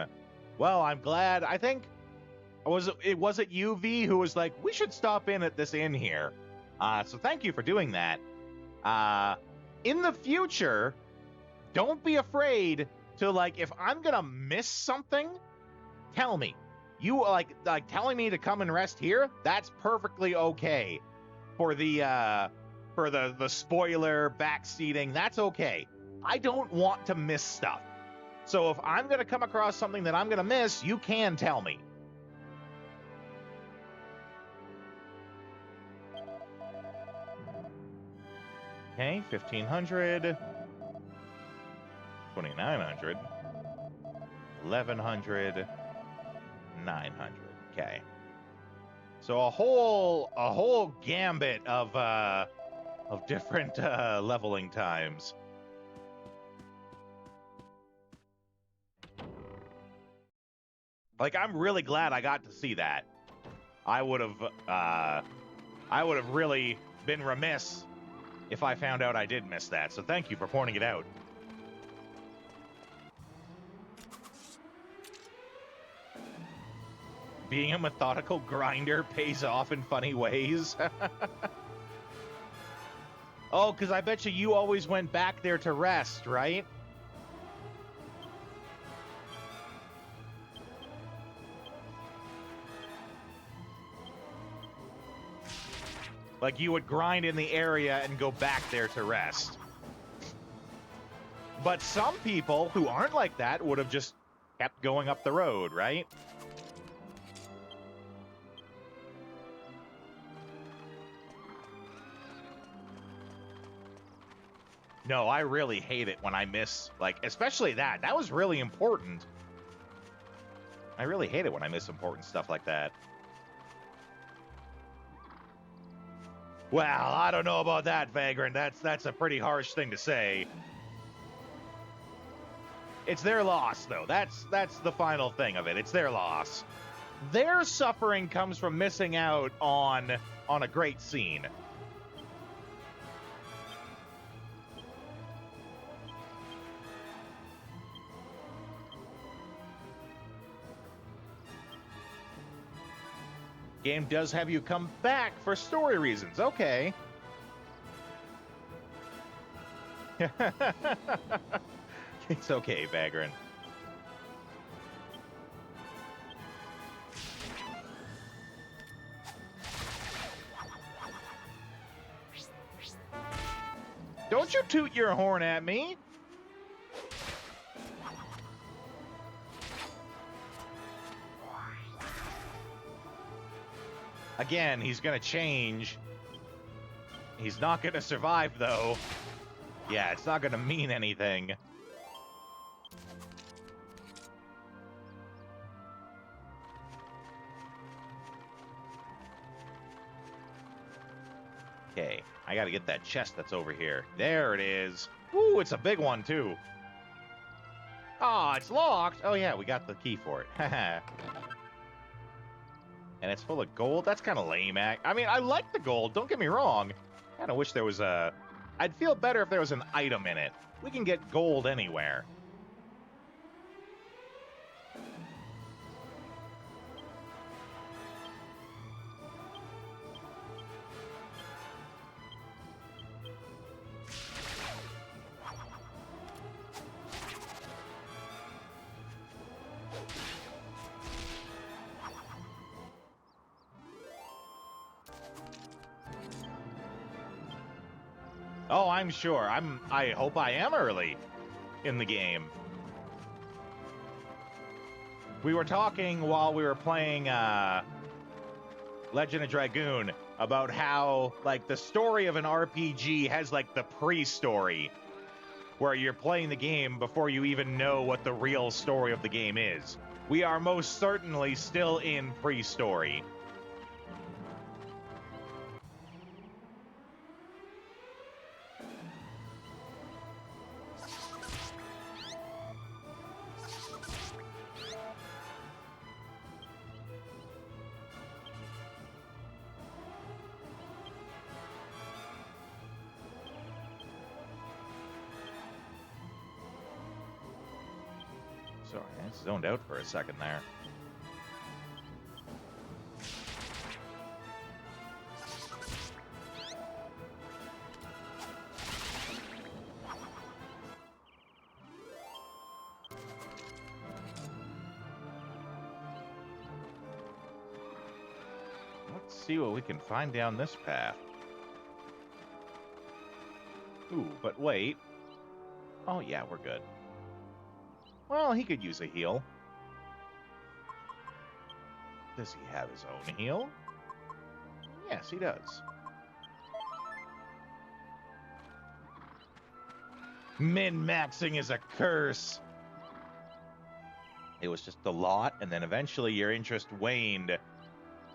Well, I'm glad. I think was it UV who was like, we should stop in at this inn here. So thank you for doing that. In the future, don't be afraid to, like, if I'm gonna miss something, tell me. You like telling me to come and rest here? That's perfectly okay. For the spoiler backseating, that's okay. I don't want to miss stuff. So if I'm going to come across something that I'm going to miss, you can tell me. Okay, 1,500, 2,900, 1,100, 900. Okay. So a whole gambit of different leveling times. Like, I'm really glad I got to see that. I would have really been remiss if I found out I did miss that. So thank you for pointing it out. Being a methodical grinder pays off in funny ways. Oh, because I bet you always went back there to rest, right? Like you would grind in the area and go back there to rest. But some people who aren't like that would have just kept going up the road, right? No, I really hate it when I miss, like, especially that. That was really important. I really hate it when I miss important stuff like that. Well, I don't know about that, Vagrant. That's a pretty harsh thing to say. It's their loss, though. That's the final thing of it. It's their loss. Their suffering comes from missing out on a great scene. Game does have you come back for story reasons. Okay. It's okay, Vagrant. Don't you toot your horn at me. Again, he's going to change. He's not going to survive, though. Yeah, it's not going to mean anything. Okay, I got to get that chest that's over here. There it is. Ooh, it's a big one, too. Oh, it's locked. Oh, yeah, we got the key for it. Haha. And it's full of gold. That's kind of lame. I mean, I like the gold. Don't get me wrong. I kind of wish there was a... I'd feel better if there was an item in it. We can get gold anywhere. Oh, I'm sure. I hope I am early in the game. We were talking while we were playing Legend of Dragoon about how, like, the story of an RPG has, like, the pre-story, where you're playing the game before you even know what the real story of the game is. We are most certainly still in pre-story. Sorry, I zoned out for a second there. Let's see what we can find down this path. Ooh, but wait. Oh, yeah, we're good. Well, he could use a heal. Does he have his own heal? Yes, he does. Min-maxing is a curse. It was just a lot, and then eventually your interest waned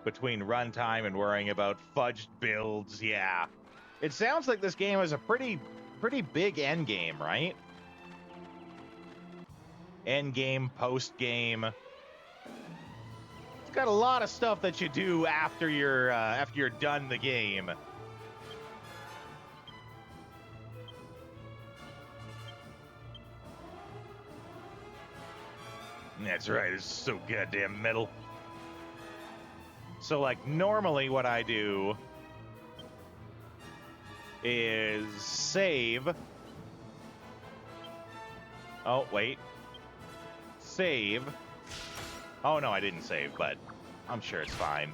between runtime and worrying about fudged builds. Yeah. It sounds like this game has a pretty big end game, right? End game, post game. It's got a lot of stuff that you do after you're done the game. That's right. It's so goddamn metal. So, like, normally what I do is save. Oh, wait. Save. Oh, no, I didn't save, but I'm sure it's fine.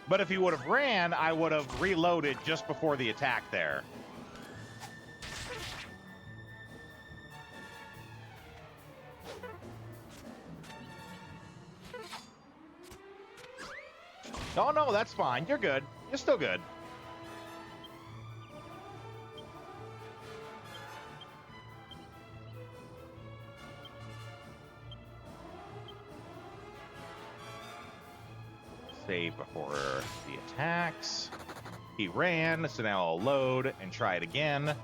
But if he would have ran, I would have reloaded just before the attack there. Oh, no, that's fine. You're good. You're still good. Save before the attacks. He ran, so now I'll load and try it again.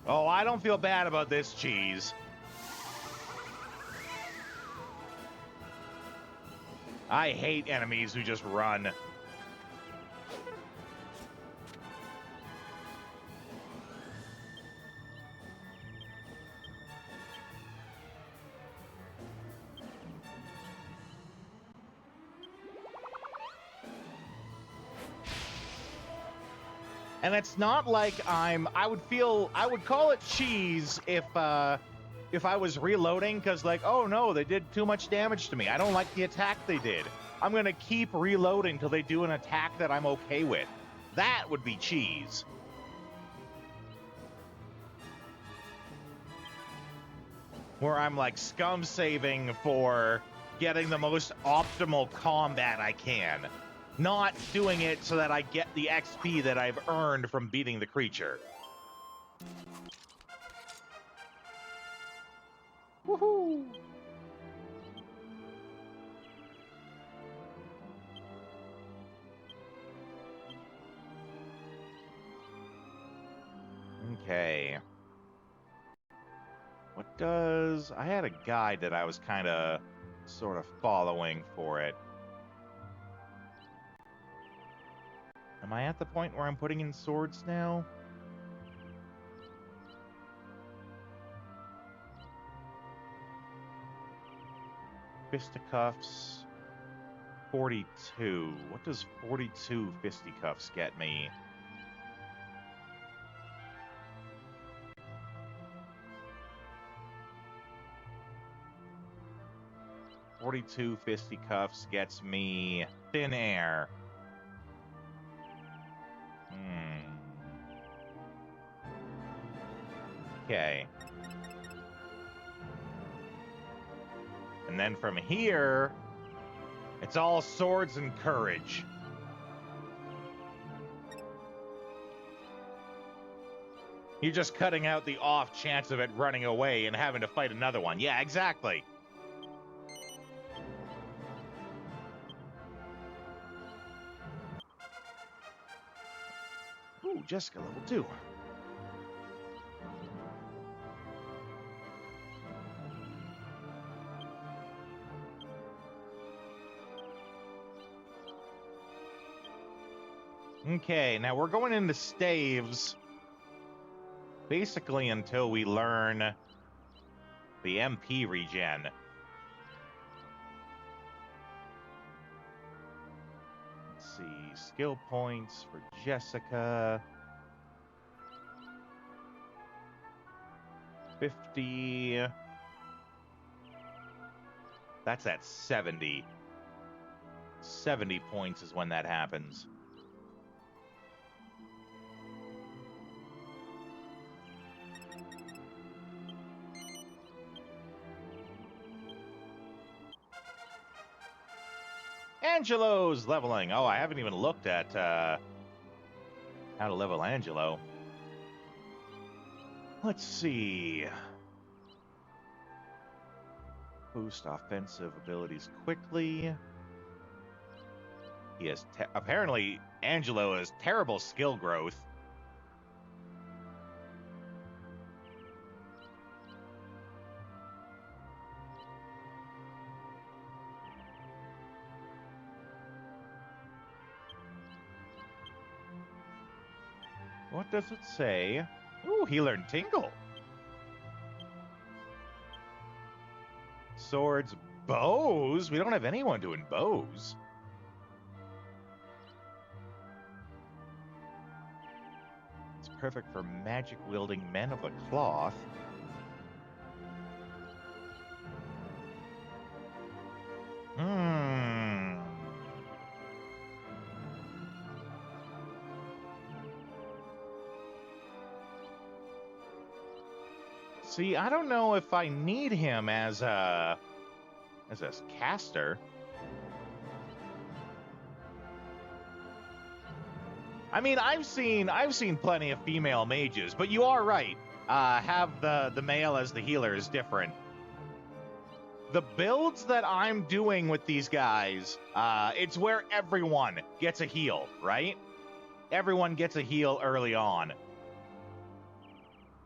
Oh, I don't feel bad about this cheese. I hate enemies who just run. And it's not like I would call it cheese if I was reloading, because like, oh no, they did too much damage to me. I don't like the attack they did. I'm gonna keep reloading till they do an attack that I'm okay with. That would be cheese. Where I'm like scum saving for getting the most optimal combat I can. Not doing it so that I get the XP that I've earned from beating the creature. Woohoo! Okay. What does... I had a guide that I was kind of sort of following for it. Am I at the point where I'm putting in swords now? Fisticuffs. 42. What does 42 fisticuffs get me? "42 fisticuffs gets me thin air. Okay. And then from here, it's all swords and courage. You're just cutting out the off chance of it running away and having to fight another one. Yeah, exactly. Ooh, Jessica, level 2. Okay, now we're going into staves basically until we learn the MP regen. Let's see, skill points for Jessica. 50. That's at 70. 70 points is when that happens. Angelo's leveling. Oh, I haven't even looked at how to level Angelo. Let's see. Boost offensive abilities quickly. He has apparently Angelo has terrible skill growth. What does it say? Ooh, he learned Tingle. Swords bows? We don't have anyone doing bows. It's perfect for magic-wielding men of the cloth. See, I don't know if I need him as a caster. I mean, I've seen plenty of female mages, but you are right. Have the male as the healer is different. The builds that I'm doing with these guys, it's where everyone gets a heal, right? Everyone gets a heal early on.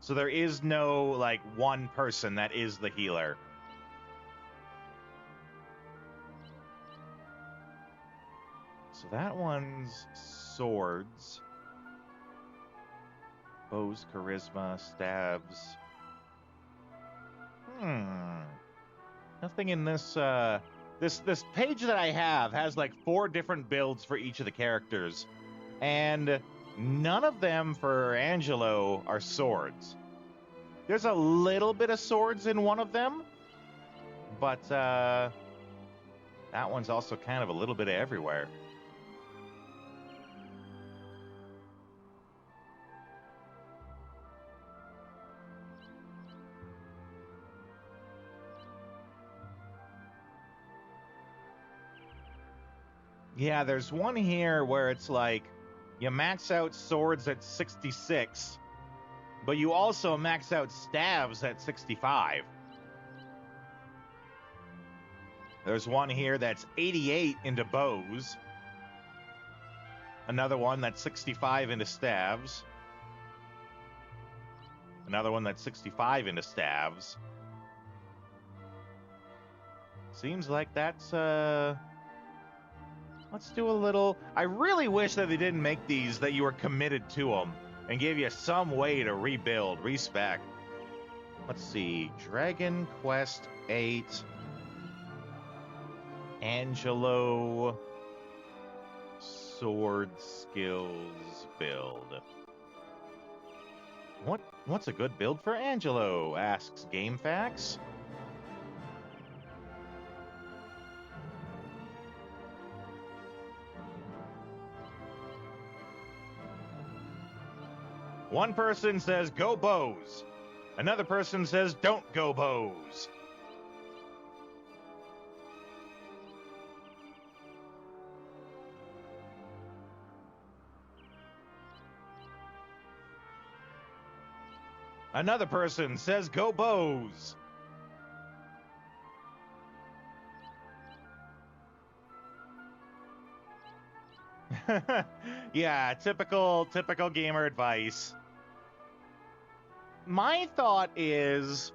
So there is no, like, one person that is the healer. So that one's swords. Bows, charisma, stabs. Nothing in this, this page that I have has, like, 4 different builds for each of the characters. And none of them for Angelo are swords. There's a little bit of swords in one of them, but that one's also kind of a little bit of everywhere. Yeah, there's one here where it's like you max out swords at 66, but you also max out stabs at 65. There's one here that's 88 into bows. Another one that's 65 into stabs. Another one that's 65 into stabs. Seems like that's, let's do a little... I really wish that they didn't make these, that you were committed to them, and gave you some way to rebuild, respec. Let's see. Dragon Quest 8. Angelo. Sword skills build. What's a good build for Angelo? Asks GameFAQs. One person says, go bows. Another person says, don't go bows. Another person says, go bows. Yeah, typical gamer advice. My thought is,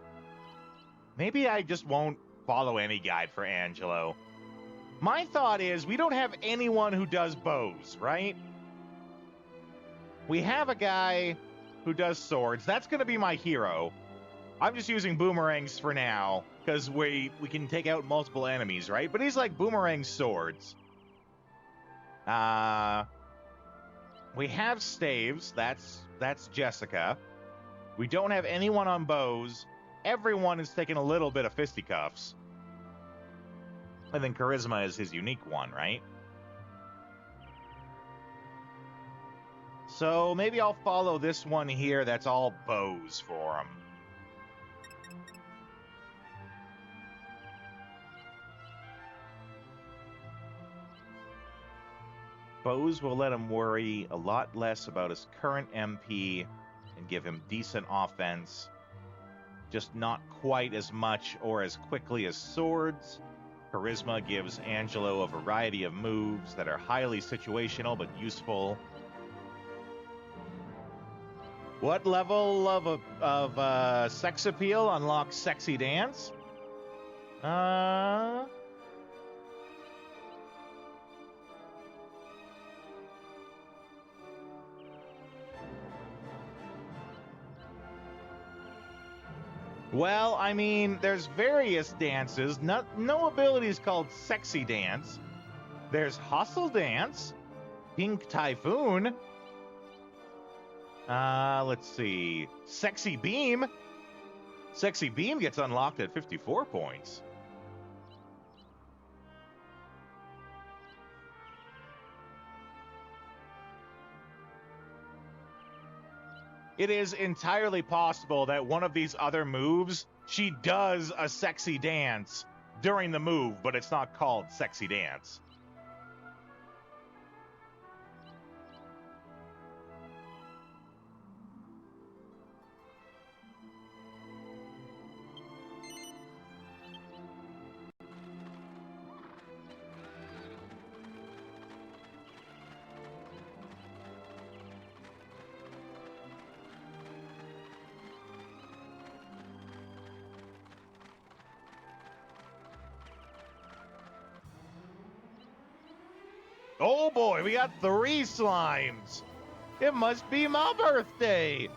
maybe I just won't follow any guide for Angelo. My thought is, we don't have anyone who does bows, right? We have a guy who does swords. That's going to be my hero. I'm just using boomerangs for now, because we can take out multiple enemies, right? But he's like boomerang swords. We have staves. That's Jessica. We don't have anyone on bows. Everyone is taking a little bit of fisticuffs. And then charisma is his unique one, right? So maybe I'll follow this one here that's all bows for him. Bows will let him worry a lot less about his current MP and give him decent offense. Just not quite as much or as quickly as swords. Charisma gives Angelo a variety of moves that are highly situational but useful. What level of sex appeal unlocks sexy dance? Well, I mean, there's various dances. No ability is called Sexy Dance. There's Hustle Dance, Pink Typhoon. Let's see. Sexy Beam. Sexy Beam gets unlocked at 54 points. It is entirely possible that one of these other moves, she does a sexy dance during the move, but it's not called Sexy Dance. Oh boy, we got 3 slimes. It must be my birthday.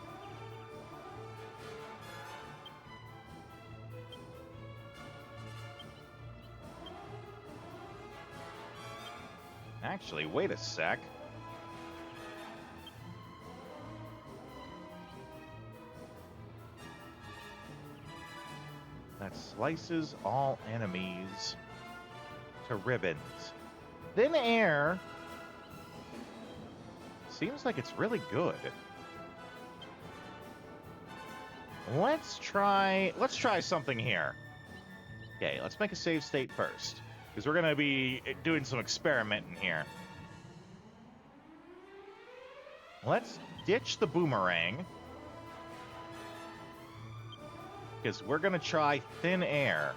Actually, wait a sec. That slices all enemies to ribbons. Thin air seems like it's really good. Let's try something here. Okay, let's make a save state first, because we're gonna be doing some experimenting here. Let's ditch the boomerang, because we're gonna try thin air.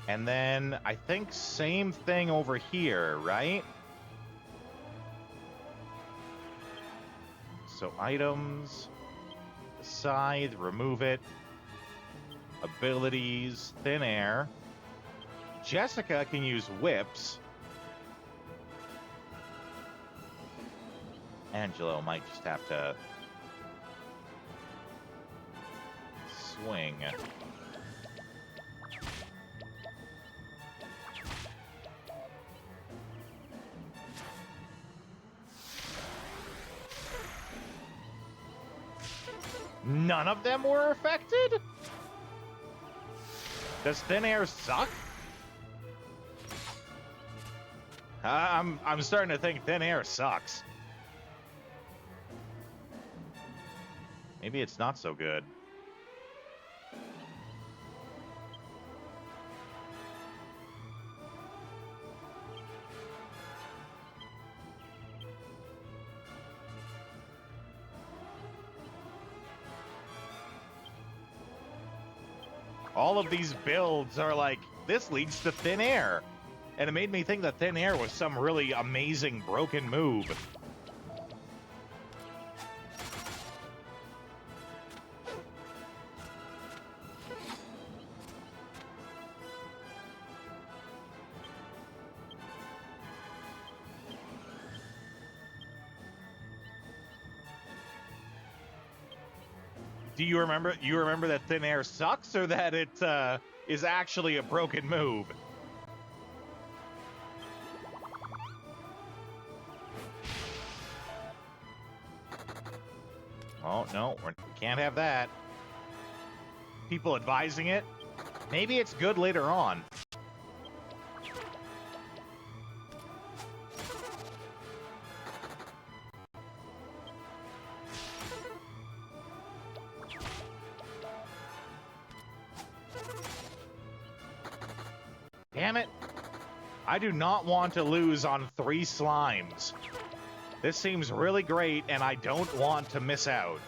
And then I think same thing over here, right? So items, scythe, remove it. Abilities, thin air. Jessica can use whips. Angelo might just have to swing. None of them were affected? Does thin air suck? I'm starting to think thin air sucks. Maybe it's not so good. All of these builds are like, this leads to thin air. And it made me think that thin air was some really amazing broken move. Do you remember that thin air sucks, or that it is actually a broken move? Oh, no, we can't have that. People advising it. Maybe it's good later on. Damn it. I do not want to lose on 3 slimes. This seems really great, and I don't want to miss out.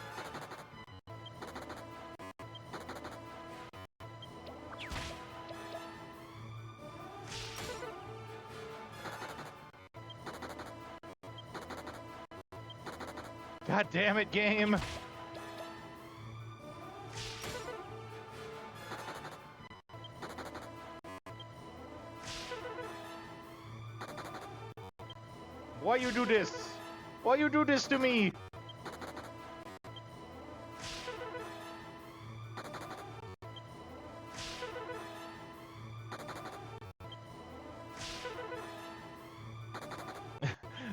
God damn it, game. Why you do this? Why you do this to me?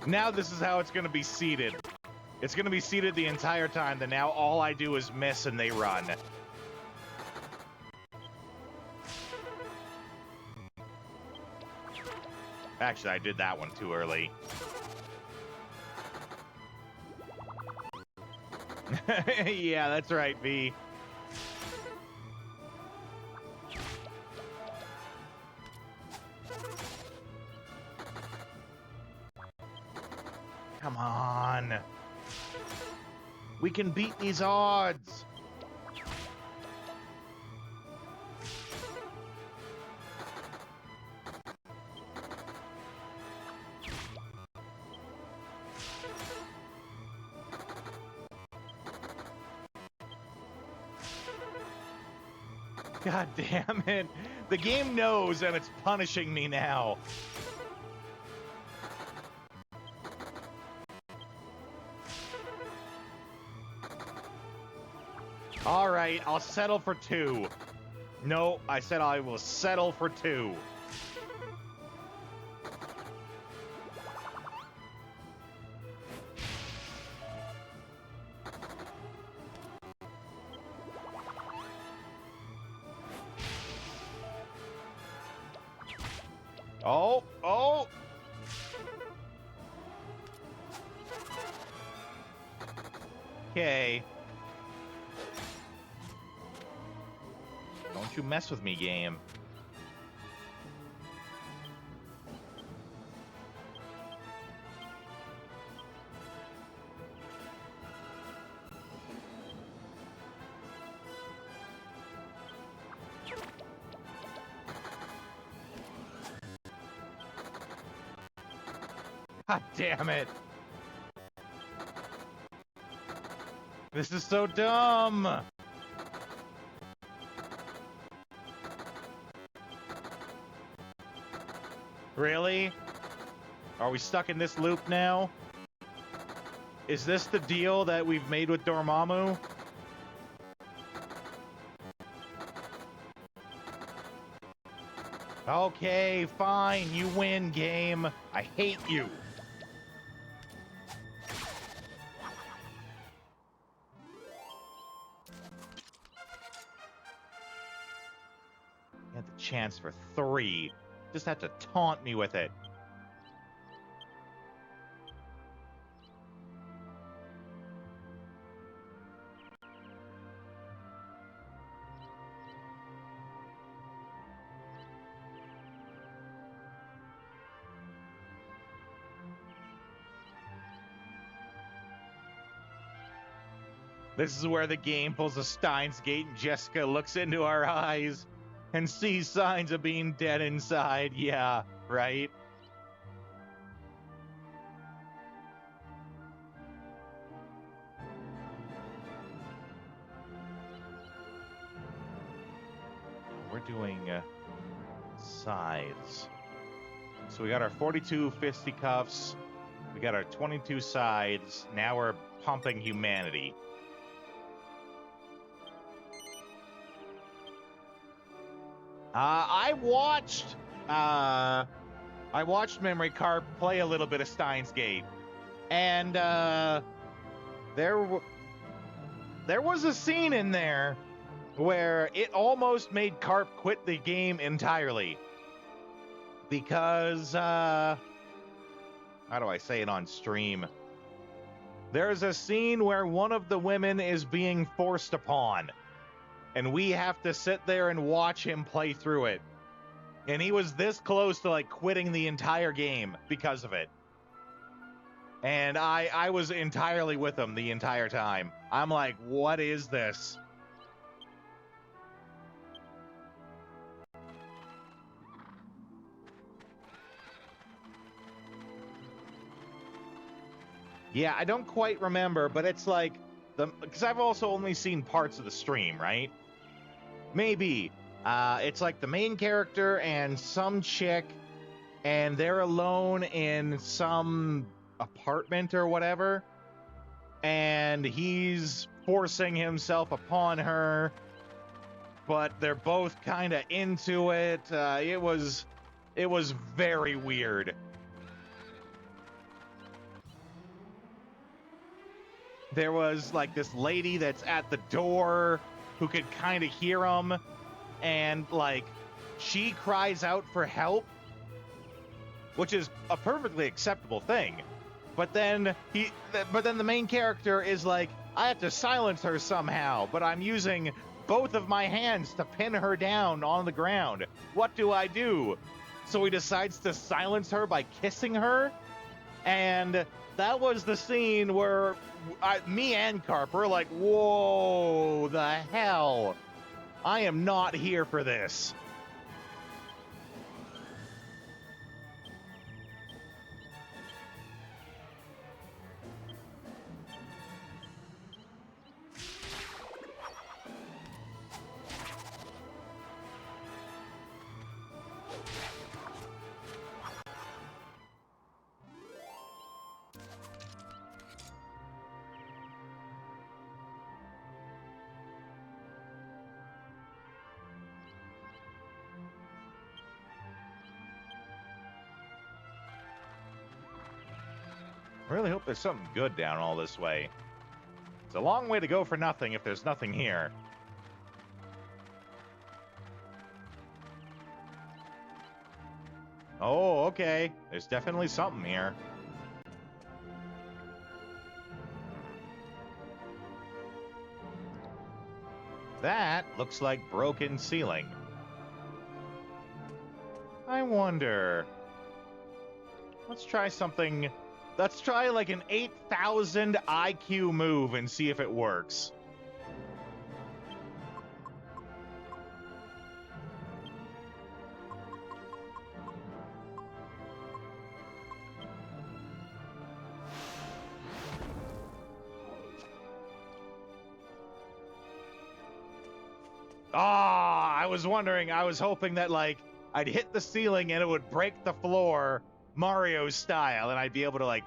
Now this is how it's going to be seated. It's going to be seated the entire time, that now all I do is miss and they run. Actually, I did that one too early. Yeah, that's right, V. Come on. We can beat these odds. God damn it. The game knows and it's punishing me now. All right, I'll settle for 2. No, I said I will settle for 2. Oh! Okay. Don't you mess with me, game. God damn it. This is so dumb. Really? Are we stuck in this loop now? Is this the deal that we've made with Dormammu? Okay, fine. You win, game. I hate you. You had the chance for 3. Just had to taunt me with it. This is where the game pulls a Steins Gate and Jessica looks into our eyes and sees signs of being dead inside. Yeah, right? We're doing sides. So we got our 42 fisticuffs. We got our 22 sides. Now we're pumping humanity. I watched Memory Carp play a little bit of Steins Gate, and there was a scene in there where it almost made Carp quit the game entirely because how do I say it on stream? There's a scene where one of the women is being forced upon. And we have to sit there and watch him play through it. And he was this close to like quitting the entire game because of it. And I was entirely with him the entire time. I'm like, what is this? Yeah, I don't quite remember, but it's like because I've also only seen parts of the stream, right? Maybe. It's like the main character and some chick, and they're alone in some apartment or whatever, and he's forcing himself upon her, but they're both kind of into it. It was very weird. there was like this lady that's at the door who could kind of hear him, and like she cries out for help, which is a perfectly acceptable thing. But then the main character is like, I have to silence her somehow, but I'm using both of my hands to pin her down on the ground. What do I do? So he decides to silence her by kissing her. And that was the scene where me and Carp were like, whoa, the hell? I am not here for this. I really hope there's something good down all this way. It's a long way to go for nothing if there's nothing here. Oh, okay. There's definitely something here. That looks like broken ceiling. I wonder. Let's try something. Let's try like an 8,000 IQ move and see if it works. Ah, I was wondering, I was hoping that like I'd hit the ceiling and it would break the floor Mario style, and I'd be able to like,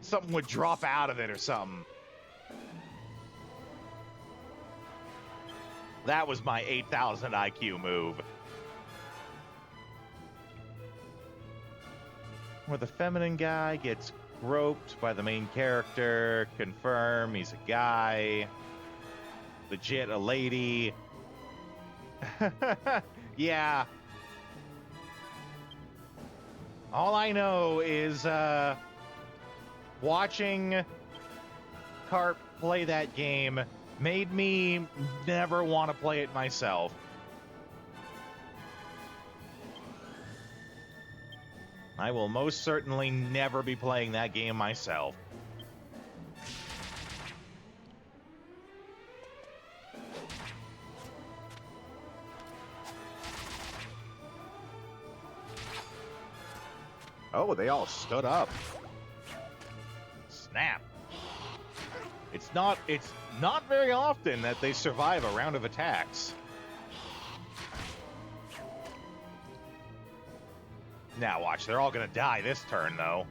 something would drop out of it or something. That was my 8,000 IQ move. Where the feminine guy gets groped by the main character, confirm he's a guy, legit a lady. Yeah. All I know is watching Carp play that game made me never want to play it myself. I will most certainly never be playing that game myself. Oh, they all stood up. Snap. It's not very often that they survive a round of attacks. Now watch, they're all gonna die this turn, though.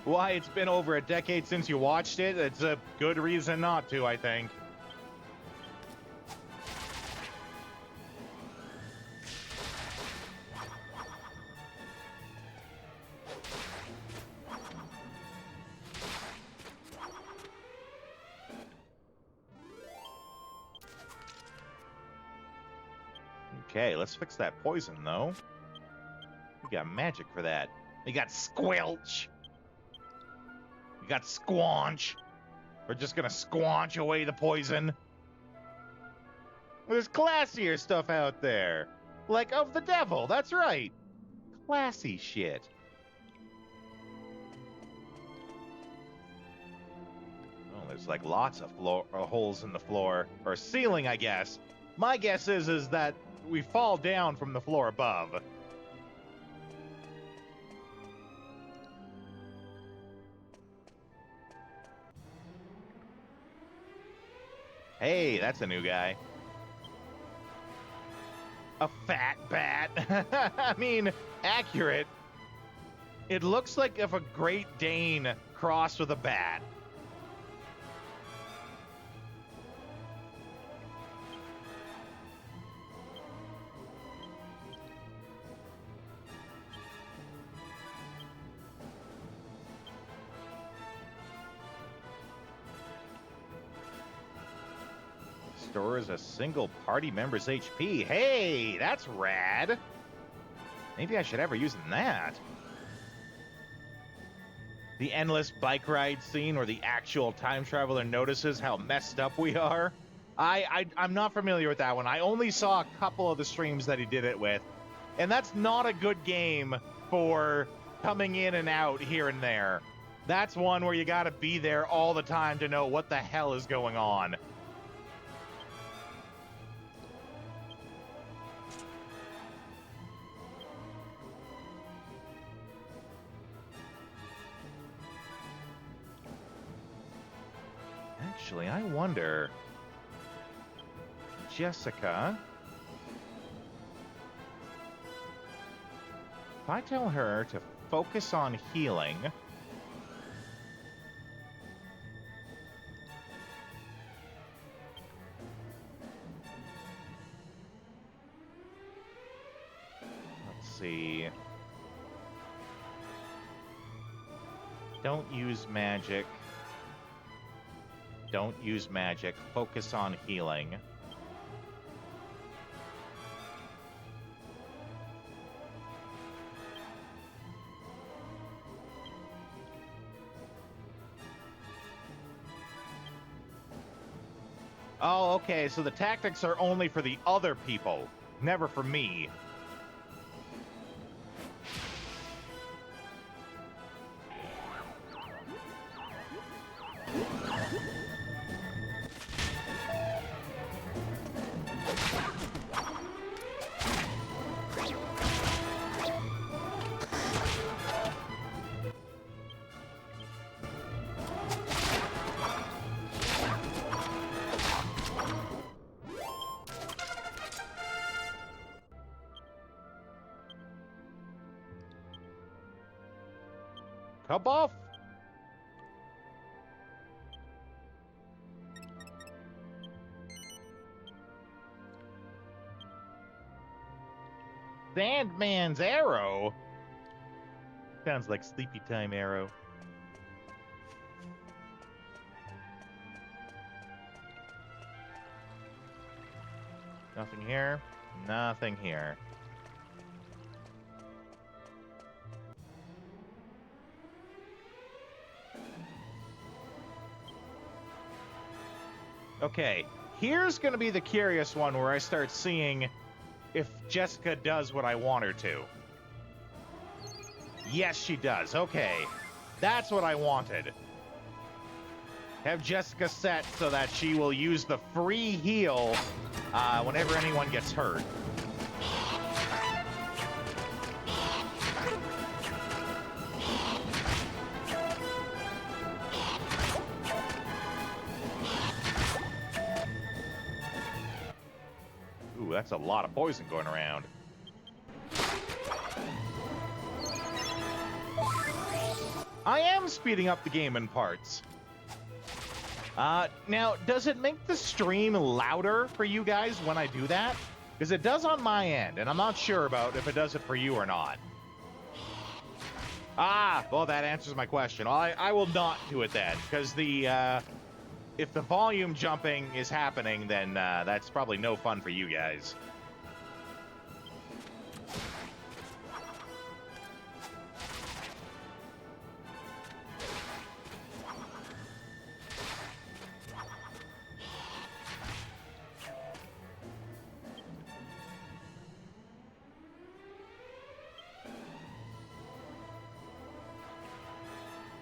Why, it's been over a decade since you watched it? It's a good reason not to, I think. Okay, let's fix that poison, though. We got magic for that. We got Squelch. We got Squanch. We're just gonna squanch away the poison. There's classier stuff out there. Like of the devil, that's right. Classy shit. Oh, there's like lots of holes in the floor. Or ceiling, I guess. My guess is that we fall down from the floor above. Hey, that's a new guy. A fat bat. I mean, accurate. It looks like if a Great Dane crossed with a bat. Restores a single party member's HP. Hey, that's rad. Maybe I should ever use that. The endless bike ride scene where the actual time traveler notices how messed up we are. I'm not familiar with that one. I only saw a couple of the streams that he did it with. And that's not a good game for coming in and out here and there. That's one where you gotta be there all the time to know what the hell is going on. Actually, I wonder... Jessica... If I tell her to focus on healing... Let's see... Don't use magic. Don't use magic. Focus on healing. Oh, okay, so the tactics are only for the other people, never for me. Come off! Sandman's arrow? Sounds like Sleepy Time arrow. Nothing here. Nothing here. Okay, here's going to be the curious one where I start seeing if Jessica does what I want her to. Yes, she does. Okay, that's what I wanted. Have Jessica set so that she will use the free heal whenever anyone gets hurt. Ooh, that's a lot of poison going around. I am speeding up the game in parts. Now, does it make the stream louder for you guys when I do that? Because it does on my end, and I'm not sure about if it does it for you or not. Ah, well, that answers my question. I will not do it then, because if the volume jumping is happening, then that's probably no fun for you guys.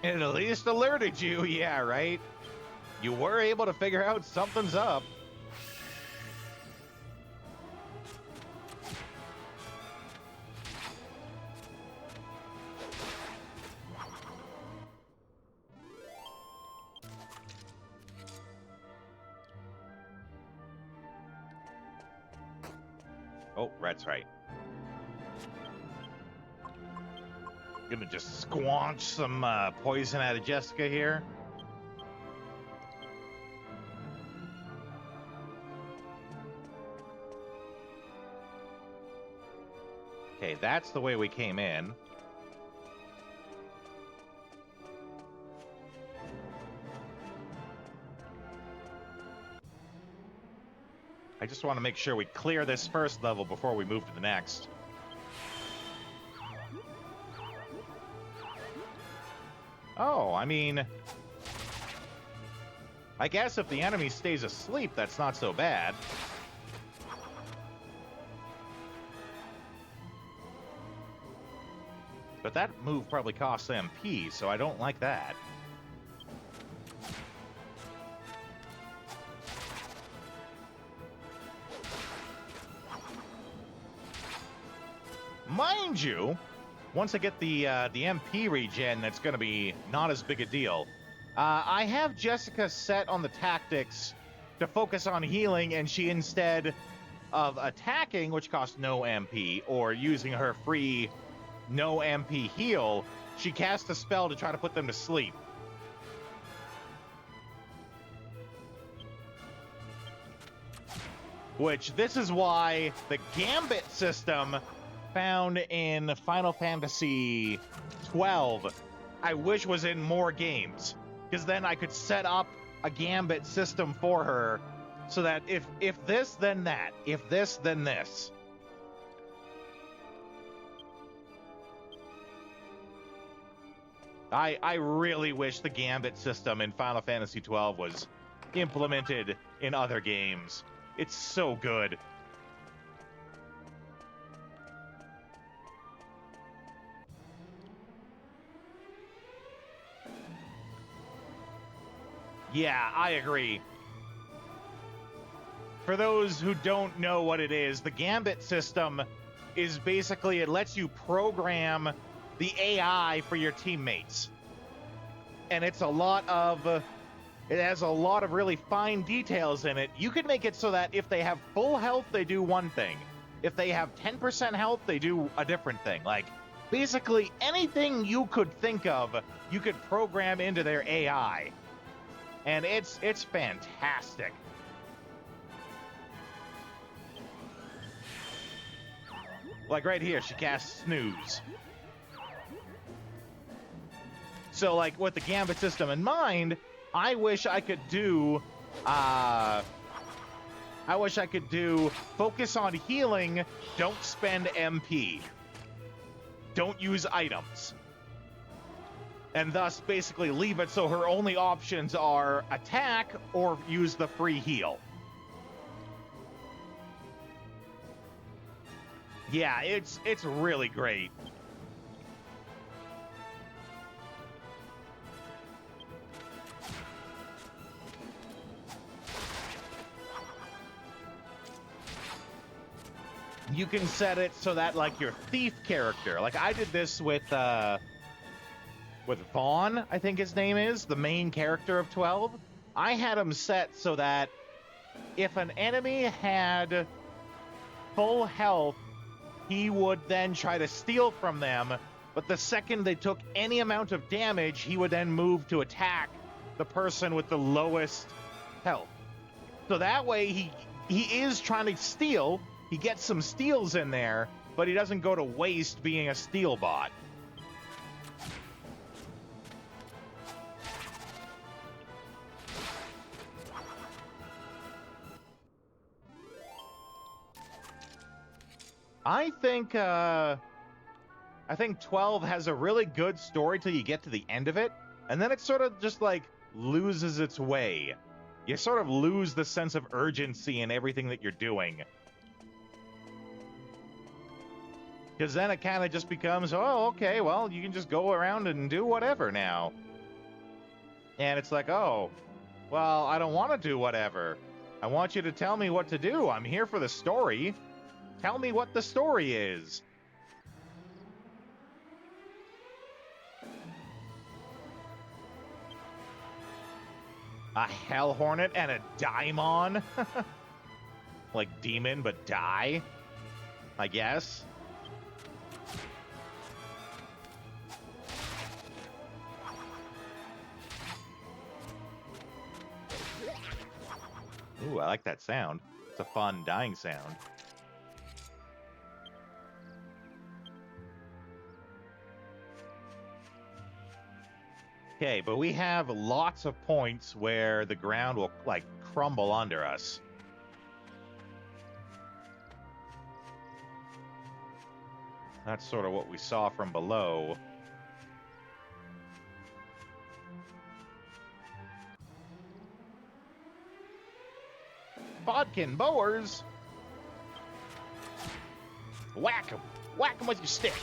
It at least alerted you, yeah, right? You were able to figure out something's up. Oh, that's right. Gonna just squanch some poison out of Jessica here. Okay, that's the way we came in. just want to make sure we clear this first level before we move to the next. Oh, I mean, I guess if the enemy stays asleep, that's not so bad. But that move probably costs MP, so I don't like that. Mind you, once I get the MP regen, that's going to be not as big a deal. I have Jessica set on the tactics to focus on healing, and she, instead of attacking, which costs no MP, or using her free no MP heal, she casts a spell to try to put them to sleep. Which, this is why the Gambit system found in Final Fantasy 12, I wish was in more games. Because then I could set up a Gambit system for her, so that if this, then that. If this, then this. I really wish the Gambit system in Final Fantasy 12 was implemented in other games. It's so good. Yeah, I agree. For those who don't know what it is, the Gambit system is basically, it lets you program the AI for your teammates. And it's it has a lot of really fine details in it. You can make it so that if they have full health, they do one thing. If they have 10% health, they do a different thing. Like, basically anything you could think of, you could program into their AI. And it's fantastic. Like right here, she casts Snooze. So, like, with the Gambit system in mind, I wish I could do focus on healing, don't spend MP. Don't use items. And thus basically leave it so her only options are attack or use the free heal. Yeah, it's really great. You can set it so that, like, your thief character, like I did this with Vaughn, I think his name is, the main character of 12. I had him set so that if an enemy had full health, he would then try to steal from them, but the second they took any amount of damage, he would then move to attack the person with the lowest health. So that way he is trying to steal, he gets some steals in there, but he doesn't go to waste being a steal bot. I think 12 has a really good story till you get to the end of it, and then it sort of just, like, loses its way. You sort of lose the sense of urgency in everything that you're doing. Because then it kind of just becomes, oh, okay, well, you can just go around and do whatever now. And it's like, oh, well, I don't want to do whatever. I want you to tell me what to do. I'm here for the story. Tell me what the story is. A Hell Hornet and a Daimon? Like demon, but die? I guess. Ooh, I like that sound. It's a fun dying sound. Okay, but we have lots of points where the ground will, like, crumble under us. That's sort of what we saw from below. Bodkin Boers! Whack 'em! Whack 'em with your stick!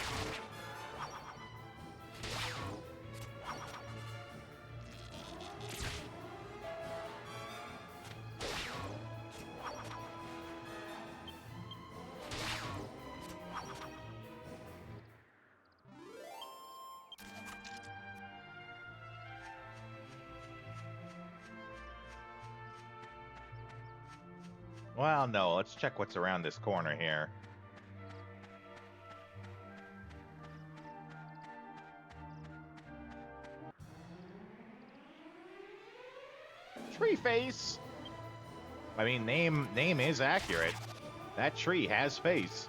Well, no, let's check what's around this corner here. Tree face! I mean, name is accurate. That tree has face.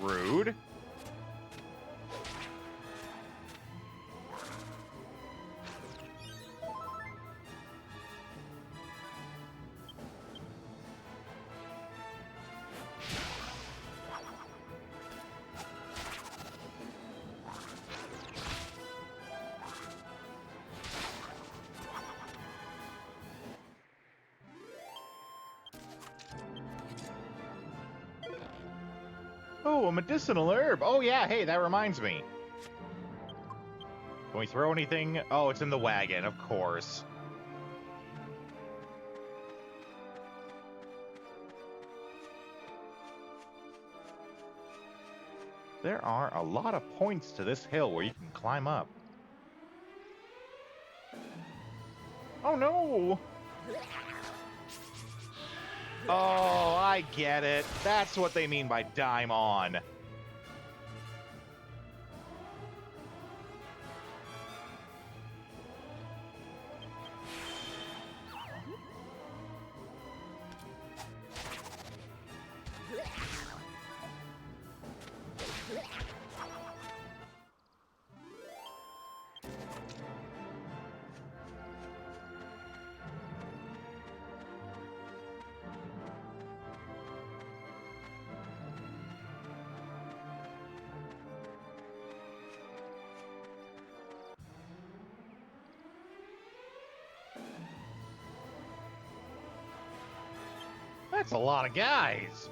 Rude. Oh, a medicinal herb. Oh, yeah. Hey, that reminds me. Can we throw anything? Oh, it's in the wagon, of course. There are a lot of points to this hill where you can climb up. Oh, no! Oh, I get it. That's what they mean by dime on. That's a lot of guys.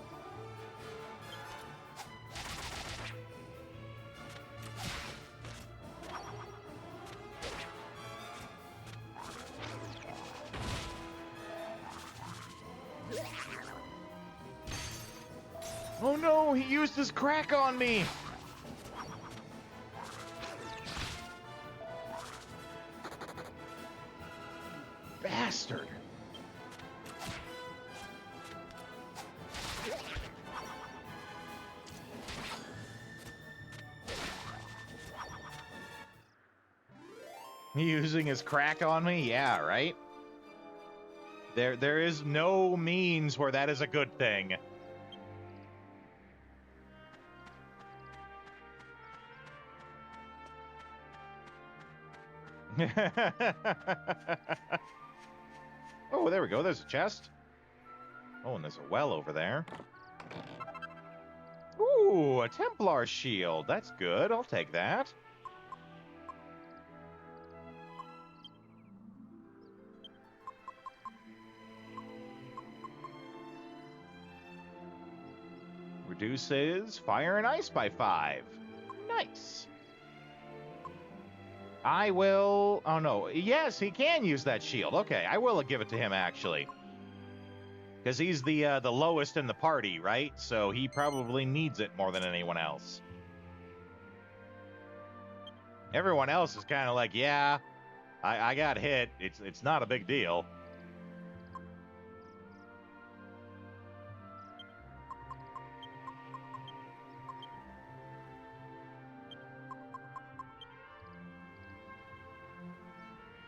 Oh no, he used his crack on me. Bastard. Using his crack on me? Yeah, right? There is no means where that is a good thing. Oh, there we go. There's a chest. Oh, and there's a well over there. Ooh, a Templar shield. That's good. I'll take that. Reduces fire and ice by 5. Nice. I will... Oh, no. Yes, he can use that shield. Okay, I will give it to him, actually. Because he's the lowest in the party, right? So he probably needs it more than anyone else. Everyone else is kind of like, yeah, I got hit. It's not a big deal.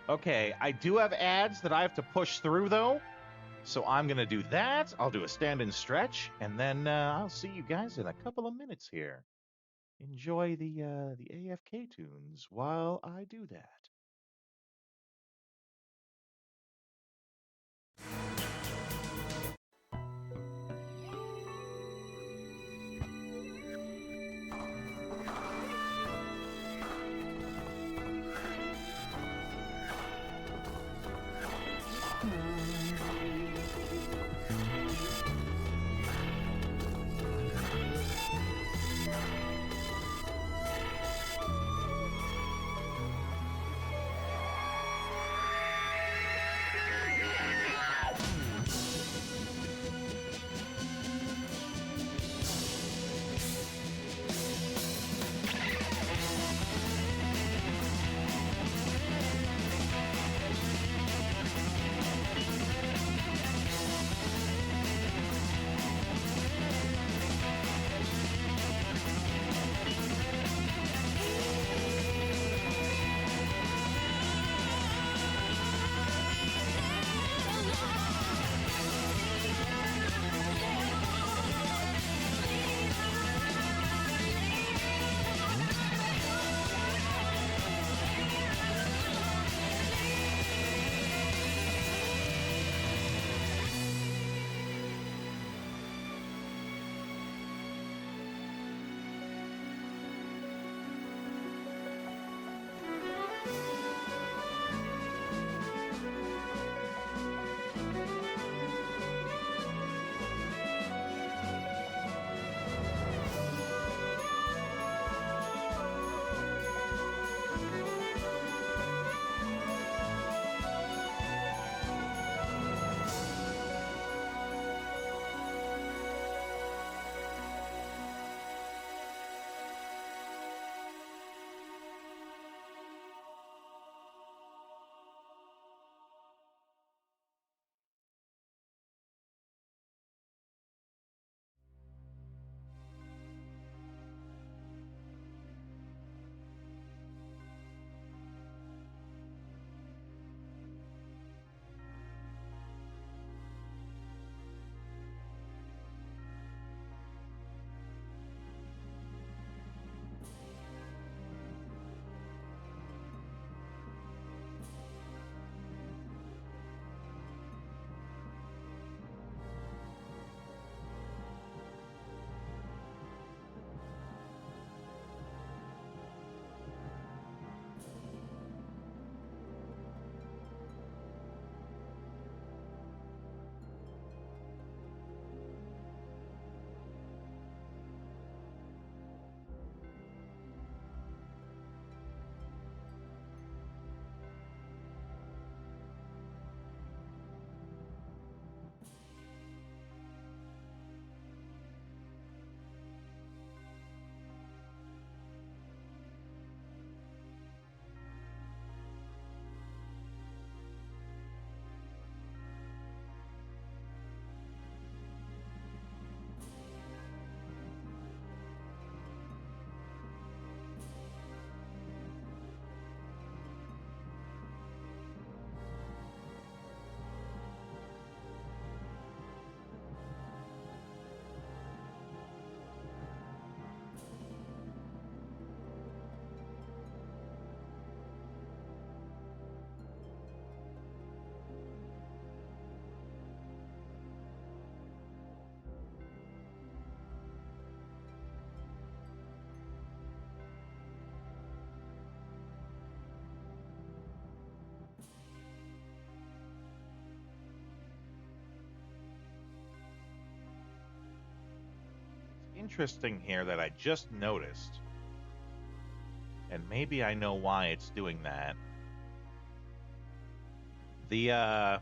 Okay, I do have ads that I have to push through, though. So I'm going to do that. I'll do a stand and stretch, and then I'll see you guys in a couple of minutes here. Enjoy the AFK tunes while I do that. interesting here that I just noticed. And maybe I know why it's doing that. The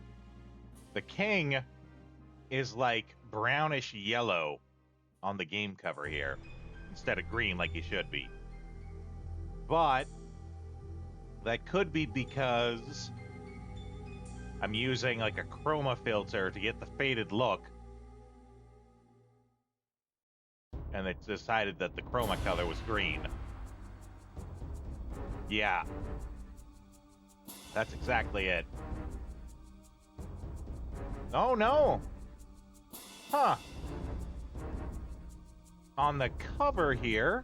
king is like brownish yellow on the game cover here instead of green like he should be. But that could be because I'm using like a chroma filter to get the faded look. And it decided that the chroma color was green. Yeah. That's exactly it. Oh no! Huh. On the cover here...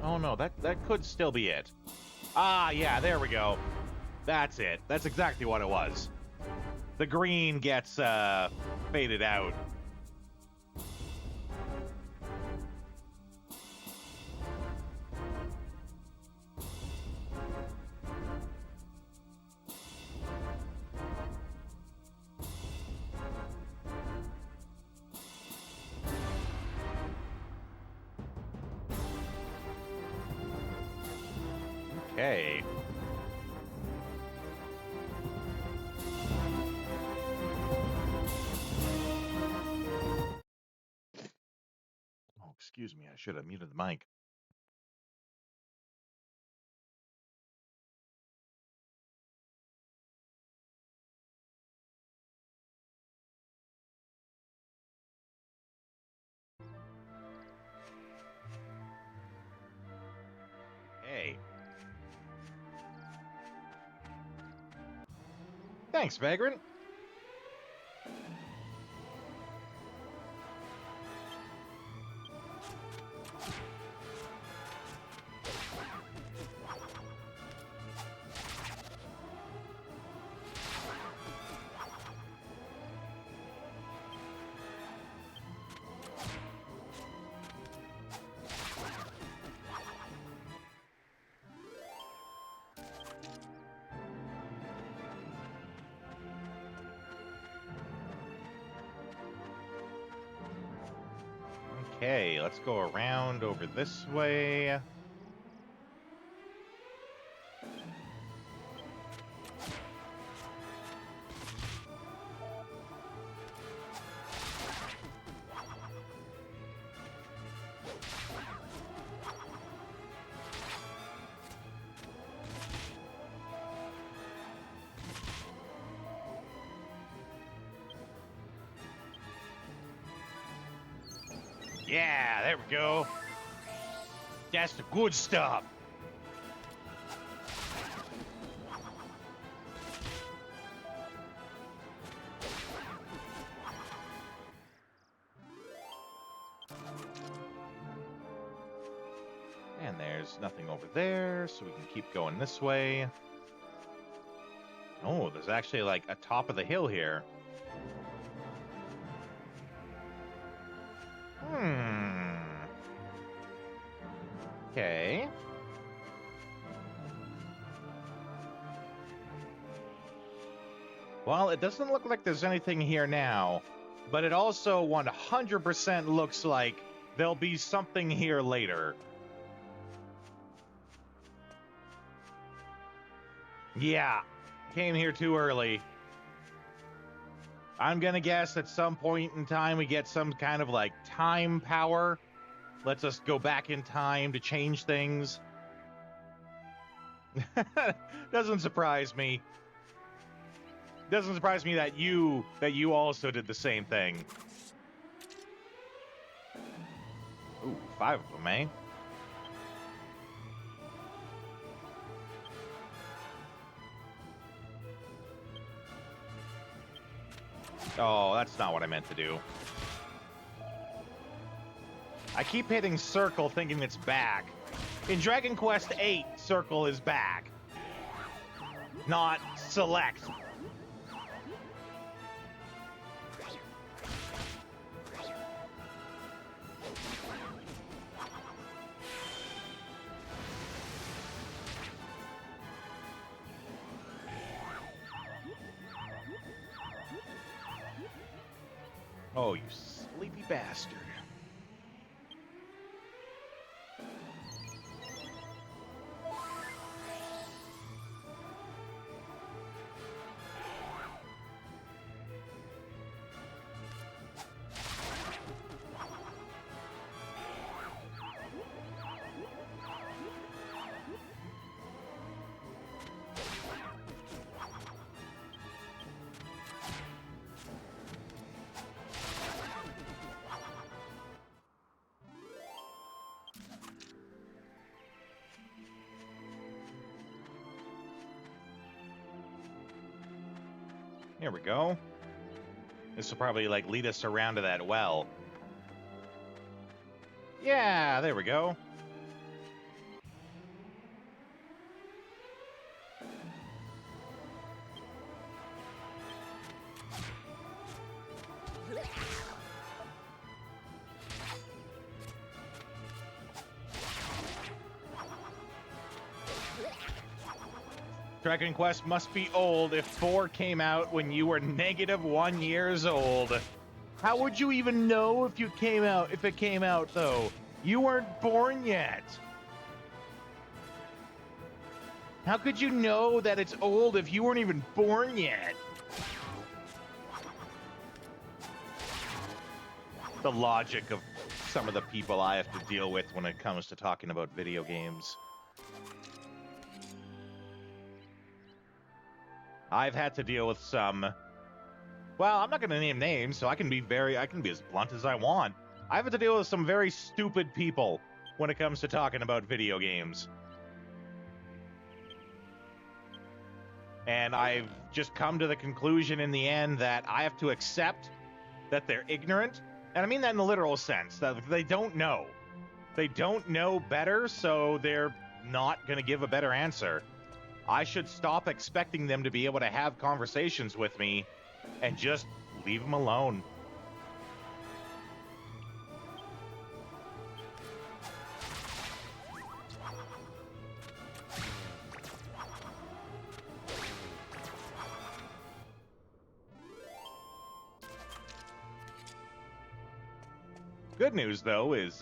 Oh no, that could still be it. Ah, yeah, there we go. That's it. That's exactly what it was. The green gets faded out. Okay. Oh, excuse me. I should have muted the mic. Hey. Thanks, Vagrant. Okay, let's go around over this way. Yeah, there we go. That's the good stuff. And there's nothing over there, so we can keep going this way. Oh, there's actually like a top of the hill here. Okay. Well, it doesn't look like there's anything here now, but it also 100% looks like there'll be something here later. Yeah, came here too early. I'm gonna guess at some point in time we get some kind of like time power. Lets us go back in time to change things. Doesn't surprise me. Doesn't surprise me that you also did the same thing. Ooh, 5 of them, eh? Oh, that's not what I meant to do. I keep hitting circle thinking it's back. In Dragon Quest VIII, circle is back. Not select. Oh, you sleepy bastard. Here we go. This will probably, like, lead us around to that well. Yeah, there we go. Dragon Quest must be old if 4 came out when you were -1 years old. How would you even know if it came out, though? You weren't born yet. How could you know that it's old if you weren't even born yet? The logic of some of the people I have to deal with when it comes to talking about video games. I've had to deal with some... Well, I'm not going to name names, so I can be as blunt as I want. I've had to deal with some very stupid people when it comes to talking about video games. And I've just come to the conclusion in the end that I have to accept that they're ignorant. And I mean that in the literal sense, that they don't know. They don't know better, so they're not going to give a better answer. I should stop expecting them to be able to have conversations with me and just leave them alone. Good news, though, is,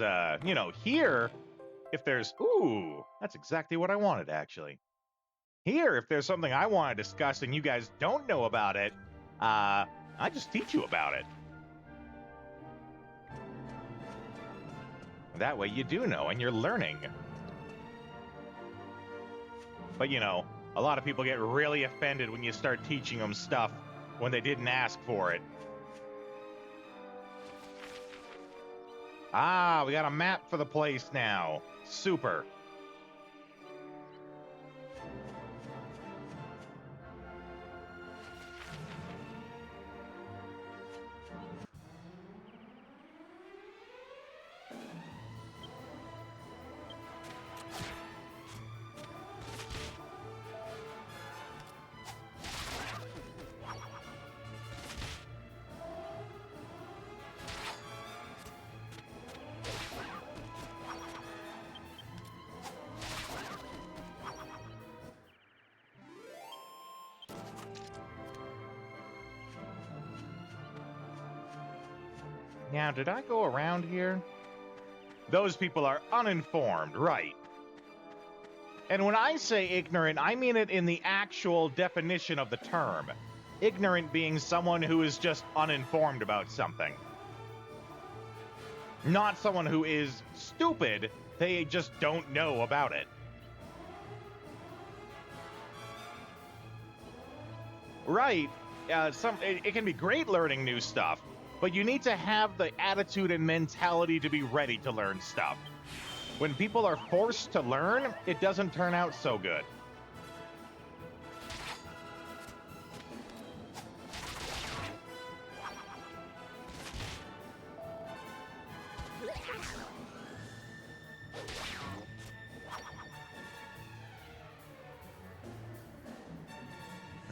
here, if there's... Ooh, that's exactly what I wanted, actually. Here, if there's something I want to discuss and you guys don't know about it, I just teach you about it. That way you do know and you're learning. But, a lot of people get really offended when you start teaching them stuff when they didn't ask for it. Ah, we got a map for the place now. Super. Now, did I go around here? Those people are uninformed, right? And when I say ignorant, I mean it in the actual definition of the term. Ignorant being someone who is just uninformed about something. Not someone who is stupid, they just don't know about it. Right. It can be great learning new stuff, but you need to have the attitude and mentality to be ready to learn stuff. When people are forced to learn, it doesn't turn out so good.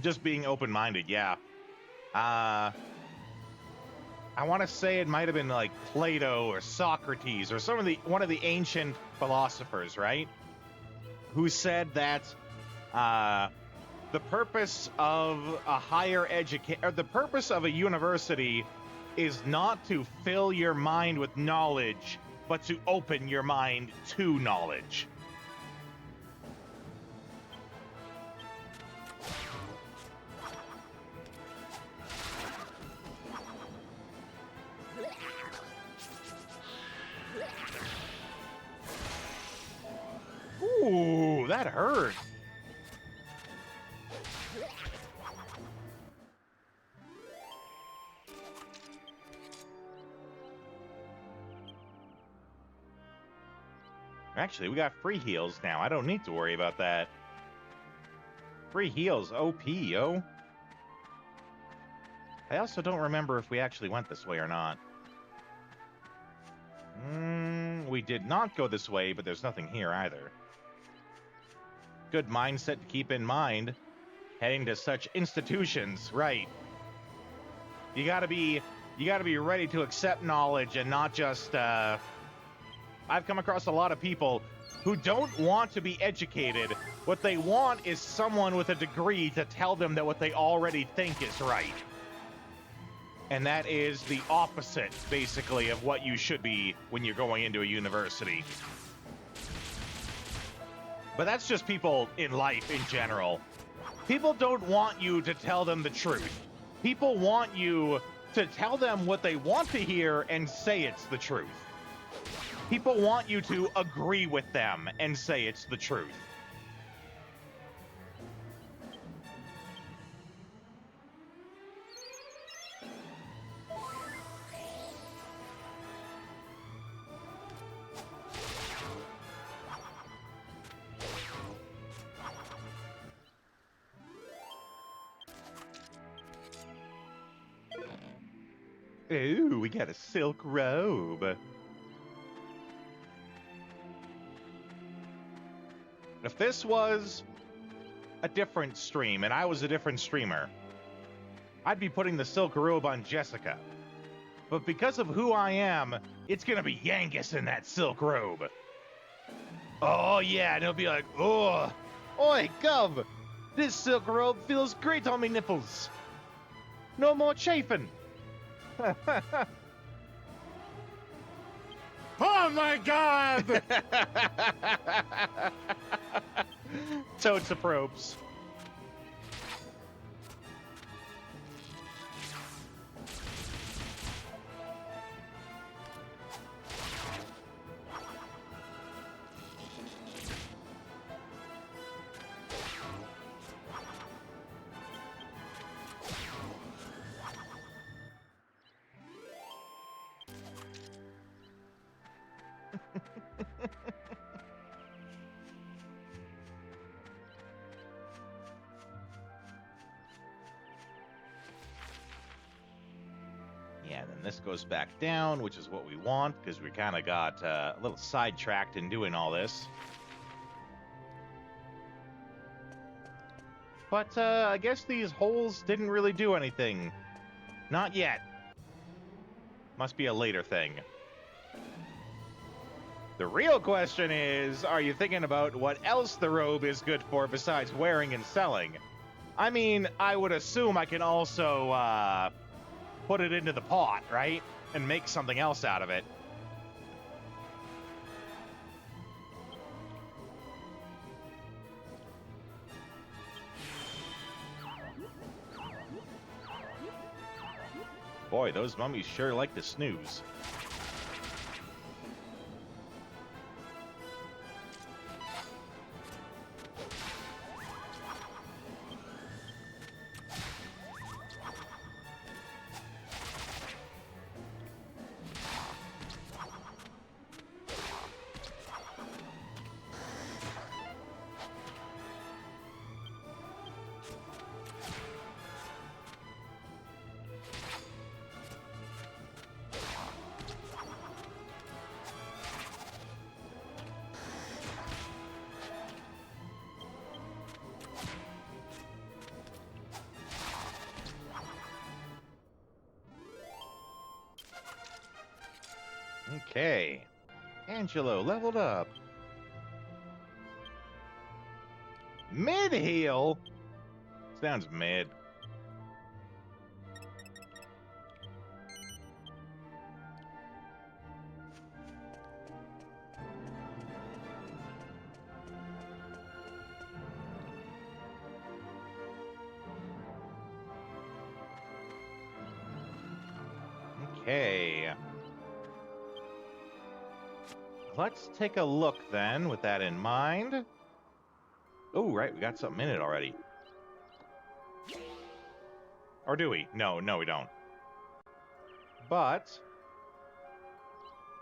Just being open-minded, yeah. I want to say it might have been like Plato or Socrates or one of the ancient philosophers, right? Who said that the purpose of a higher education, or the purpose of a university is not to fill your mind with knowledge, but to open your mind to knowledge. Ooh, that hurt. Actually, we got free heals now. I don't need to worry about that. Free heals, OP, yo. I also don't remember if we actually went this way or not. We did not go this way, but there's nothing here either. Good mindset to keep in mind. Heading to such institutions, right. You gotta be ready to accept knowledge and not just, I've come across a lot of people who don't want to be educated. What they want is someone with a degree to tell them that what they already think is right. And that is the opposite, basically, of what you should be when you're going into a university. But that's just people in life in general. People don't want you to tell them the truth. People want you to tell them what they want to hear and say it's the truth. People want you to agree with them and say it's the truth. Ooh, we got a silk robe. If this was a different stream and I was a different streamer, I'd be putting the silk robe on Jessica. But because of who I am, it's gonna be Yangus in that silk robe. Oh yeah, and he'll be like, oh, oi, Gov, this silk robe feels great on me nipples. No more chafing. Oh my god! Totes of probes. Yeah, then this goes back down, which is what we want, because we kind of got a little sidetracked in doing all this. But I guess these holes didn't really do anything. Not yet. Must be a later thing. The real question is, are you thinking about what else the robe is good for besides wearing and selling? I mean, I would assume I can also put it into the pot, right? And make something else out of it. Boy, those mummies sure like to snooze. Okay. Angelo leveled up. Mid-heal? Sounds mid. Okay. Let's take a look then with that in mind. Oh, right, we got something in it already. Or do we? No, we don't. But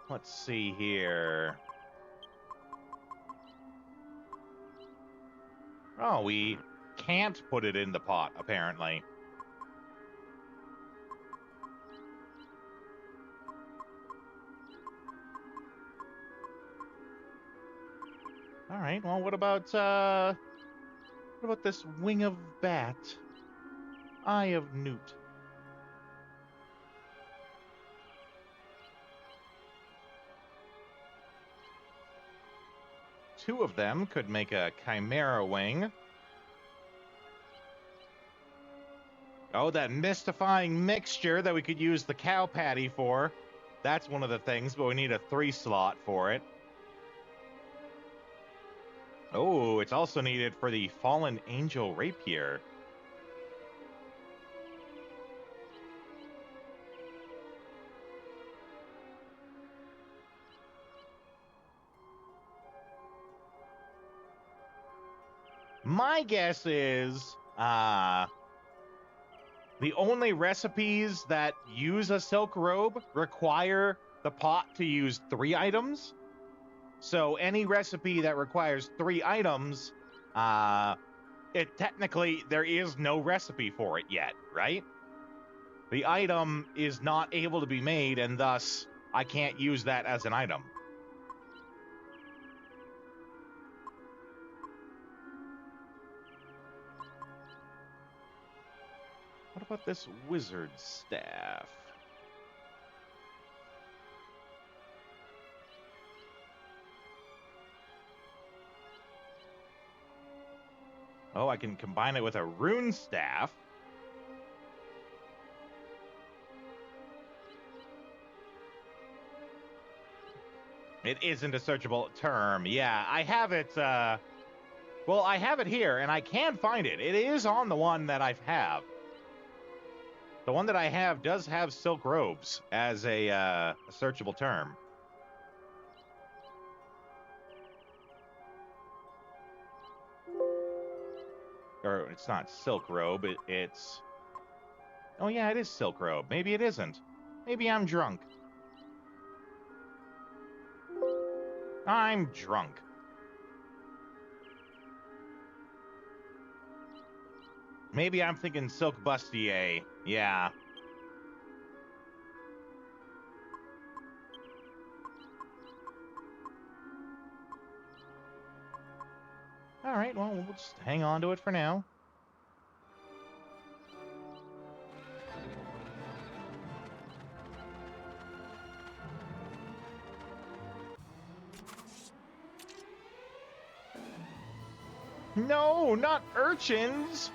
let's see here. Oh, we can't put it in the pot, apparently. All right, well, what about this wing of bat? Eye of newt. Two of them could make a chimera wing. Oh, that mystifying mixture that we could use the cow patty for. That's one of the things, but we need a 3 slot for it. Oh, it's also needed for the fallen angel rapier. My guess is, the only recipes that use a silk robe require the pot to use 3 items. So any recipe that requires 3 items, technically there is no recipe for it yet, right? The item is not able to be made, and thus I can't use that as an item. What about this wizard staff? Oh, I can combine it with a rune staff. It isn't a searchable term. Yeah, I have it, well, I have it here, and I can find it. It is on the one that I have. The one that I have does have silk robes as a searchable term. Or it's not silk robe, it's... Oh yeah, it is silk robe. Maybe it isn't. Maybe I'm drunk. I'm drunk. Maybe I'm thinking silk bustier. Yeah. All right, well, we'll just hang on to it for now. No, not urchins!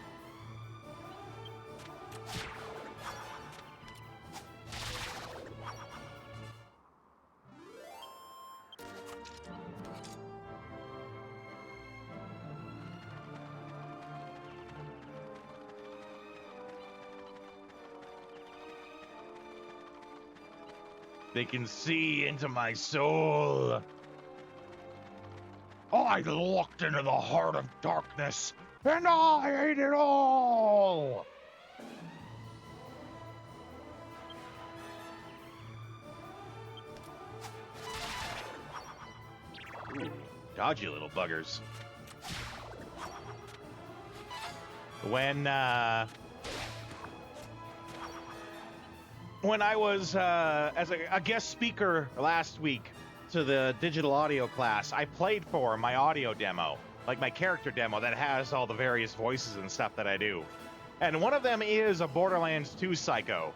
They can see into my soul. I looked into the heart of darkness, and I ate it all! Ooh, dodgy little buggers. When I was as a guest speaker last week to the digital audio class, I played for my audio demo, like my character demo that has all the various voices and stuff that I do. And one of them is a Borderlands 2 psycho.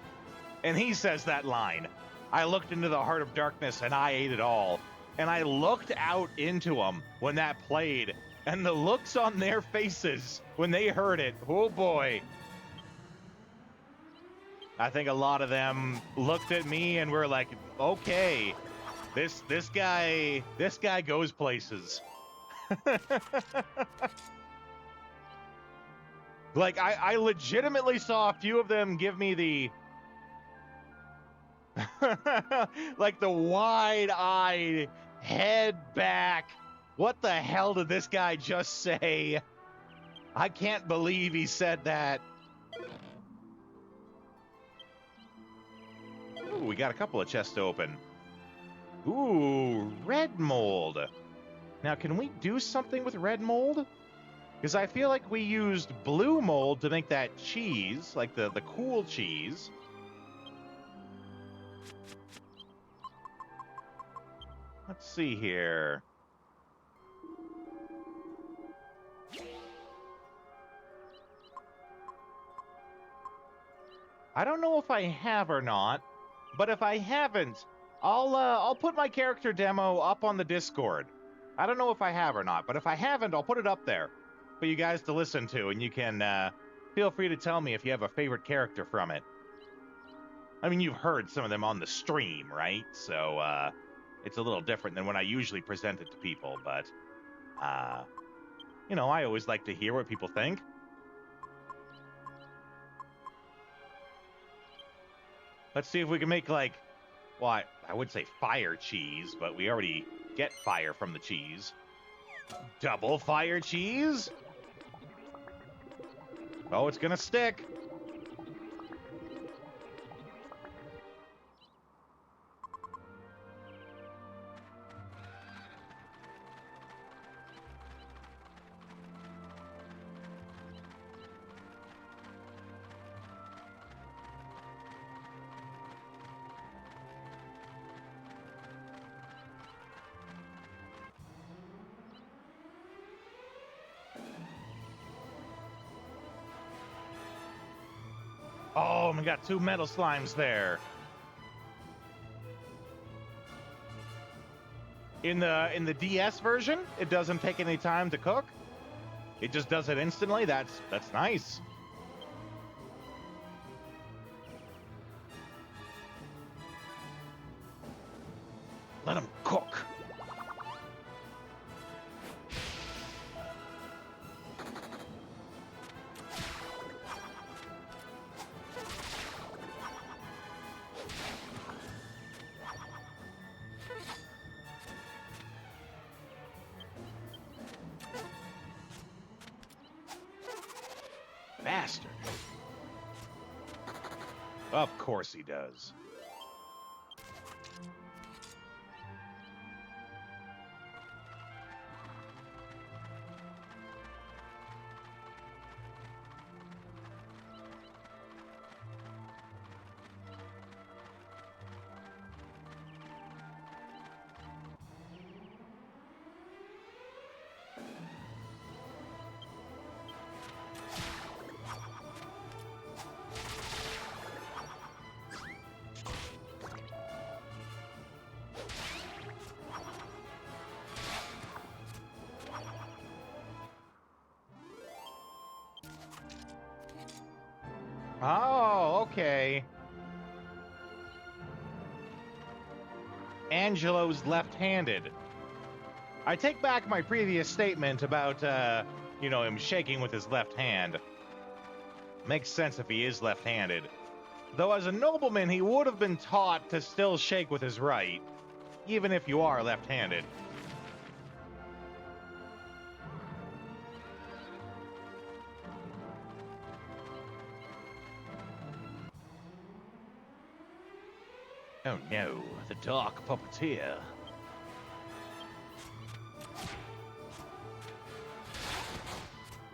And he says that line, I looked into the heart of darkness and I ate it all. And I looked out into them when that played, and the looks on their faces when they heard it, oh boy. I think a lot of them looked at me and were like, okay, this guy goes places. Like, I legitimately saw a few of them give me the Like the wide-eyed, head back. What the hell did this guy just say? I can't believe he said that. Ooh, we got a couple of chests open. Ooh, red mold. Now, can we do something with red mold? Because I feel like we used blue mold to make that cheese, like the cool cheese. Let's see here. I don't know if I have or not, but if I haven't, I'll put my character demo up on the Discord. I don't know if I have or not, but if I haven't, I'll put it up there for you guys to listen to, and you can feel free to tell me if you have a favorite character from it. I mean, you've heard some of them on the stream, right? So it's a little different than when I usually present it to people, but you know, I always like to hear what people think. Let's see if we can make, like, well, I would say fire cheese, but we already get fire from the cheese. Double fire cheese? Oh, it's gonna stick. Oh, we got 2 metal slimes there. In the DS version, it doesn't take any time to cook. It just does it instantly. That's nice. Let them cook. Bastard. Of course he does. Oh, okay. Angelo's left-handed. I take back my previous statement about, you know, him shaking with his left hand. Makes sense if he is left-handed. Though as a nobleman, he would have been taught to still shake with his right, even if you are left-handed. Oh no, the dark puppeteer.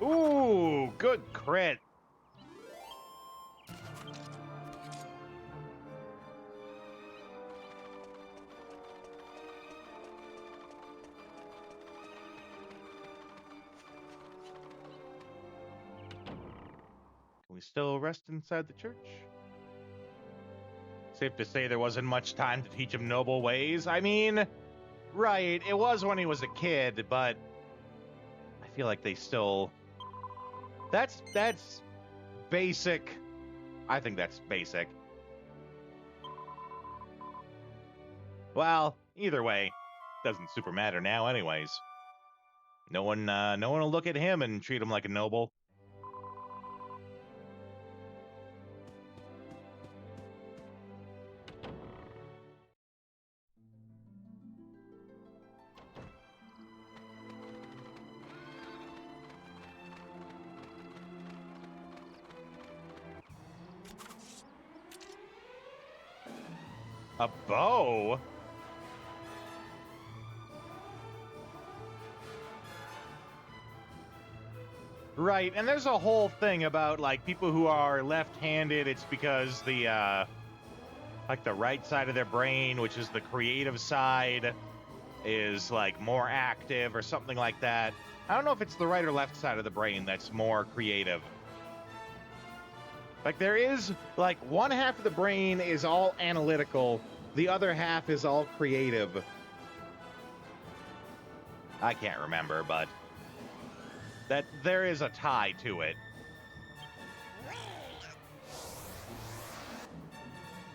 Ooh, good crit. Can we still rest inside the church? Safe to say there wasn't much time to teach him noble ways. I mean, right, it was when he was a kid, but I feel like they still... That's basic. I think that's basic. Well, either way, doesn't super matter now anyways. No one will look at him and treat him like a noble. A bow? Right, and there's a whole thing about, like, people who are left-handed, it's because the, like, the right side of their brain, which is the creative side, is, like, more active or something like that. I don't know if it's the right or left side of the brain that's more creative. Like, there is, like, one half of the brain is all analytical, the other half is all creative. I can't remember, but that there is a tie to it.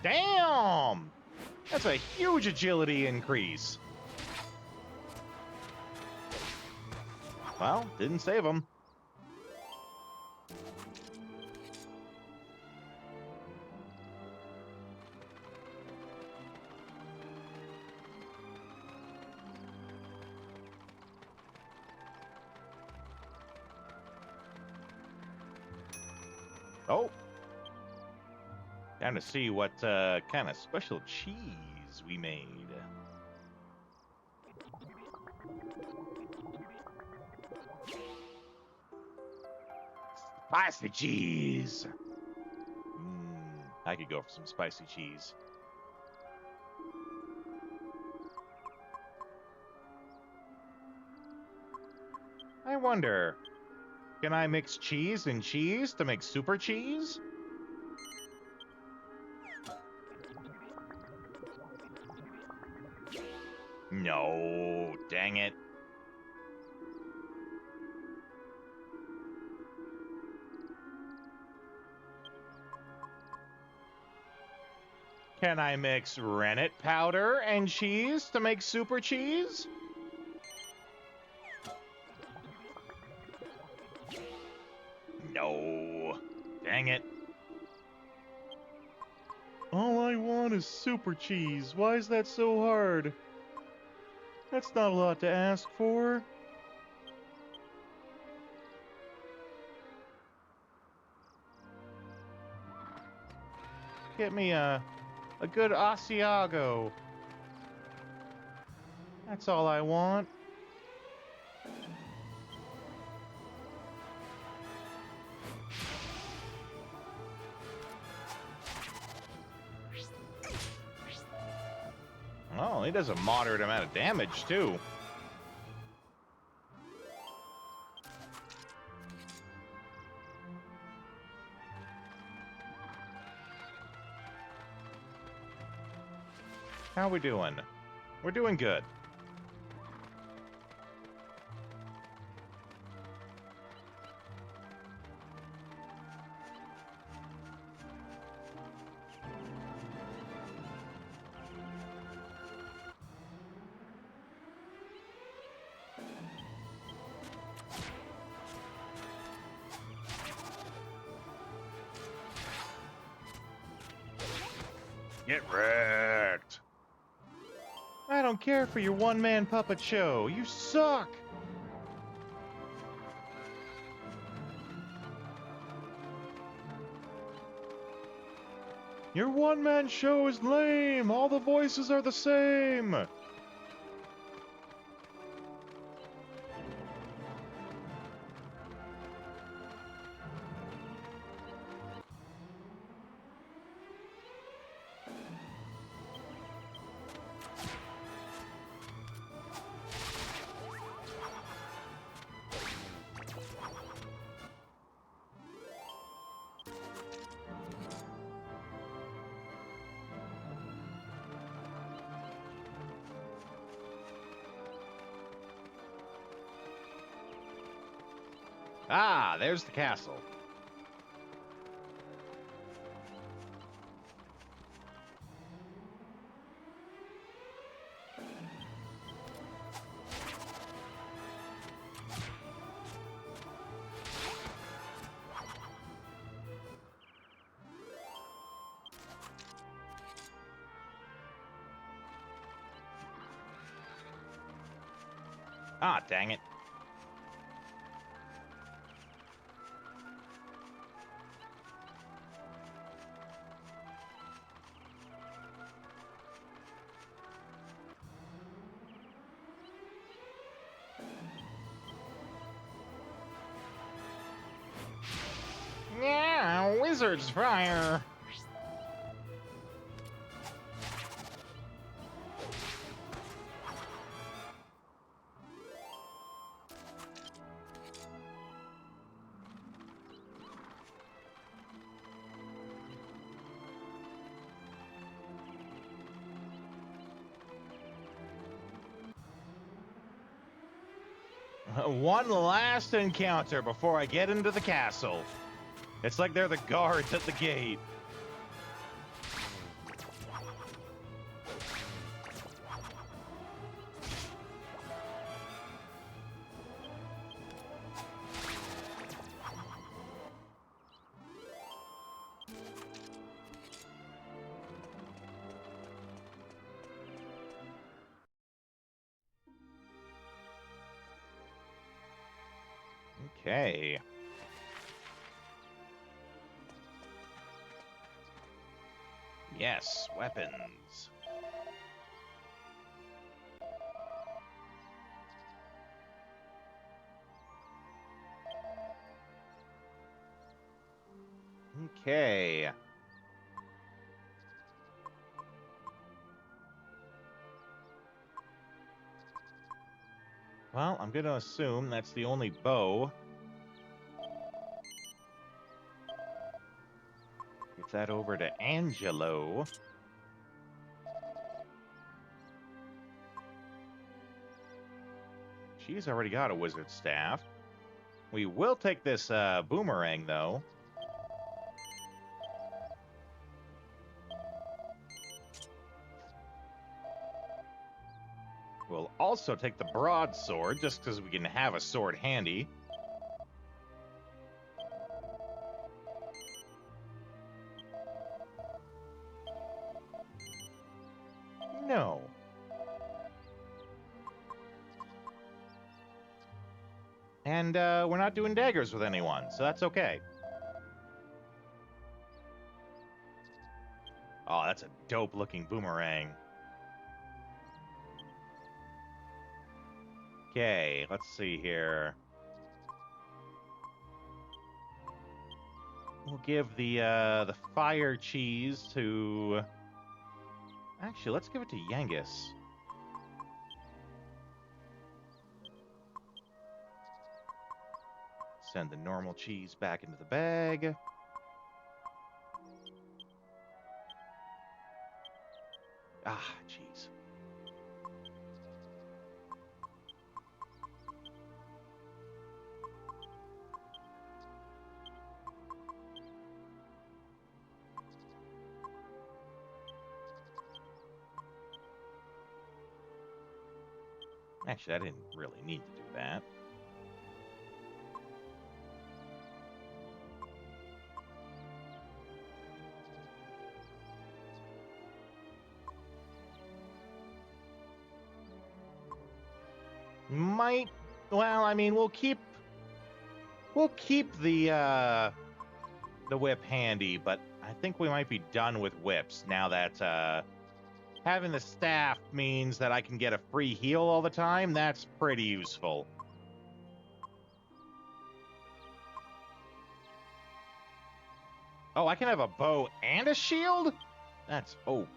Damn! That's a huge agility increase. Well, didn't save him. Oh. Time to see what kind of special cheese we made. Spicy cheese. I could go for some spicy cheese. I wonder, can I mix cheese and cheese to make super cheese? No, dang it. Can I mix rennet powder and cheese to make super cheese? No. Dang it. All I want is super cheese. Why is that so hard? That's not a lot to ask for. Get me a good Asiago. That's all I want. Oh, he does a moderate amount of damage, too. How we doing? We're doing good. Get wrecked. I don't care for your one-man puppet show. You suck. Your one-man show is lame. All the voices are the same. Ah, there's the castle. Ah, dang it. Blizzard's fire. One last encounter before I get into the castle. It's like they're the guards at the gate. Okay. Yes, weapons. Okay. Well, I'm going to assume that's the only bow. Get that over to Angelo. She's already got a wizard staff. We will take this boomerang, though. We'll also take the broadsword, just because we can have a sword handy. No. And we're not doing daggers with anyone, so that's okay. Oh, that's a dope-looking boomerang. Okay, let's see here. We'll give the fire cheese to... Actually, let's give it to Yangus. Send the normal cheese back into the bag. Ah, cheese. Actually, I didn't really need to do that. Well, I mean, we'll keep the whip handy, but I think we might be done with whips now that having the staff means that I can get a free heal all the time. That's pretty useful. Oh, I can have a bow and a shield? That's OP.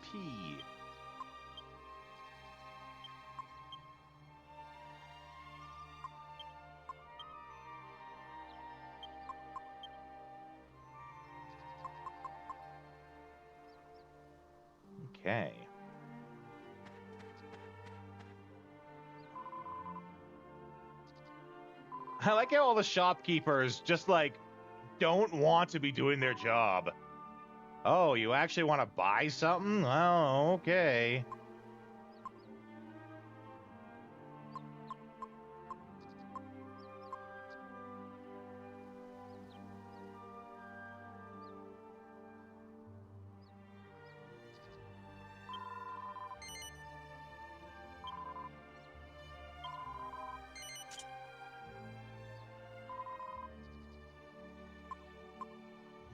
Okay. I like how all the shopkeepers just, like, don't want to be doing their job. Oh, you actually want to buy something? Oh, okay.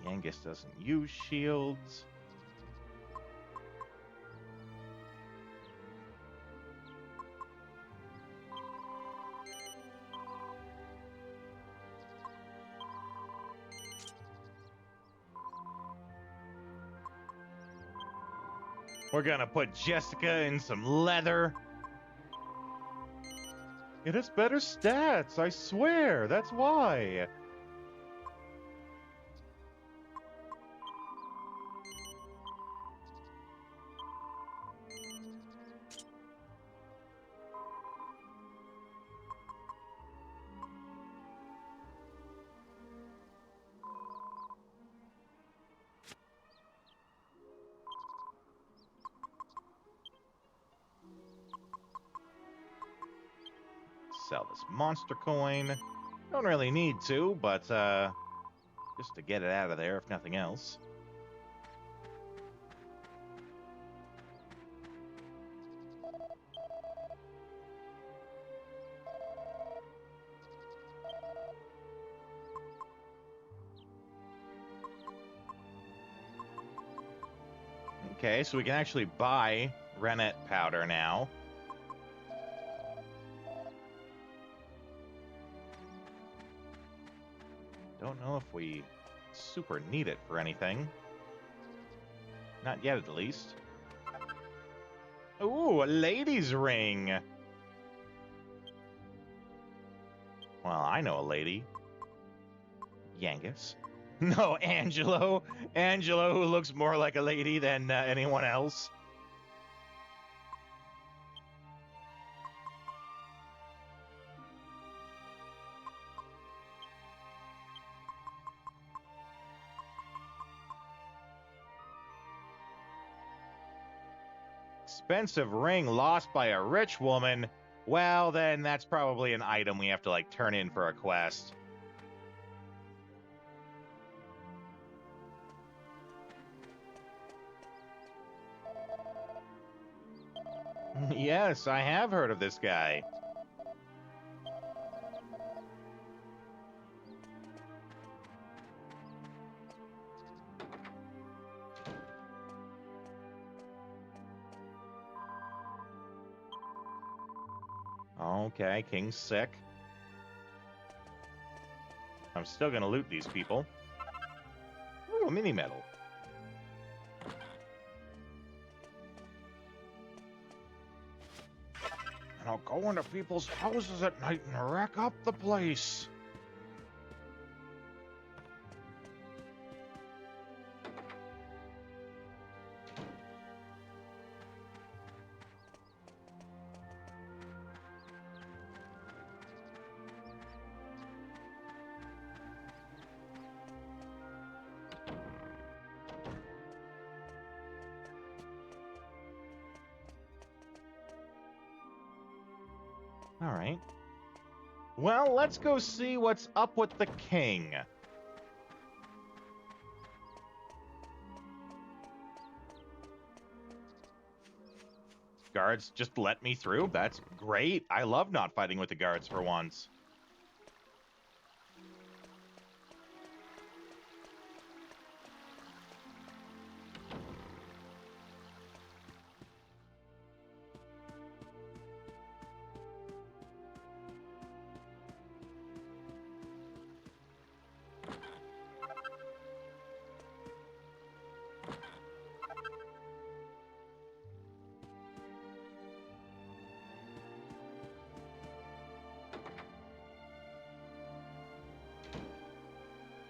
Yangus doesn't use shields. We're gonna put Jessica in some leather. It has better stats, I swear. That's why. Sell this monster coin. Don't really need to, but just to get it out of there, if nothing else. Okay, so we can actually buy rennet powder now. Don't know if we super need it for anything. Not yet, at least. Ooh, a lady's ring. Well, I know a lady. Yangus. No, Angelo. Angelo, who looks more like a lady than anyone else. Expensive ring lost by a rich woman. Well, then that's probably an item we have to, like, turn in for a quest. Yes, I have heard of this guy. Okay, King's sick. I'm still gonna loot these people. Ooh, a mini medal. And I'll go into people's houses at night and wreck up the place. All right. Well, let's go see what's up with the king. Guards just let me through. That's great. I love not fighting with the guards for once.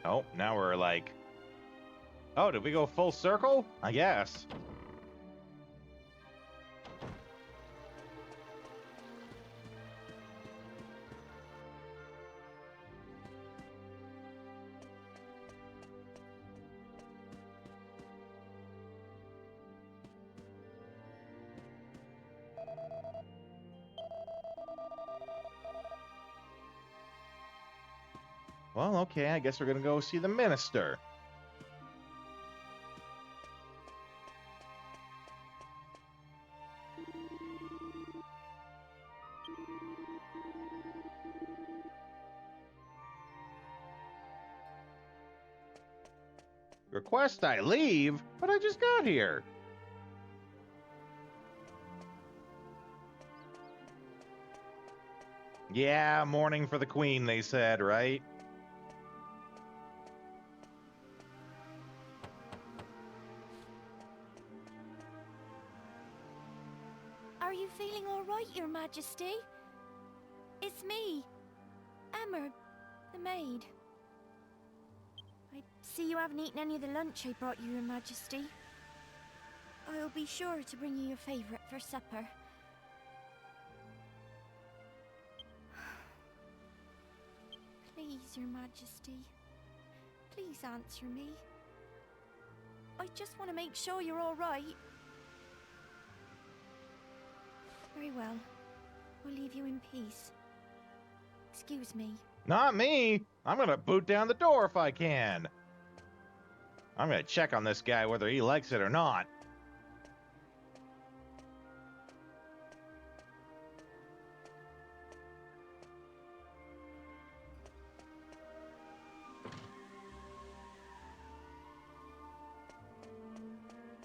Oh, now we're like... Oh, did we go full circle? I guess. Well, okay, I guess we're gonna go see the minister. Request I leave? But I just got here. Yeah, mourning for the queen, they said, right? Are you feeling all right, Your Majesty? It's me, Emma, the maid. I see you haven't eaten any of the lunch I brought you, Your Majesty. I'll be sure to bring you your favorite for supper. Please, Your Majesty. Please answer me. I just want to make sure you're all right. Very well. We'll leave you in peace. Excuse me. Not me. I'm gonna boot down the door if I can. I'm gonna check on this guy whether he likes it or not.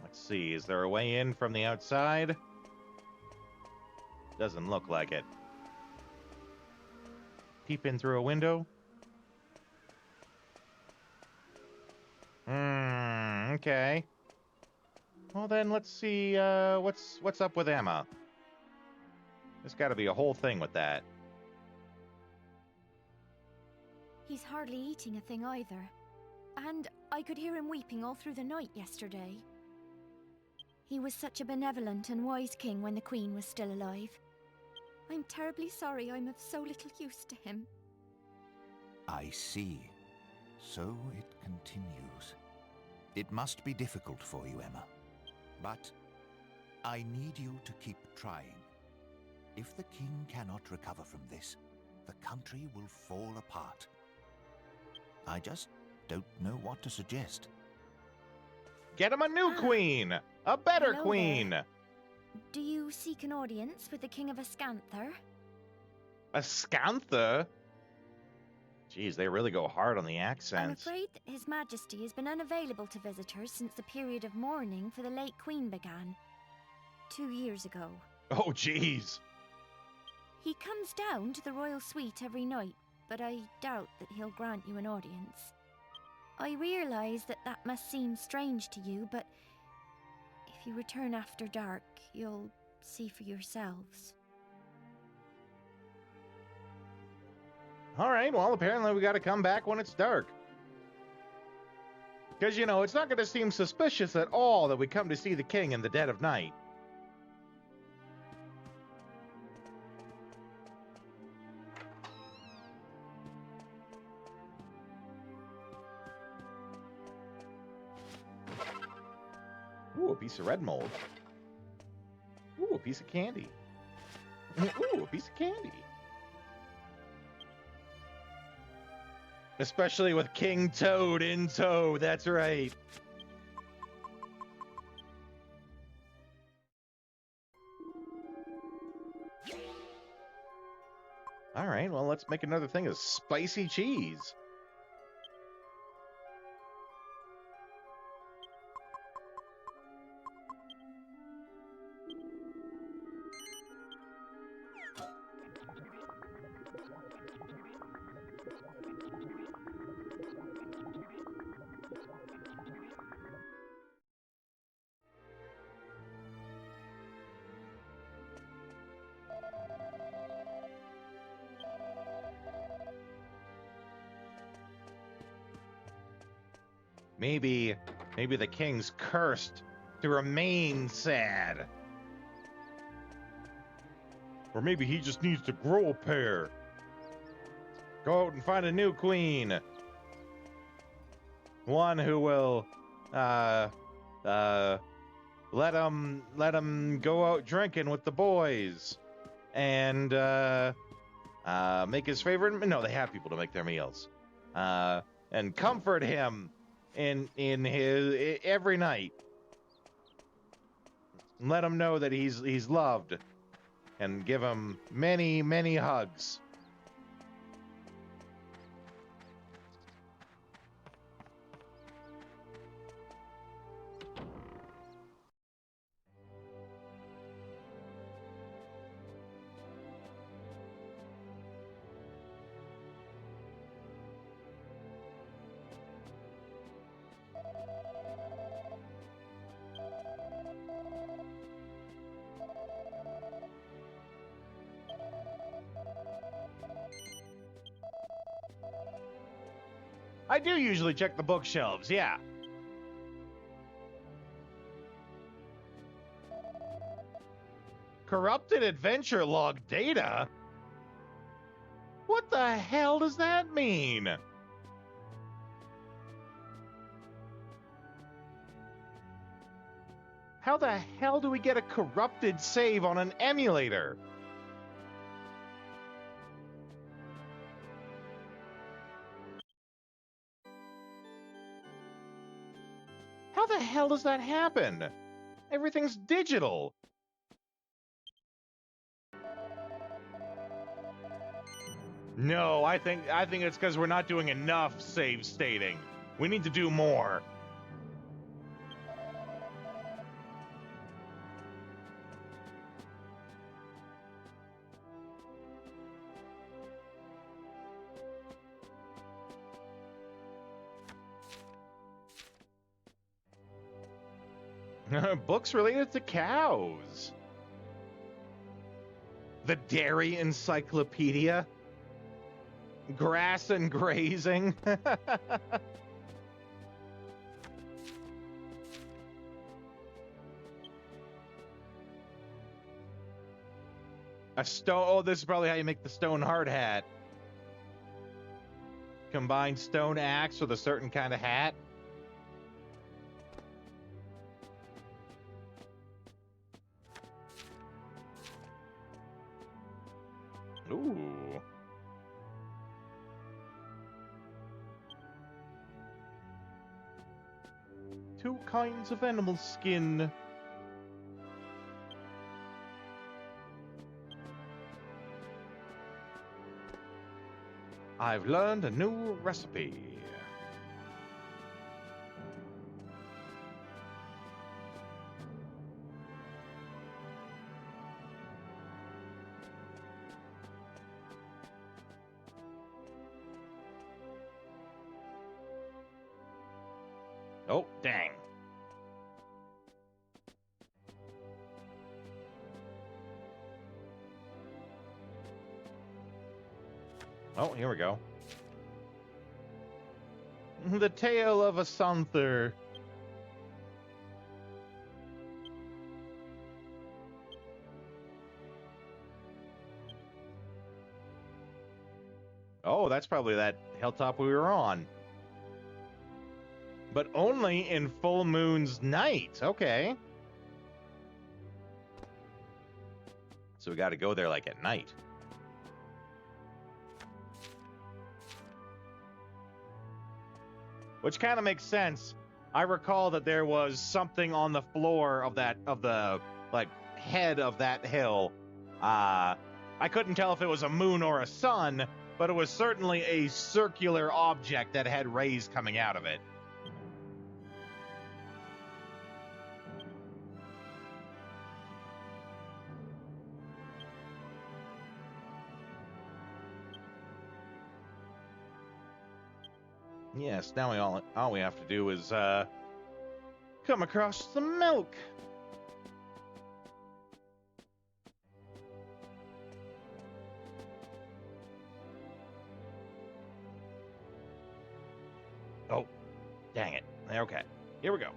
Let's see, is there a way in from the outside? Doesn't look like it. Peep in through a window? Okay. Well then, let's see, what's up with Emma? There's gotta be a whole thing with that. He's hardly eating a thing either. And I could hear him weeping all through the night yesterday. He was such a benevolent and wise king when the Queen was still alive. I'm terribly sorry I'm of so little use to him. I see. So it continues. It must be difficult for you, Emma. But I need you to keep trying. If the king cannot recover from this, the country will fall apart. I just don't know what to suggest. Get him a new queen! A better Hello queen! there. Do you seek an audience with the King of Ascanther? A scanther? Jeez, they really go hard on the I'm accents. afraid that His Majesty has been unavailable to visitors since the period of mourning for the late Queen began. 2 years ago. Oh, jeez. He comes down to the royal suite every night, but I doubt that he'll grant you an audience. I realise that that must seem strange to you, but if you return after dark, you'll see for yourselves. All right, well, apparently we got to come back when it's dark. Because, you know, it's not going to seem suspicious at all that we come to see the king in the dead of night. Ooh, a piece of red mold. Ooh, a piece of candy. Ooh, a piece of candy. Especially with King Toad in tow, that's right. All right, well, let's make another thing of spicy cheese. Maybe the king's cursed to remain sad. Or maybe he just needs to grow a pair. Go out and find a new queen. One who will, let him go out drinking with the boys. And, make his favorite, no, they have people to make their meals. And comfort him in his every night. Let him know that he's loved, and give him many, many hugs. I do usually check the bookshelves, yeah. Corrupted adventure log data? What the hell does that mean? How the hell do we get a corrupted save on an emulator? How the hell does that happen? Everything's digital. No, I think it's because we're not doing enough save stating. We need to do more. Books related to cows. The Dairy Encyclopedia. Grass and grazing. A stone. Oh, this is probably how you make the stone hard hat. Combine stone axe with a certain kind of hat. Ooh. Two kinds of animal skin. I've learned a new recipe. Oh, dang. Oh, here we go. The Tale of a Santher. Oh, that's probably that hilltop we were on. But only in full moon's night. Okay. So we got to go there like at night. Which kind of makes sense. I recall that there was something on the floor of the like head of that hill. I couldn't tell if it was a moon or a sun, but it was certainly a circular object that had rays coming out of it. Yes, now all we have to do is come across some milk. Oh, dang it. Okay, here we go.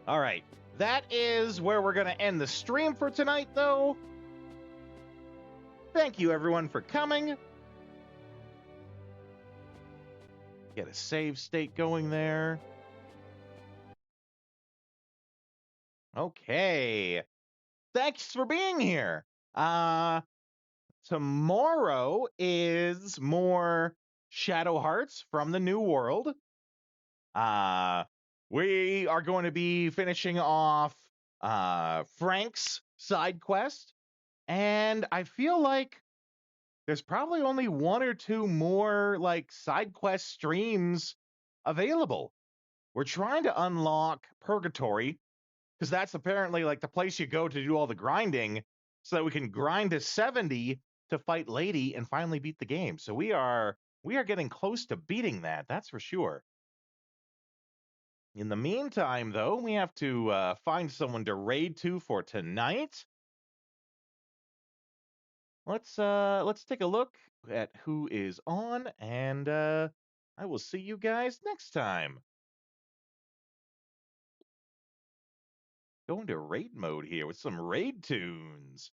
All right, that is where we're going to end the stream for tonight, though. Thank you, everyone, for coming. Get a save state going there. Okay. Thanks for being here. Tomorrow is more Shadow Hearts from the New World. We are going to be finishing off Frank's side quest, and I feel like there's probably only one or two more like side quest streams available. We're trying to unlock Purgatory, because that's apparently like the place you go to do all the grinding, so that we can grind to 70 to fight Lady and finally beat the game. So we are getting close to beating that, that's for sure. In the meantime, though, we have to find someone to raid to for tonight. Let's take a look at who is on, and I will see you guys next time. Going to raid mode here with some raid tunes.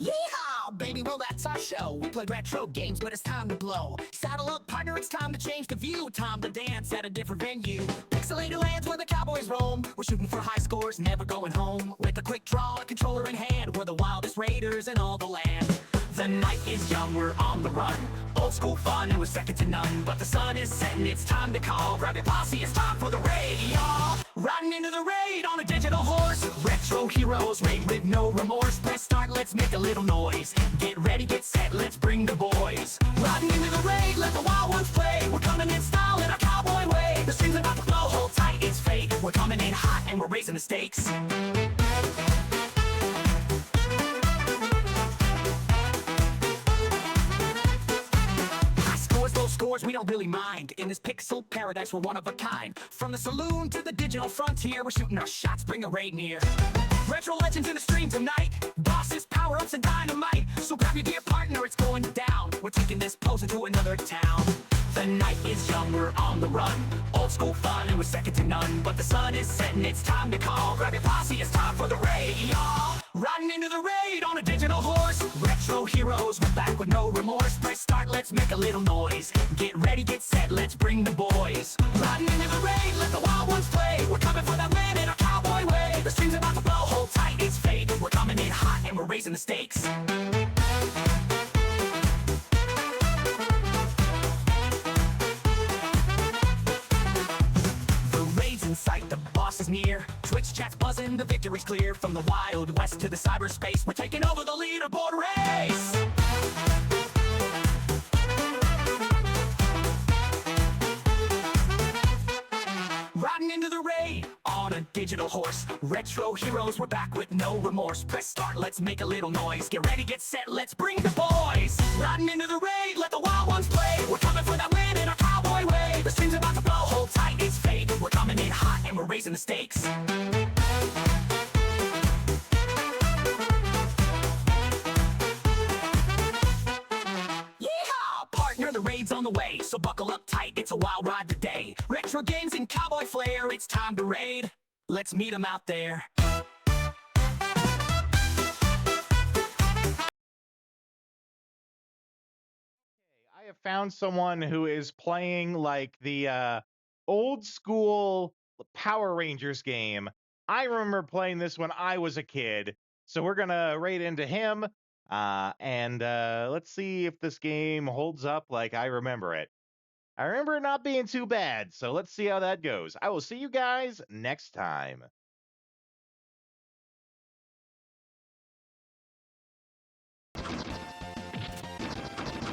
Yeehaw, baby, well that's our show. We play retro games, but it's time to blow. Saddle up, partner, it's time to change the view. Time to dance at a different venue. Pixelated lands where the cowboys roam. We're shooting for high scores, never going home. With a quick draw, a controller in hand, we're the wildest raiders in all the land. The night is young, we're on the run. Old school fun, and we're second to none. But the sun is setting, it's time to call. Grab your posse, it's time for the raid, y'all. Riding into the raid on a digital horse. Retro heroes, raid with no remorse. Press start, let's make a little noise. Get ready, get set, let's bring the boys. Riding into the raid, let the wild ones play. We're coming in style in our cowboy way. The stream's about to blow, hold tight, it's fate. We're coming in hot and we're raising the stakes. Scores we don't really mind. In this pixel paradise we're one of a kind. From the saloon to the digital frontier, we're shooting our shots, bring a raid near. Retro legends in the stream tonight. Bosses, power-ups, and dynamite. So grab your dear partner, it's going down. We're taking this pose into another town. The night is young, we're on the run. Old school fun, and we're second to none. But the sun is setting, it's time to call. Grab your posse, it's time for the raid, y'all. Riding into the raid on a digital horse. Retro heroes, we're back with no remorse. Press start, let's make a little noise. Get ready, get set, let's bring the boys. Riding into the raid, let the wild ones play. We're coming for that win in our cowboy way. The stream's about to blow, hold tight, it's fate. We're coming in hot and we're raising the stakes. The raid's in sight, the boss is near. Twitch chat's buzzing, the victory's clear. From the Wild West to the cyberspace, we're taking over the leaderboard race. Riding into the raid on a digital horse. Retro heroes, we're back with no remorse. Press start, let's make a little noise. Get ready, get set, let's bring the boys. Riding into the raid, let the wild ones play. We're coming for that win in our cowboy way. The stream's about to blow, hold tight, it's fate. We're coming in hot and we're raising the stakes. Yeehaw! Partner, the raid's on the way, so buckle up tight, it's a wild ride today. Retro games and cowboy flair, it's time to raid. Let's meet 'em out there. I have found someone who is playing like the old school Power Rangers game. I remember playing this when I was a kid, so we're gonna raid into him, and let's see if this game holds up like I remember it. I remember it not being too bad, so let's see how that goes. I will see you guys next time.